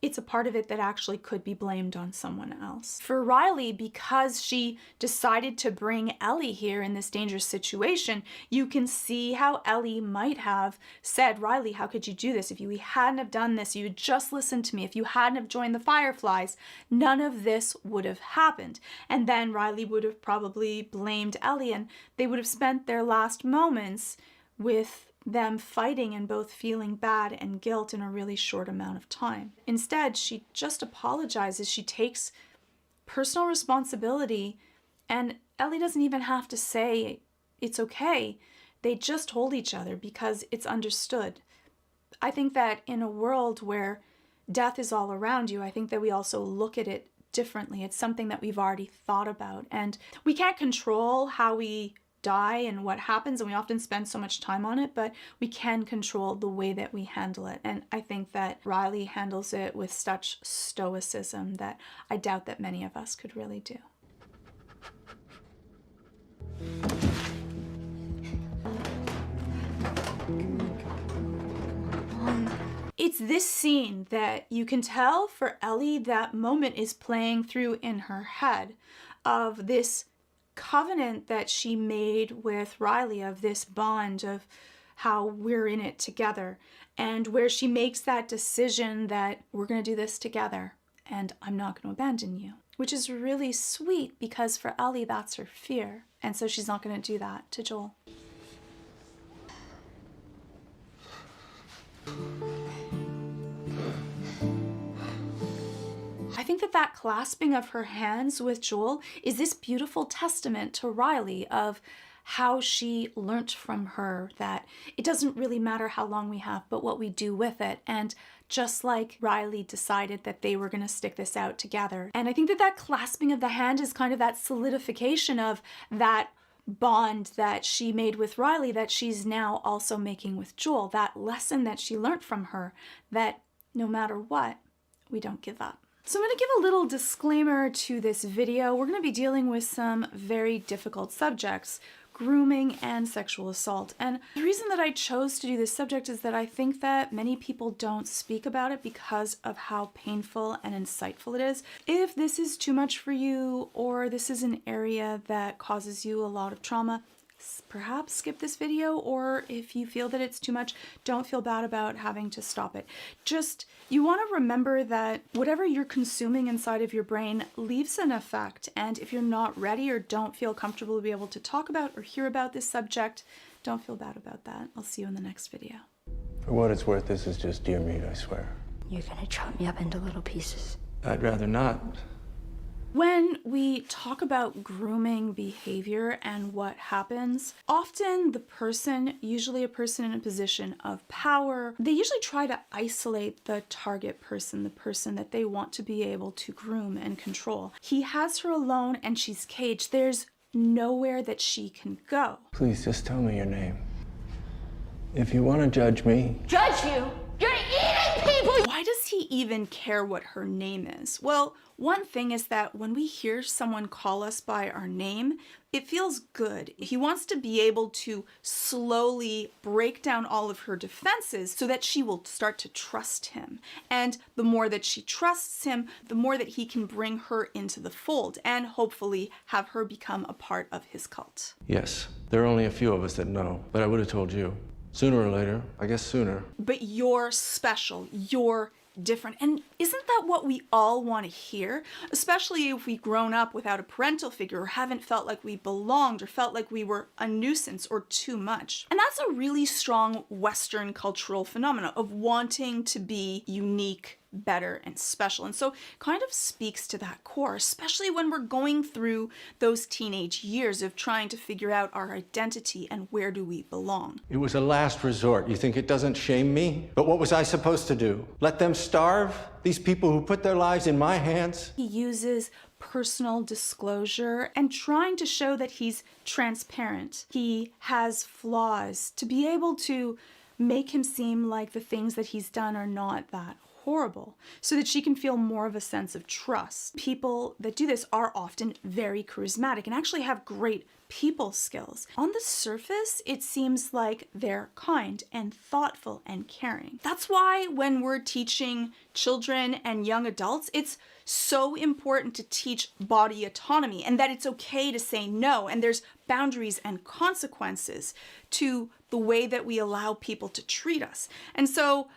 it's a part of it that actually could be blamed on someone else. For Riley, because she decided to bring Ellie here in this dangerous situation, you can see how Ellie might have said, Riley, how could you do this? If you hadn't have done this, you had just listened to me. If you hadn't have joined the Fireflies, none of this would have happened. And then Riley would have probably blamed Ellie, and they would have spent their last moments with them fighting and both feeling bad and guilt in a really short amount of time. Instead, she just apologizes. She takes personal responsibility, and Ellie doesn't even have to say it's okay. They just hold each other because it's understood. I think that in a world where death is all around you, I think that we also look at it differently. It's something that we've already thought about, and we can't control how we die and what happens, and we often spend so much time on it, but we can control the way that we handle it. And I think that Riley handles it with such stoicism that I doubt that many of us could really do. It's this scene that you can tell for Ellie that moment is playing through in her head of this covenant that she made with Riley, of this bond of how we're in it together, and where she makes that decision that we're going to do this together and I'm not going to abandon you, which is really sweet because for Ellie that's her fear, and so she's not going to do that to Joel. I think think that that clasping of her hands with Joel is this beautiful testament to Riley of how she learnt from her that it doesn't really matter how long we have, but what we do with it. And just like Riley decided that they were going to stick this out together. And I think that that clasping of the hand is kind of that solidification of that bond that she made with Riley that she's now also making with Joel. That lesson that she learned from her, that no matter what, we don't give up. So I'm going to give a little disclaimer to this video. We're going to be dealing with some very difficult subjects, grooming and sexual assault. And the reason that I chose to do this subject is that I think that many people don't speak about it because of how painful and insightful it is. If this is too much for you, or this is an area that causes you a lot of trauma, perhaps skip this video, or if you feel that it's too much, don't feel bad about having to stop it. Just, you want to remember that whatever you're consuming inside of your brain leaves an effect, and if you're not ready or don't feel comfortable to be able to talk about or hear about this subject, don't feel bad about that. I'll see you in the next video. For what it's worth, this is just deer meat, I swear. You're gonna chop me up into little pieces. I'd rather not. When we talk about grooming behavior and what happens, often the person, usually a person in a position of power, they usually try to isolate the target person, the person that they want to be able to groom and control. He has her alone and she's caged. There's nowhere that she can go. Please, just tell me your name. If you want to judge me... Judge you? You're eating people! Why does he even care what her name is? Well, one thing is that when we hear someone call us by our name, it feels good. He wants to be able to slowly break down all of her defenses so that she will start to trust him. And the more that she trusts him, the more that he can bring her into the fold and hopefully have her become a part of his cult. Yes, there are only a few of us that know, but I would have told you. Sooner or later, I guess sooner. But you're special, you're different. And isn't that what we all want to hear? Especially if we've grown up without a parental figure or haven't felt like we belonged or felt like we were a nuisance or too much. And that's a really strong Western cultural phenomenon of wanting to be unique, better, and special. And so kind of speaks to that core, especially when we're going through those teenage years of trying to figure out our identity and where do we belong. It was a last resort. You think it doesn't shame me? But what was I supposed to do? Let them starve? These people who put their lives in my hands? He uses personal disclosure and trying to show that he's transparent. He has flaws to be able to make him seem like the things that he's done are not that horrible, so that she can feel more of a sense of trust. People that do this are often very charismatic and actually have great people skills. On the surface, it seems like they're kind and thoughtful and caring. That's why when we're teaching children and young adults, it's so important to teach body autonomy and that it's okay to say no, and there's boundaries and consequences to the way that we allow people to treat us. And so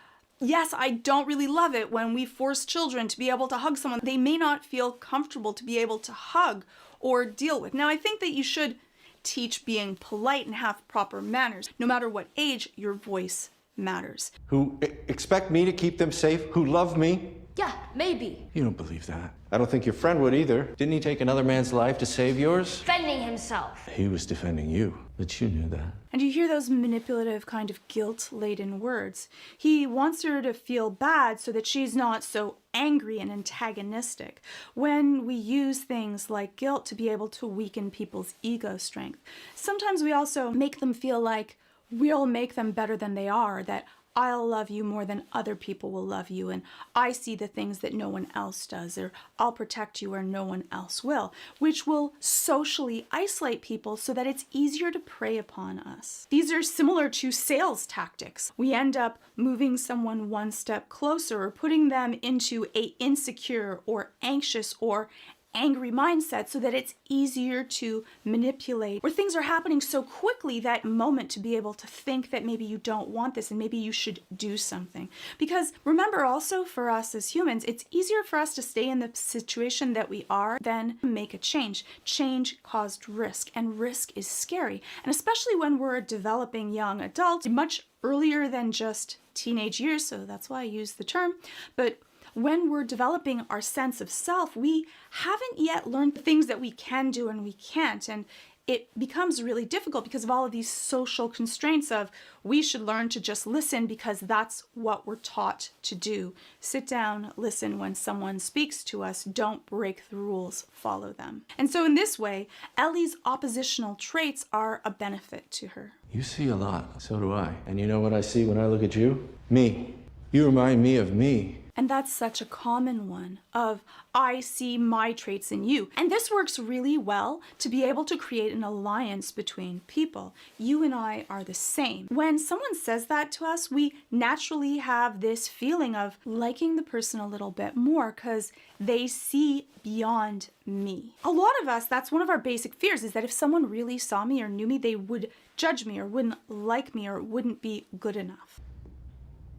yes, I don't really love it when we force children to be able to hug someone they may not feel comfortable to be able to hug or deal with. Now, I think that you should teach being polite and have proper manners. No matter what age, your voice matters. Who expect me to keep them safe? Who love me? Yeah, maybe. You don't believe that. I don't think your friend would either. Didn't he take another man's life to save yours? Defending himself. He was defending you, but you knew that. And you hear those manipulative kind of guilt-laden words. He wants her to feel bad so that she's not so angry and antagonistic. When we use things like guilt to be able to weaken people's ego strength, sometimes we also make them feel like we'll make them better than they are, that I'll love you more than other people will love you, and I see the things that no one else does, or I'll protect you where no one else will, which will socially isolate people so that it's easier to prey upon us. These are similar to sales tactics. We end up moving someone one step closer or putting them into an insecure or anxious or angry mindset so that it's easier to manipulate, where things are happening so quickly that moment to be able to think that maybe you don't want this and maybe you should do something. Because remember also, for us as humans, it's easier for us to stay in the situation that we are than make a change. Change caused risk, and risk is scary. And especially when we're a developing young adult, much earlier than just teenage years, so that's why I use the term, but when we're developing our sense of self, we haven't yet learned the things that we can do and we can't. And it becomes really difficult because of all of these social constraints of we should learn to just listen because that's what we're taught to do. Sit down, listen when someone speaks to us, don't break the rules, follow them. And so in this way, Ellie's oppositional traits are a benefit to her. You see a lot, so do I. And you know what I see when I look at you? Me. You remind me of me. And that's such a common one of, I see my traits in you. And this works really well to be able to create an alliance between people. You and I are the same. When someone says that to us, we naturally have this feeling of liking the person a little bit more because they see beyond me. A lot of us, that's one of our basic fears, is that if someone really saw me or knew me, they would judge me or wouldn't like me or wouldn't be good enough.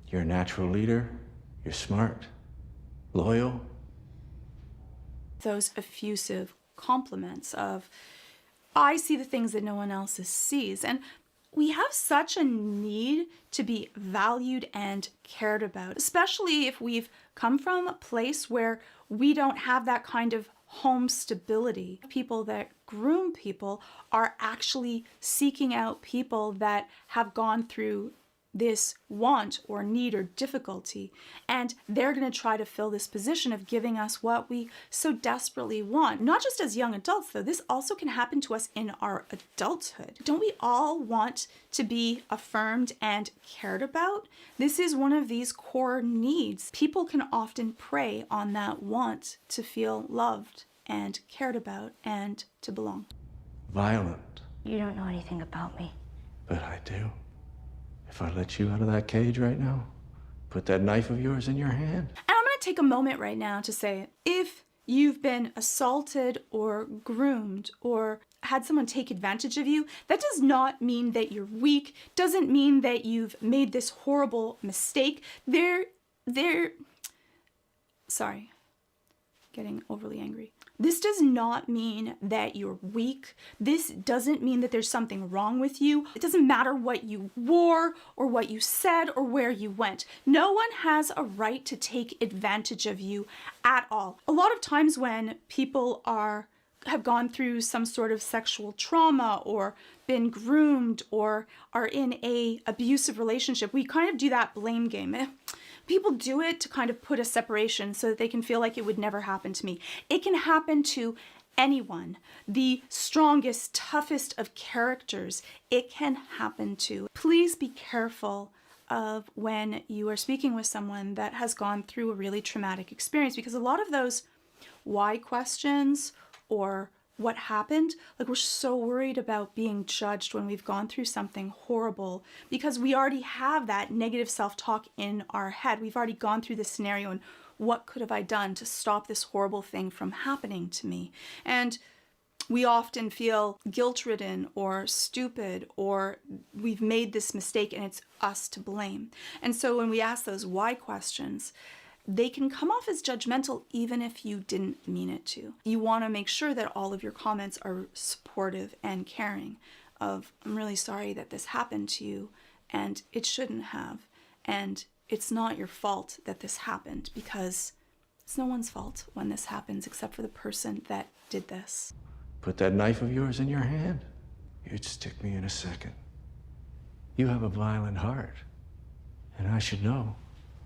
You're a natural leader. You're smart, loyal. Those effusive compliments of, I see the things that no one else sees. And we have such a need to be valued and cared about, especially if we've come from a place where we don't have that kind of home stability. People that groom people are actually seeking out people that have gone through this want or need or difficulty, and they're going to try to fill this position of giving us what we so desperately want. Not just as young adults, though. This also can happen to us in our adulthood. Don't we all want to be affirmed and cared about? This is one of these core needs. People can often prey on that want to feel loved and cared about and to belong. Violent. You don't know anything about me. But I do. If I let you out of that cage right now, put that knife of yours in your hand. And I'm going to take a moment right now to say, if you've been assaulted or groomed or had someone take advantage of you, that does not mean that you're weak, doesn't mean that you've made this horrible mistake. Sorry, getting overly angry. This does not mean that you're weak. This doesn't mean that there's something wrong with you. It doesn't matter what you wore or what you said or where you went. No one has a right to take advantage of you at all. A lot of times when people have gone through some sort of sexual trauma or been groomed or are in an abusive relationship, we kind of do that blame game. People do it to kind of put a separation so that they can feel like it would never happen to me. It can happen to anyone. The strongest, toughest of characters, it can happen to. Please be careful of when you are speaking with someone that has gone through a really traumatic experience, because a lot of those why questions or what happened, like we're so worried about being judged when we've gone through something horrible because we already have that negative self-talk in our head. We've already gone through this scenario and what could have I done to stop this horrible thing from happening to me? And we often feel guilt-ridden or stupid or we've made this mistake and it's us to blame. And so when we ask those why questions, they can come off as judgmental even if you didn't mean it to. You want to make sure that all of your comments are supportive and caring of, I'm really sorry that this happened to you and it shouldn't have. And it's not your fault that this happened because it's no one's fault when this happens except for the person that did this. Put that knife of yours in your hand. You'd stick me in a second. You have a violent heart, and I should know.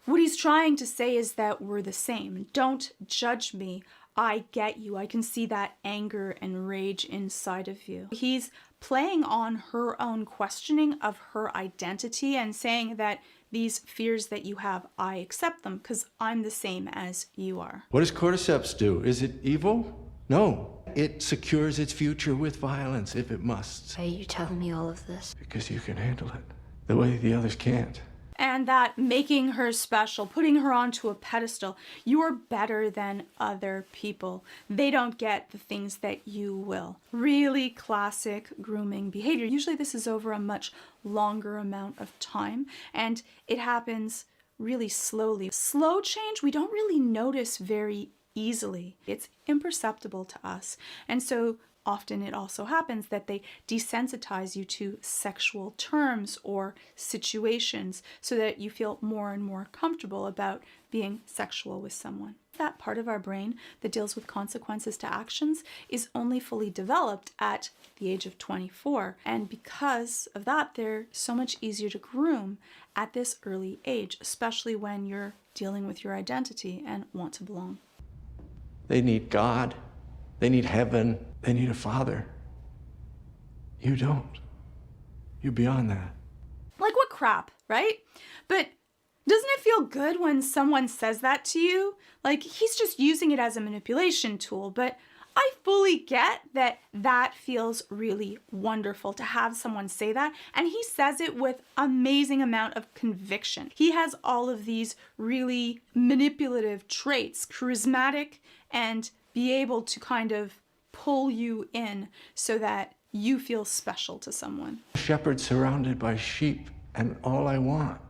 What he's trying to say is that we're the same. Don't judge me. I get you. I can see that anger and rage inside of you. He's playing on her own questioning of her identity and saying that these fears that you have, I accept them because I'm the same as you are. What does cordyceps do? Is it evil? No. It secures its future with violence if it must. Why are you telling me all of this? Because you can handle it the way the others can't. And that making her special, putting her onto a pedestal, you're better than other people. They don't get the things that you will. Really classic grooming behavior. Usually this is over a much longer amount of time, and it happens really slowly. Slow change, we don't really notice very easily. It's imperceptible to us. And so often it also happens that they desensitize you to sexual terms or situations so that you feel more and more comfortable about being sexual with someone. That part of our brain that deals with consequences to actions is only fully developed at the age of 24. And because of that, they're so much easier to groom at this early age, especially when you're dealing with your identity and want to belong. They need God. They need heaven. They need a father. You don't. You're beyond that. Like, what crap, right? But doesn't it feel good when someone says that to you? Like, he's just using it as a manipulation tool, but I fully get that that feels really wonderful to have someone say that, and he says it with amazing amount of conviction. He has all of these really manipulative traits, charismatic, and be able to kind of pull you in so that you feel special to someone. A shepherd surrounded by sheep, and all I want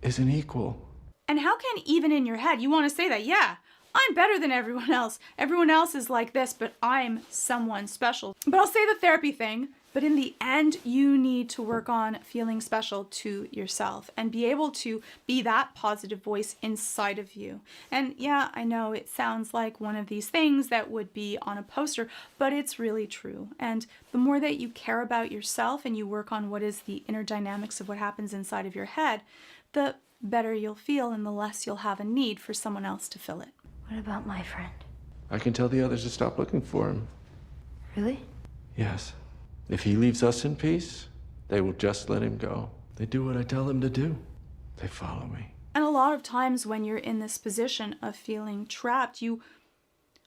is an equal. And how can even in your head you want to say that, yeah, I'm better than everyone else. Everyone else is like this, but I'm someone special. But I'll say the therapy thing, but in the end, you need to work on feeling special to yourself and be able to be that positive voice inside of you. And yeah, I know it sounds like one of these things that would be on a poster, but it's really true. And the more that you care about yourself and you work on what is the inner dynamics of what happens inside of your head, the better you'll feel and the less you'll have a need for someone else to fill it. What about my friend? I can tell the others to stop looking for him. Really? Yes. If he leaves us in peace, they will just let him go. They do what I tell them to do. They follow me. And a lot of times when you're in this position of feeling trapped, you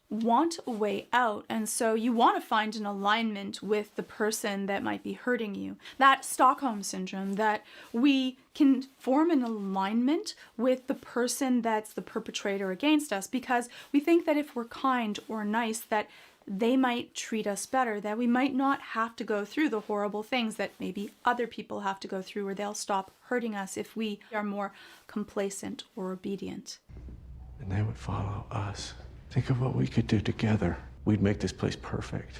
want a way out, and so you want to find an alignment with the person that might be hurting you. That Stockholm syndrome, that we can form an alignment with the person that's the perpetrator against us because we think that if we're kind or nice, that they might treat us better, that we might not have to go through the horrible things that maybe other people have to go through, or they'll stop hurting us if we are more complacent or obedient. And they would follow us. Think of what we could do together. We'd make this place perfect.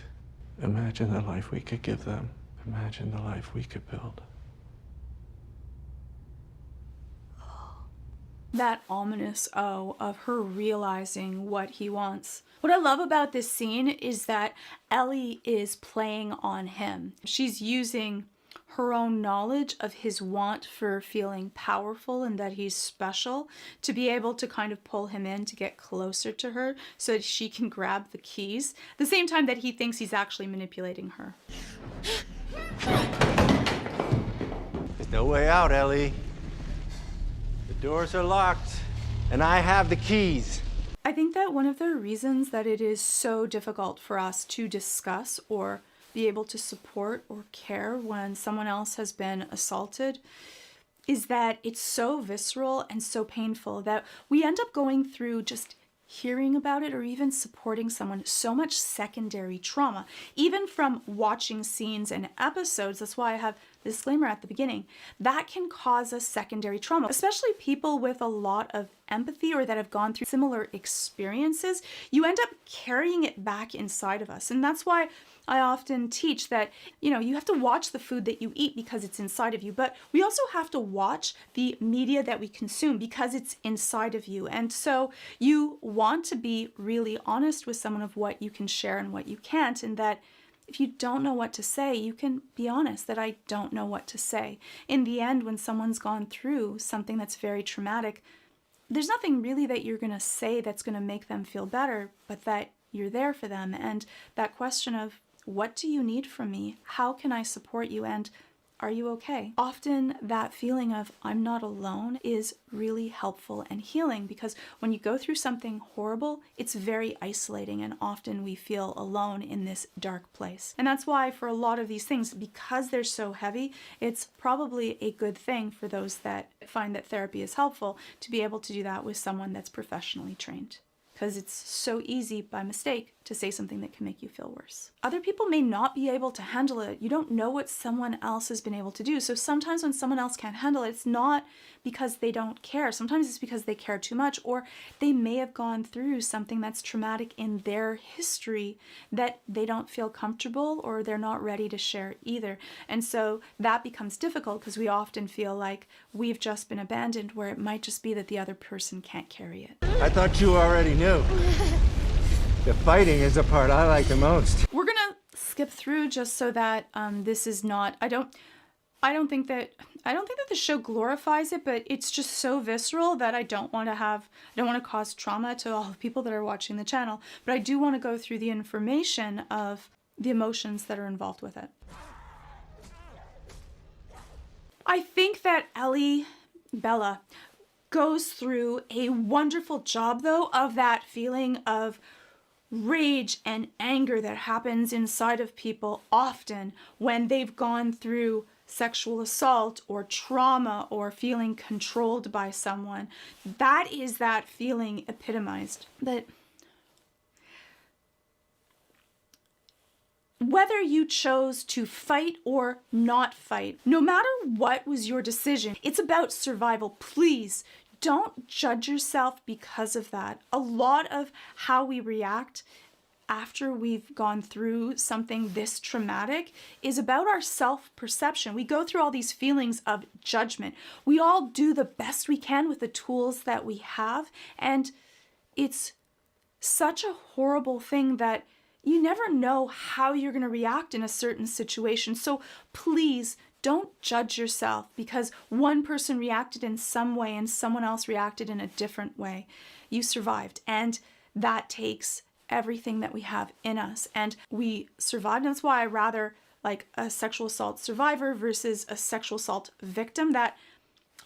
Imagine the life we could give them. Imagine the life we could build. That ominous O of her realizing what he wants. What I love about this scene is that Ellie is playing on him. She's using her own knowledge of his want for feeling powerful and that he's special to be able to kind of pull him in to get closer to her so that she can grab the keys, at the same time that he thinks he's actually manipulating her. There's no way out, Ellie. The doors are locked, and I have the keys. I think that one of the reasons that it is so difficult for us to discuss or be able to support or care when someone else has been assaulted is that it's so visceral and so painful that we end up going through just hearing about it or even supporting someone so much secondary trauma, even from watching scenes and episodes. That's why I have the disclaimer at the beginning. That can cause us secondary trauma, especially people with a lot of empathy or that have gone through similar experiences. You end up carrying it back inside of us. And that's why I often teach that, you have to watch the food that you eat because it's inside of you, but we also have to watch the media that we consume because it's inside of you. And so you want to be really honest with someone of what you can share and what you can't, and that if you don't know what to say, you can be honest that I don't know what to say. In the end, when someone's gone through something that's very traumatic, there's nothing really that you're going to say that's going to make them feel better, but that you're there for them. And that question of, what do you need from me? How can I support you? And are you okay? Often that feeling of I'm not alone is really helpful and healing, because when you go through something horrible, it's very isolating, and often we feel alone in this dark place. And that's why for a lot of these things, because they're so heavy, it's probably a good thing for those that find that therapy is helpful to be able to do that with someone that's professionally trained. Because it's so easy by mistake to say something that can make you feel worse. Other people may not be able to handle it. You don't know what someone else has been able to do. So sometimes when someone else can't handle it, it's not because they don't care. Sometimes it's because they care too much, or they may have gone through something that's traumatic in their history that they don't feel comfortable or they're not ready to share either. And so that becomes difficult because we often feel like we've just been abandoned, where it might just be that the other person can't carry it. I thought you already knew. The fighting is the part I like the most. We're gonna skip through just so that this is not, I don't think that the show glorifies it, but it's just so visceral that I don't want to cause trauma to all the people that are watching the channel. But I do want to go through the information of the emotions that are involved with it. I think that Bella, goes through a wonderful job, though, of that feeling of rage and anger that happens inside of people often when they've gone through sexual assault or trauma or feeling controlled by someone. That is that feeling epitomized. That whether you chose to fight or not fight, no matter what was your decision, it's about survival. Please don't judge yourself because of that. A lot of how we react after we've gone through something this traumatic is about our self-perception. We go through all these feelings of judgment. We all do the best we can with the tools that we have, and it's such a horrible thing that you never know how you're going to react in a certain situation. So please don't judge yourself because one person reacted in some way and someone else reacted in a different way. You survived, and that takes everything that we have in us, and we survived. And that's why I rather like a sexual assault survivor versus a sexual assault victim. That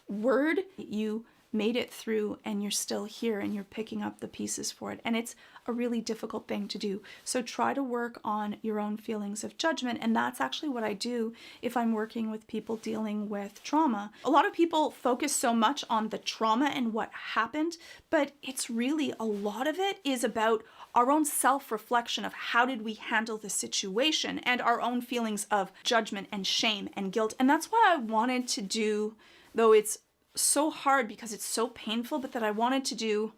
word, you made it through and you're still here and you're picking up the pieces for it, and it's a really difficult thing to do. So try to work on your own feelings of judgment, and that's actually what I do if I'm working with people dealing with trauma. A lot of people focus so much on the trauma and what happened, but it's really, a lot of it is about our own self-reflection of how did we handle the situation and our own feelings of judgment and shame and guilt. And that's why I wanted to do, though it's so hard because it's so painful, but that I wanted to do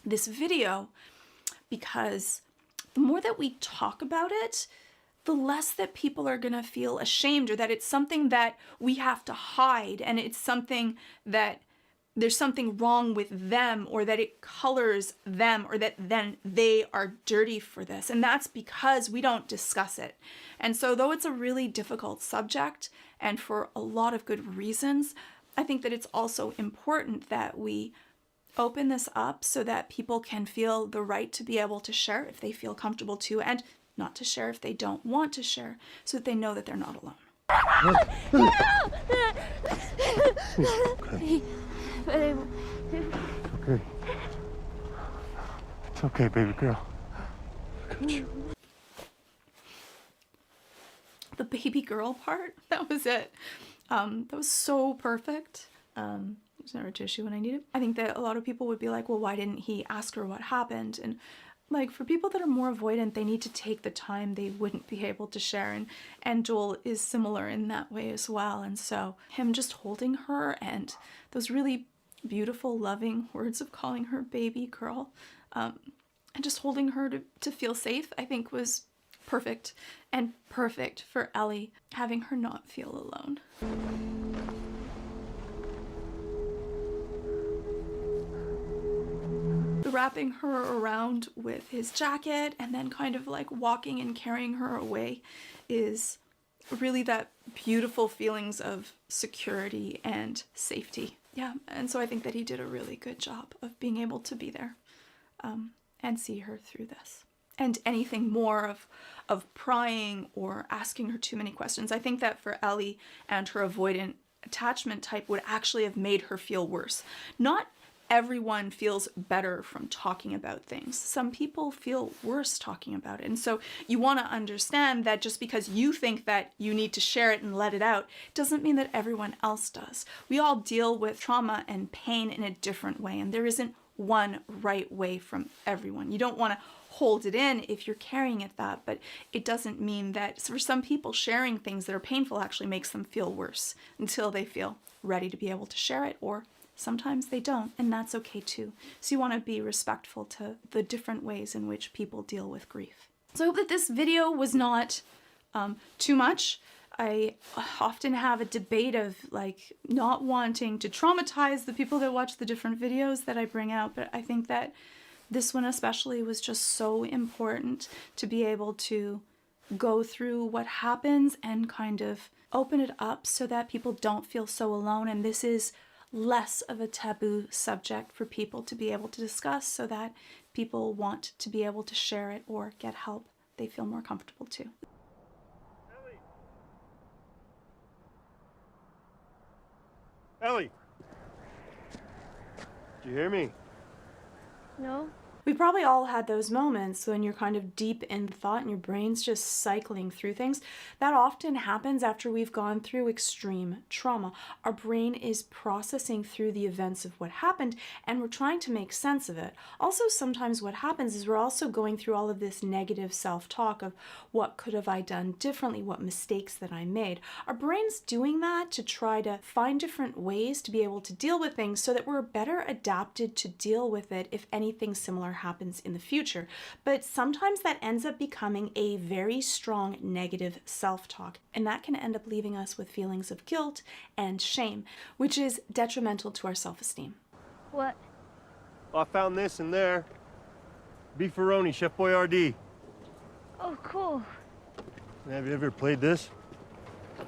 this video, because the more that we talk about it, the less that people are gonna feel ashamed, or that it's something that we have to hide, and it's something that there's something wrong with them, or that it colors them, or that then they are dirty for this. And that's because we don't discuss it. And so though it's a really difficult subject, and for a lot of good reasons, I think that it's also important that we open this up so that people can feel the right to be able to share if they feel comfortable to, and not to share if they don't want to share, so that they know that they're not alone. Okay. Okay. It's okay, baby girl. I got you. The baby girl part, that was it. That was so perfect. There's never a tissue when I need it. I think that a lot of people would be like, well, why didn't he ask her what happened? And like, for people that are more avoidant, they need to take the time they wouldn't be able to share. And Joel is similar in that way as well. And so him just holding her and those really beautiful, loving words of calling her baby girl, and just holding her to feel safe, I think was perfect, and perfect for Ellie, having her not feel alone. Wrapping her around with his jacket and then kind of like walking and carrying her away is really that beautiful feelings of security and safety. Yeah, and so I think that he did a really good job of being able to be there and see her through this. And anything more of prying or asking her too many questions, I think that for Ellie and her avoidant attachment type would actually have made her feel worse. Not everyone feels better from talking about things. Some people feel worse talking about it. And so you want to understand that just because you think that you need to share it and let it out doesn't mean that everyone else does. We all deal with trauma and pain in a different way, and there isn't one right way from everyone. You don't want to hold it in if you're carrying it that, but it doesn't mean that for some people sharing things that are painful actually makes them feel worse until they feel ready to be able to share it, or sometimes they don't, and that's okay too. So you want to be respectful to the different ways in which people deal with grief. So I hope that this video was not too much. I often have a debate of like not wanting to traumatize the people that watch the different videos that I bring out, but I think that this one especially was just so important to be able to go through what happens and kind of open it up so that people don't feel so alone, and this is less of a taboo subject for people to be able to discuss so that people want to be able to share it or get help they feel more comfortable to. Ellie! Did you hear me? No? We probably all had those moments when you're kind of deep in thought and your brain's just cycling through things. That often happens after we've gone through extreme trauma. Our brain is processing through the events of what happened and we're trying to make sense of it. Also, sometimes what happens is we're also going through all of this negative self-talk of what could have I done differently, what mistakes that I made. Our brain's doing that to try to find different ways to be able to deal with things so that we're better adapted to deal with it if anything similar happens in the future. But sometimes that ends up becoming a very strong negative self-talk, and that can end up leaving us with feelings of guilt and shame, which is detrimental to our self-esteem. What? I found this in there. Beefaroni, Chef Boyardee. Oh, cool. Have you ever played this?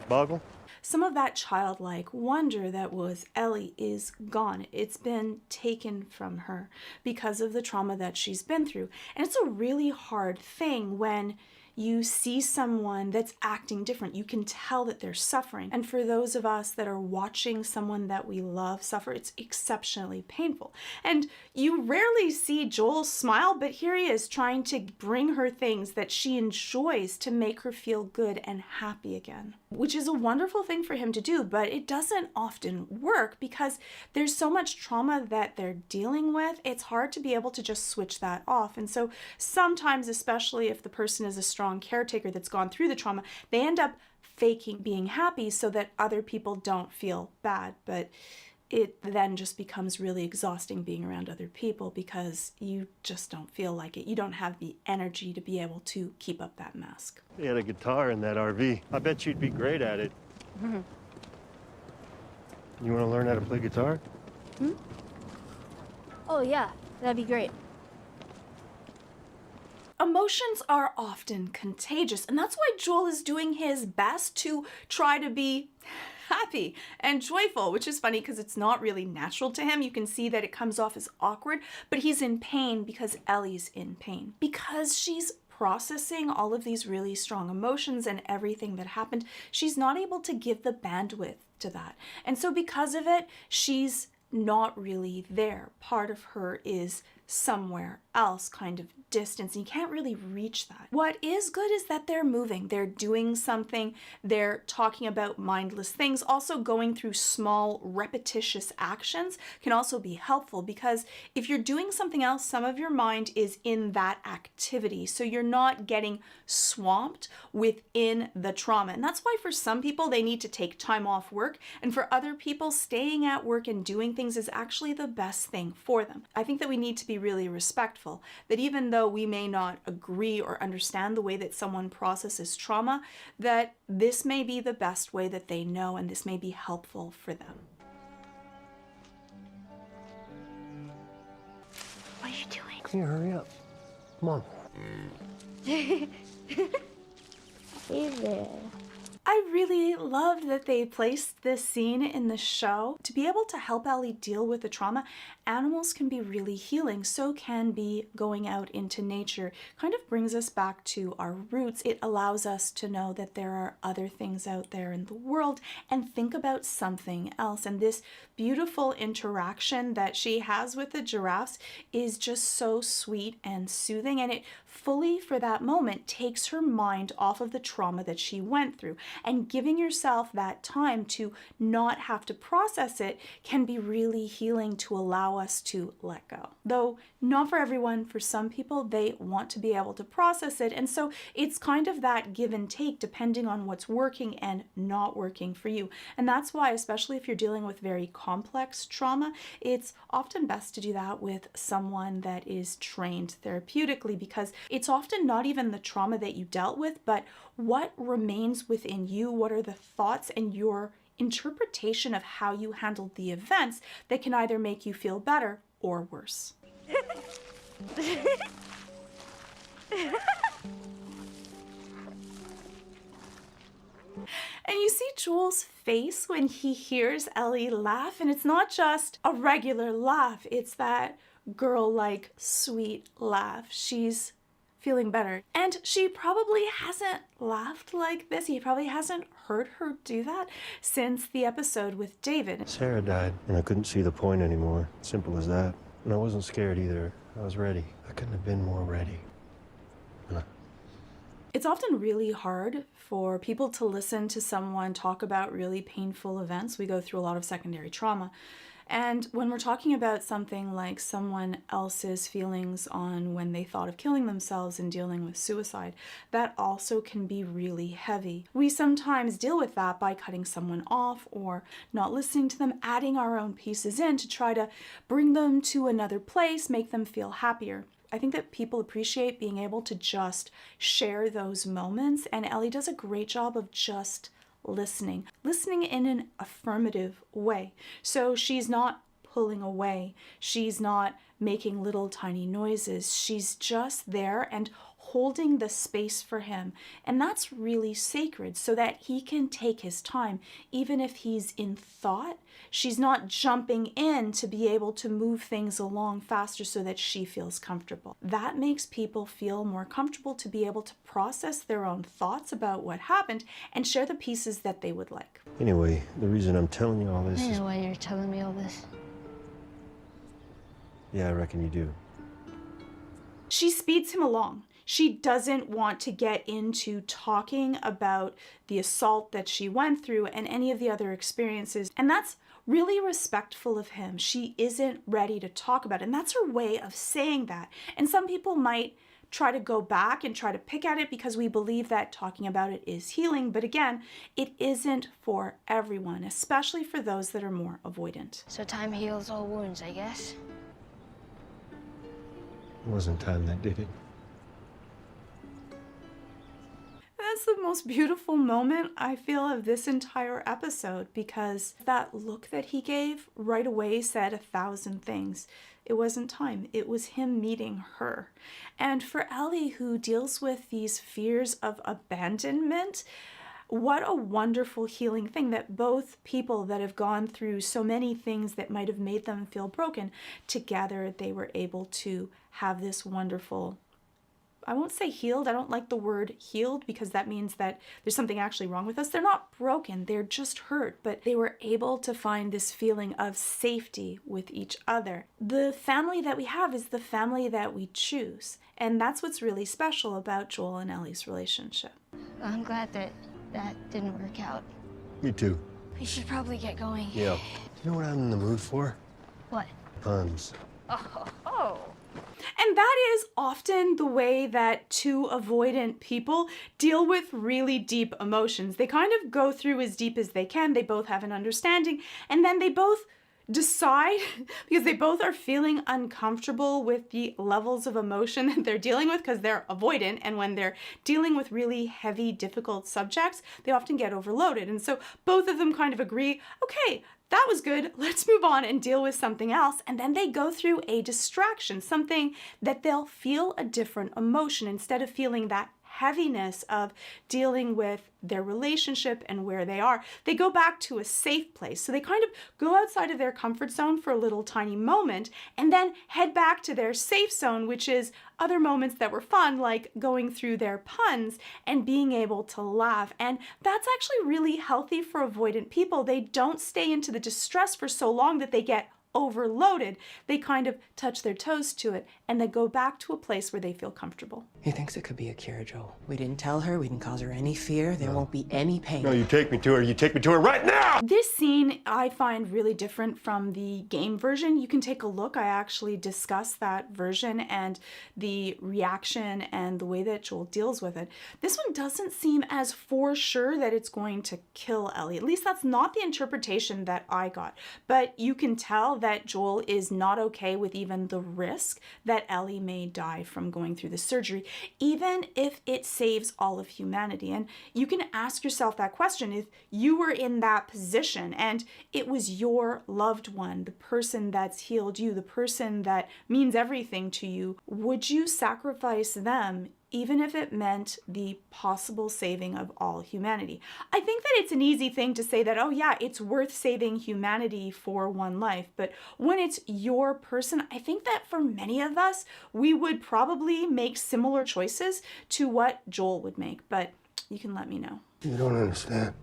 Boggle? Some of that childlike wonder that was Ellie is gone. It's been taken from her because of the trauma that she's been through. And it's a really hard thing when you see someone that's acting different. You can tell that they're suffering. And for those of us that are watching someone that we love suffer, it's exceptionally painful. And you rarely see Joel smile, but here he is trying to bring her things that she enjoys to make her feel good and happy again, which is a wonderful thing for him to do, but it doesn't often work because there's so much trauma that they're dealing with. It's hard to be able to just switch that off. And so sometimes, especially if the person is a strong caretaker that's gone through the trauma, they end up faking being happy so that other people don't feel bad. But it then just becomes really exhausting being around other people because you just don't feel like it. You don't have the energy to be able to keep up that mask. He had a guitar in that RV. I bet you'd be great at it. You want to learn how to play guitar? Oh, yeah. That'd be great. Emotions are often contagious, and that's why Joel is doing his best to try to be happy and joyful, which is funny because it's not really natural to him. You can see that it comes off as awkward, but he's in pain because Ellie's in pain. Because she's processing all of these really strong emotions and everything that happened, she's not able to give the bandwidth to that. And so because of it, she's not really there. Part of her is somewhere else, kind of distance, and you can't really reach that. What is good is that they're moving, they're doing something, they're talking about mindless things. Also, going through small repetitious actions can also be helpful because if you're doing something else, some of your mind is in that activity, so you're not getting swamped within the trauma. And that's why for some people they need to take time off work, and for other people staying at work and doing things is actually the best thing for them. I think that we need to be really respectful, that even though we may not agree or understand the way that someone processes trauma, that this may be the best way that they know, and this may be helpful for them. What are you doing? Can you hurry up? Come on. Hey there. I really loved that they placed this scene in the show. To be able to help Ellie deal with the trauma, animals can be really healing. So can be going out into nature. Kind of brings us back to our roots. It allows us to know that there are other things out there in the world and think about something else. And this beautiful interaction that she has with the giraffes is just so sweet and soothing, and it fully for that moment takes her mind off of the trauma that she went through. And giving yourself that time to not have to process it can be really healing to allow us to let go. Though not for everyone, for some people, they want to be able to process it. And so it's kind of that give and take depending on what's working and not working for you. And that's why, especially if you're dealing with very complex trauma, it's often best to do that with someone that is trained therapeutically, because it's often not even the trauma that you dealt with, but what remains within you, what are the thoughts and your interpretation of how you handled the events that can either make you feel better or worse. And you see Joel's face when he hears Ellie laugh, and it's not just a regular laugh, it's that girl-like sweet laugh. She's feeling better. And she probably hasn't laughed like this. He probably hasn't heard her do that since the episode with David. Sarah died, and I couldn't see the point anymore. Simple as that. And I wasn't scared either. I was ready. I couldn't have been more ready. It's often really hard for people to listen to someone talk about really painful events. We go through a lot of secondary trauma. And when we're talking about something like someone else's feelings on when they thought of killing themselves and dealing with suicide, that also can be really heavy. We sometimes deal with that by cutting someone off or not listening to them, adding our own pieces in to try to bring them to another place, make them feel happier. I think that people appreciate being able to just share those moments, and Ellie does a great job of just listening in an affirmative way. So she's not pulling away, she's not making little tiny noises, she's just there and holding the space for him. And that's really sacred so that he can take his time. Even if he's in thought, she's not jumping in to be able to move things along faster so that she feels comfortable. That makes people feel more comfortable to be able to process their own thoughts about what happened and share the pieces that they would like. Anyway, the reason I'm telling you all this I is... know why you're telling me all this. Yeah, I reckon you do. She speeds him along. She doesn't want to get into talking about the assault that she went through and any of the other experiences. And that's really respectful of him. She isn't ready to talk about it. And that's her way of saying that. And some people might try to go back and try to pick at it because we believe that talking about it is healing. But again, it isn't for everyone, especially for those that are more avoidant. So time heals all wounds, I guess. It wasn't time that did it. That's the most beautiful moment, I feel, of this entire episode, because that look that he gave right away said 1,000 things. It wasn't time. It was him meeting her. And for Ellie, who deals with these fears of abandonment, what a wonderful healing thing that both people that have gone through so many things that might have made them feel broken, together they were able to have this wonderful, I won't say healed. I don't like the word healed because that means that there's something actually wrong with us. They're not broken. They're just hurt, but they were able to find this feeling of safety with each other. The family that we have is the family that we choose. And that's what's really special about Joel and Ellie's relationship. I'm glad that didn't work out. Me too. We should probably get going. Yeah. You know what I'm in the mood for? What? Puns. Oh. And that is often the way that two avoidant people deal with really deep emotions. They kind of go through as deep as they can. They both have an understanding, and then they both decide, because they both are feeling uncomfortable with the levels of emotion that they're dealing with because they're avoidant, and when they're dealing with really heavy, difficult subjects, they often get overloaded. And so both of them kind of agree, okay, that was good, let's move on and deal with something else. And then they go through a distraction, something that they'll feel a different emotion instead of feeling that heaviness of dealing with their relationship and where they are. They go back to a safe place. So they kind of go outside of their comfort zone for a little tiny moment and then head back to their safe zone, which is other moments that were fun, like going through their puns and being able to laugh. And that's actually really healthy for avoidant people. They don't stay into the distress for so long that they get overloaded, they kind of touch their toes to it and they go back to a place where they feel comfortable. He thinks it could be a cure, Joel. We didn't tell her, we didn't cause her any fear, there won't be any pain. No, you take me to her, you take me to her right now! This scene I find really different from the game version. You can take a look. I actually discussed that version and the reaction and the way that Joel deals with it. This one doesn't seem as for sure that it's going to kill Ellie. At least that's not the interpretation that I got. But you can tell that Joel is not okay with even the risk that Ellie may die from going through the surgery, even if it saves all of humanity. And you can ask yourself that question. If you were in that position and it was your loved one, the person that's healed you, the person that means everything to you, would you sacrifice them even if it meant the possible saving of all humanity? I think that it's an easy thing to say that, oh yeah, it's worth saving humanity for one life. But when it's your person, I think that for many of us, we would probably make similar choices to what Joel would make. But you can let me know. You don't understand.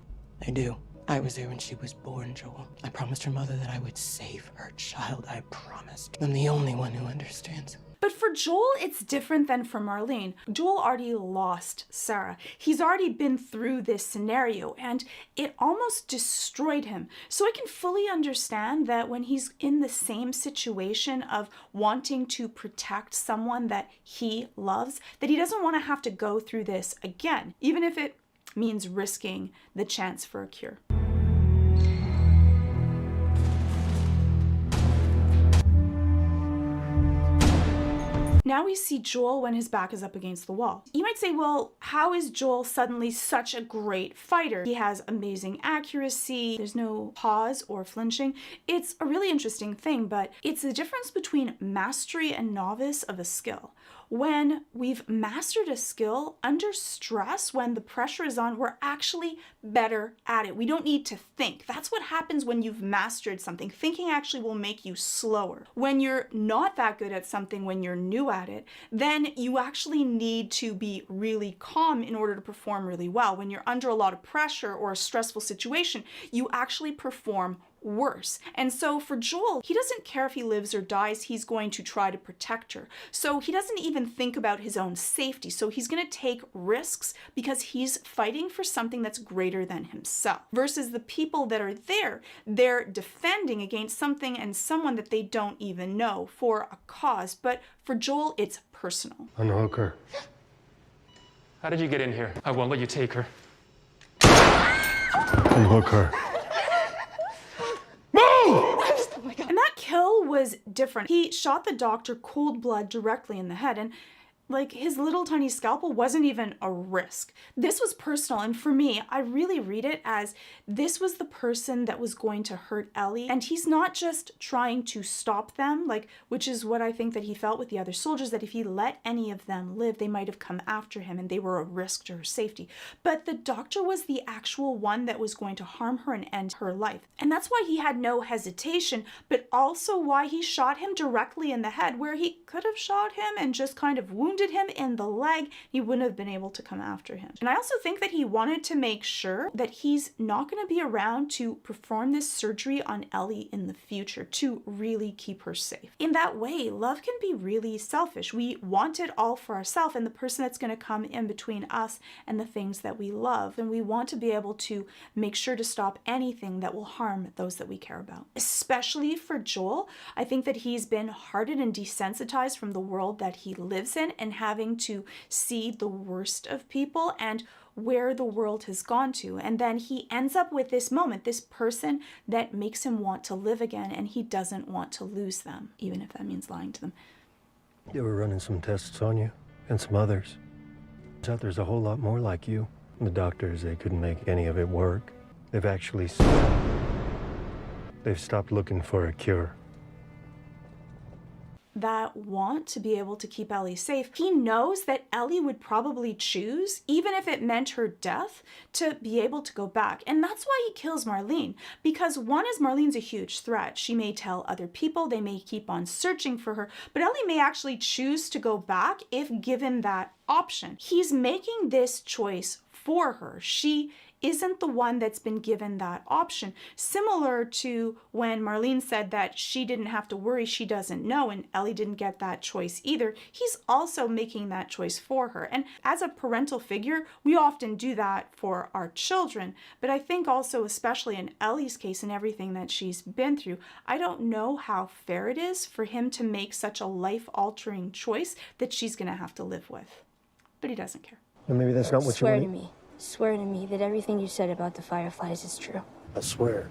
I do. I was there when she was born, Joel. I promised her mother that I would save her child. I promised. I'm the only one who understands. But for Joel, it's different than for Marlene. Joel already lost Sarah. He's already been through this scenario and it almost destroyed him. So I can fully understand that when he's in the same situation of wanting to protect someone that he loves, that he doesn't want to have to go through this again, even if it means risking the chance for a cure. Now we see Joel when his back is up against the wall. You might say, well, how is Joel suddenly such a great fighter? He has amazing accuracy. There's no pause or flinching. It's a really interesting thing, but it's the difference between mastery and novice of a skill. When we've mastered a skill, under stress, when the pressure is on, we're actually better at it. We don't need to think. That's what happens when you've mastered something. Thinking actually will make you slower. When you're not that good at something, when you're new at it, then you actually need to be really calm in order to perform really well. When you're under a lot of pressure or a stressful situation, you actually perform worse. And so for Joel, he doesn't care if he lives or dies, he's going to try to protect her. So he doesn't even think about his own safety. So he's going to take risks because he's fighting for something that's greater than himself. Versus the people that are there, they're defending against something and someone that they don't even know for a cause. But for Joel, it's personal. Unhook her. How did you get in here? I won't let you take her. Unhook her. And that kill was different. He shot the doctor cold blood directly in the head, and like his little tiny scalpel wasn't even a risk. This was personal, and for me, I really read it as this was the person that was going to hurt Ellie, and he's not just trying to stop them, which is what I think that he felt with the other soldiers, that if he let any of them live, they might have come after him and they were a risk to her safety. But the doctor was the actual one that was going to harm her and end her life. And that's why he had no hesitation, but also why he shot him directly in the head, where he could have shot him and just kind of wounded him in the leg, he wouldn't have been able to come after him. And I also think that he wanted to make sure that he's not going to be around to perform this surgery on Ellie in the future to really keep her safe. In that way, love can be really selfish. We want it all for ourselves and the person that's going to come in between us and the things that we love. And we want to be able to make sure to stop anything that will harm those that we care about. Especially for Joel, I think that he's been hardened and desensitized from the world that he lives in and having to see the worst of people and where the world has gone to. And then he ends up with this moment, this person that makes him want to live again, and he doesn't want to lose them, even if that means lying to them. They were running some tests on you and some others. Turns out there's a whole lot more like you. The doctors, they couldn't make any of it work. They've stopped looking for a cure. That want to be able to keep Ellie safe, he knows that Ellie would probably choose, even if it meant her death, to be able to go back. And that's why he kills Marlene. Because one is Marlene's a huge threat. She may tell other people, they may keep on searching for her, but Ellie may actually choose to go back if given that option. He's making this choice for her. She isn't the one that's been given that option. Similar to when Marlene said that she didn't have to worry, she doesn't know, and Ellie didn't get that choice either. He's also making that choice for her. And as a parental figure, we often do that for our children. But I think also, especially in Ellie's case and everything that she's been through, I don't know how fair it is for him to make such a life-altering choice that she's going to have to live with. But he doesn't care. And maybe that's not what you Swear want. to me. Swear to me that everything you said about the Fireflies is true. I swear.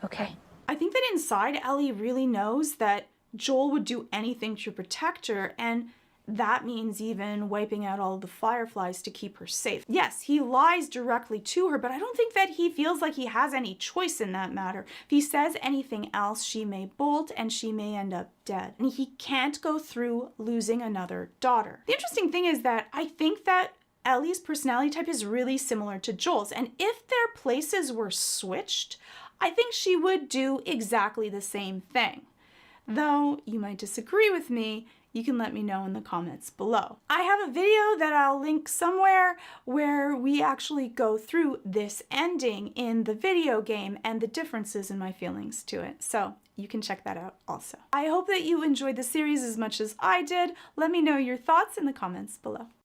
Okay. I think that inside, Ellie really knows that Joel would do anything to protect her, and that means even wiping out all of the Fireflies to keep her safe. Yes, he lies directly to her, but I don't think that he feels like he has any choice in that matter. If he says anything else, she may bolt and she may end up dead. And he can't go through losing another daughter. The interesting thing is that I think that Ellie's personality type is really similar to Joel's, and if their places were switched, I think she would do exactly the same thing. Though you might disagree with me, you can let me know in the comments below. I have a video that I'll link somewhere where we actually go through this ending in the video game and the differences in my feelings to it. So you can check that out also. I hope that you enjoyed the series as much as I did. Let me know your thoughts in the comments below.